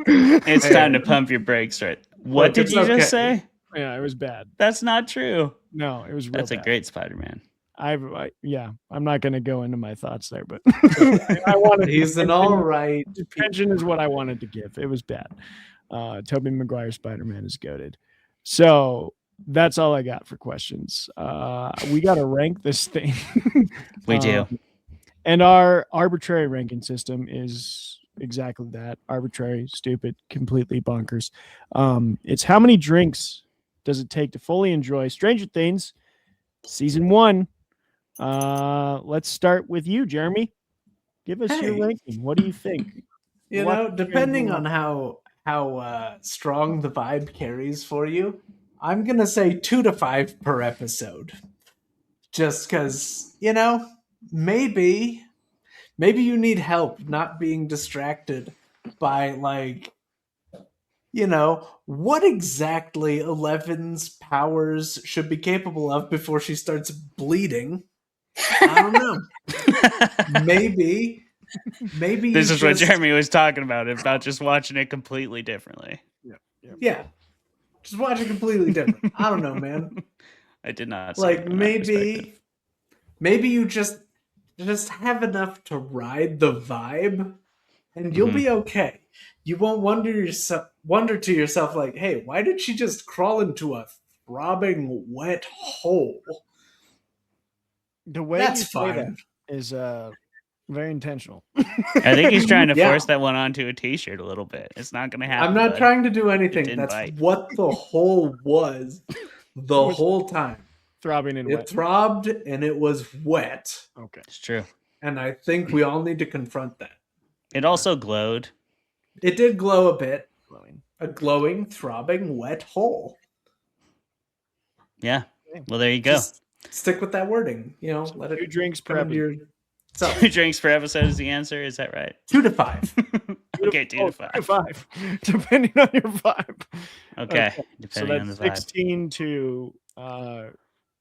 It's time to pump your brakes, right? What did you just say? Yeah, it was bad. That's not true. No, it was real That's bad. A great Spider-Man. I'm not going to go into my thoughts there, but I wanted. He's an all right. Attention is what I wanted to give. It was bad. Tobey Maguire Spider-Man is goated. So that's all I got for questions. We got to rank this thing. We do. And our arbitrary ranking system is exactly that: arbitrary, stupid, completely bonkers. It's how many drinks does it take to fully enjoy Stranger Things season 1? Let's start with you, Jeremy. Give us your ranking. What do you think? Depending on how strong the vibe carries for you, I'm gonna say 2 to 5 per episode. Just because, maybe you need help not being distracted by what exactly Eleven's powers should be capable of before she starts bleeding. I don't know. Maybe This you is what just- Jeremy was talking about just watching it completely differently. Yeah. Just watch it completely different. I don't know, man. I did not see it Like from that perspective. maybe you just have enough to ride the vibe and you'll be okay. You won't wonder to yourself like, hey, why did she just crawl into a throbbing wet hole? The way That's you say fine. that is very intentional. I think he's trying to Yeah. force that one onto a t-shirt a little bit. It's not going to happen. I'm not bud. trying to do It anything. didn't That's bite. what the hole was the whole time. Throbbing and It wet. throbbed and it was wet. Okay. It's true. And I think we all need to confront that. It also glowed. It did glow a bit. Glowing. A glowing, throbbing, wet hole. Yeah. Well, there you go. Just stick with that wording. Let it 2 drinks per come into episode. your self. 2 drinks per episode is the answer. Is that right? 2 to 5. Okay, 2 to 5. 5, depending on your vibe. Okay, So depending on that's the vibe. 16 to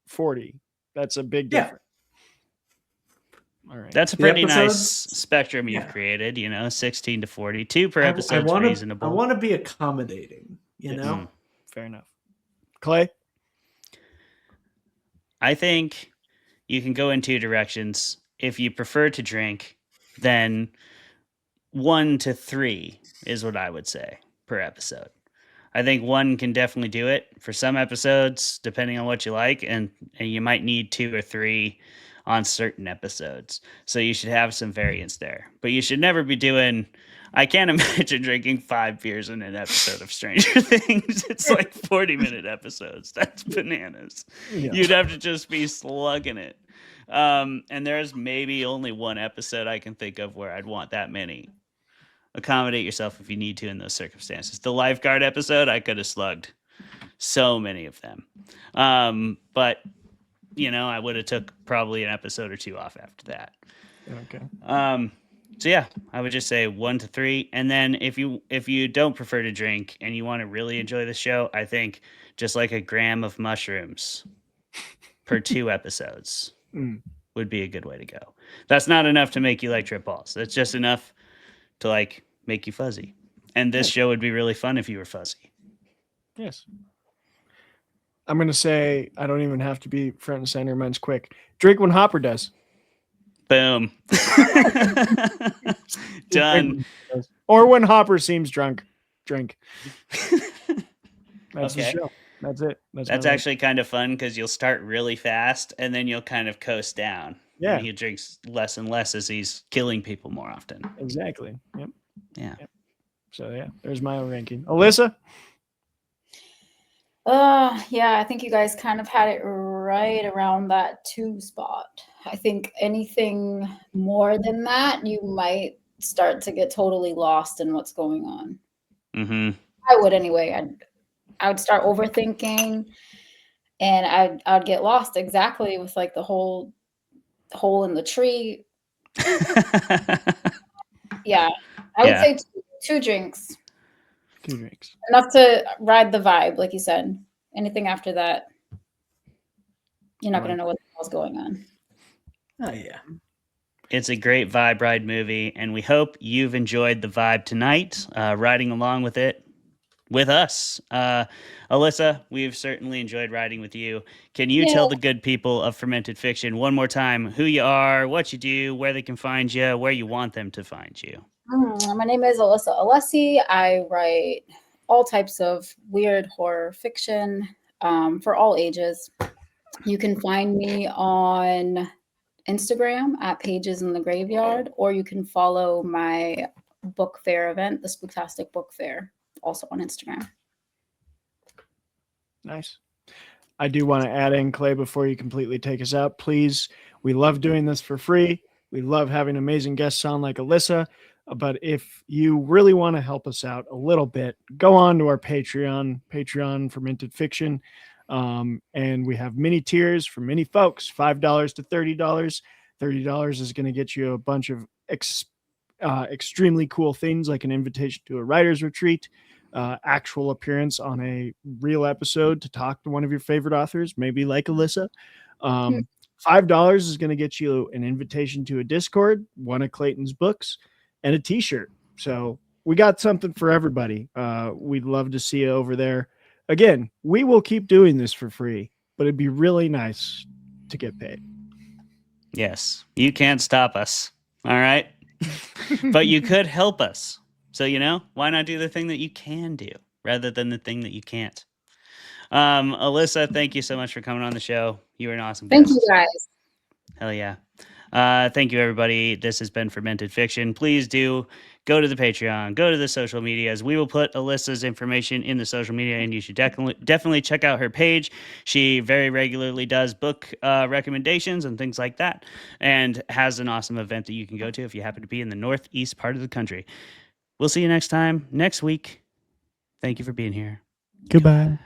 40. That's a big Yeah. difference. All right. That's a The pretty nice episodes- spectrum you've yeah. created. 16 to 40. 2 per I episode is want reasonable. to be accommodating, Mhm. Fair enough. Clay? I think you can go in 2 directions. If you prefer to drink, then 1 to 3 is what I would say per episode. I think 1 can definitely do it for some episodes, depending on what you like, and you might need 2 or 3 on certain episodes. So you should have some variance there. But you should never be doing. I can't imagine drinking 5 beers in an episode of Stranger Things. It's like 40-minute episodes. That's bananas. Yeah. You'd have to just be slugging it. And there's maybe only 1 episode I can think of where I'd want that many. Accommodate yourself if you need to in those circumstances. The lifeguard episode, I could have slugged so many of them. But, I would have took probably an episode or 2 off after that. Okay. So yeah, I would just say 1 to 3, and then if you don't prefer to drink and you want to really enjoy the show, I think just like a gram of mushrooms per 2 episodes would be a good way to go. That's not enough to make you like trip balls. That's just enough to make you fuzzy. And this show would be really fun if you were fuzzy. Yes. I'm going to say I don't even have to be front and center. Mine's quick. Drink when Hopper does. Boom. Done. Or when Hopper seems drunk. Drink. That's the Okay. show. That's it. That's my actually kind of fun because you'll start really fast and then you'll kind of coast down. Yeah. And he drinks less and less as he's killing people more often. Exactly. Yep. Yeah. Yep. So yeah, there's my own ranking. Alyssa? Yeah, I think you guys kind of had it right around that 2 spot. I think anything more than that, you might start to get totally lost in what's going on. Mm-hmm. I would anyway. I would start overthinking, and I'd get lost exactly with the whole hole in the tree. Yeah, I would say 2 drinks. 2 drinks. Enough to ride the vibe, like you said. Anything after that, you're not going to know what the hell's going on. Oh, yeah. It's a great vibe ride movie, and we hope you've enjoyed the vibe tonight, riding along with it with us. Alyssa, we've certainly enjoyed riding with you. Can you tell the good people of Fermented Fiction one more time who you are, what you do, where they can find you, where you want them to find you? My name is Alyssa Alessi. I write all types of weird horror fiction for all ages. You can find me on Instagram at Pages in the Graveyard, or you can follow my book fair event, the Spooktastic Book Fair, also on Instagram. Nice. I do want to add in, Clay, before you completely take us out, please. We love doing this for free. We love having amazing guests on like Alyssa. But if you really want to help us out a little bit, go on to our Patreon for Minted Fiction. And we have many tiers for many folks, $5 to $30. $30 is going to get you a bunch of extremely cool things like an invitation to a writer's retreat, actual appearance on a real episode to talk to one of your favorite authors, maybe like Alyssa. $5 is going to get you an invitation to a Discord, one of Clayton's books, and a t-shirt. So we got something for everybody. We'd love to see you over there. Again, we will keep doing this for free, but it'd be really nice to get paid. Yes, you can't stop us. All right. But you could help us. So, why not do the thing that you can do rather than the thing that you can't? Alyssa, thank you so much for coming on the show. You were an awesome guest. Thank you, guys. Hell yeah. Thank you, everybody. This has been Fermented Fiction. Please do go to the Patreon, go to the social medias. We will put Alyssa's information in the social media, and you should definitely check out her page. She very regularly does book recommendations and things like that, and has an awesome event that you can go to if you happen to be in the northeast part of the country. We'll see you next time, next week. Thank you for being here. Goodbye.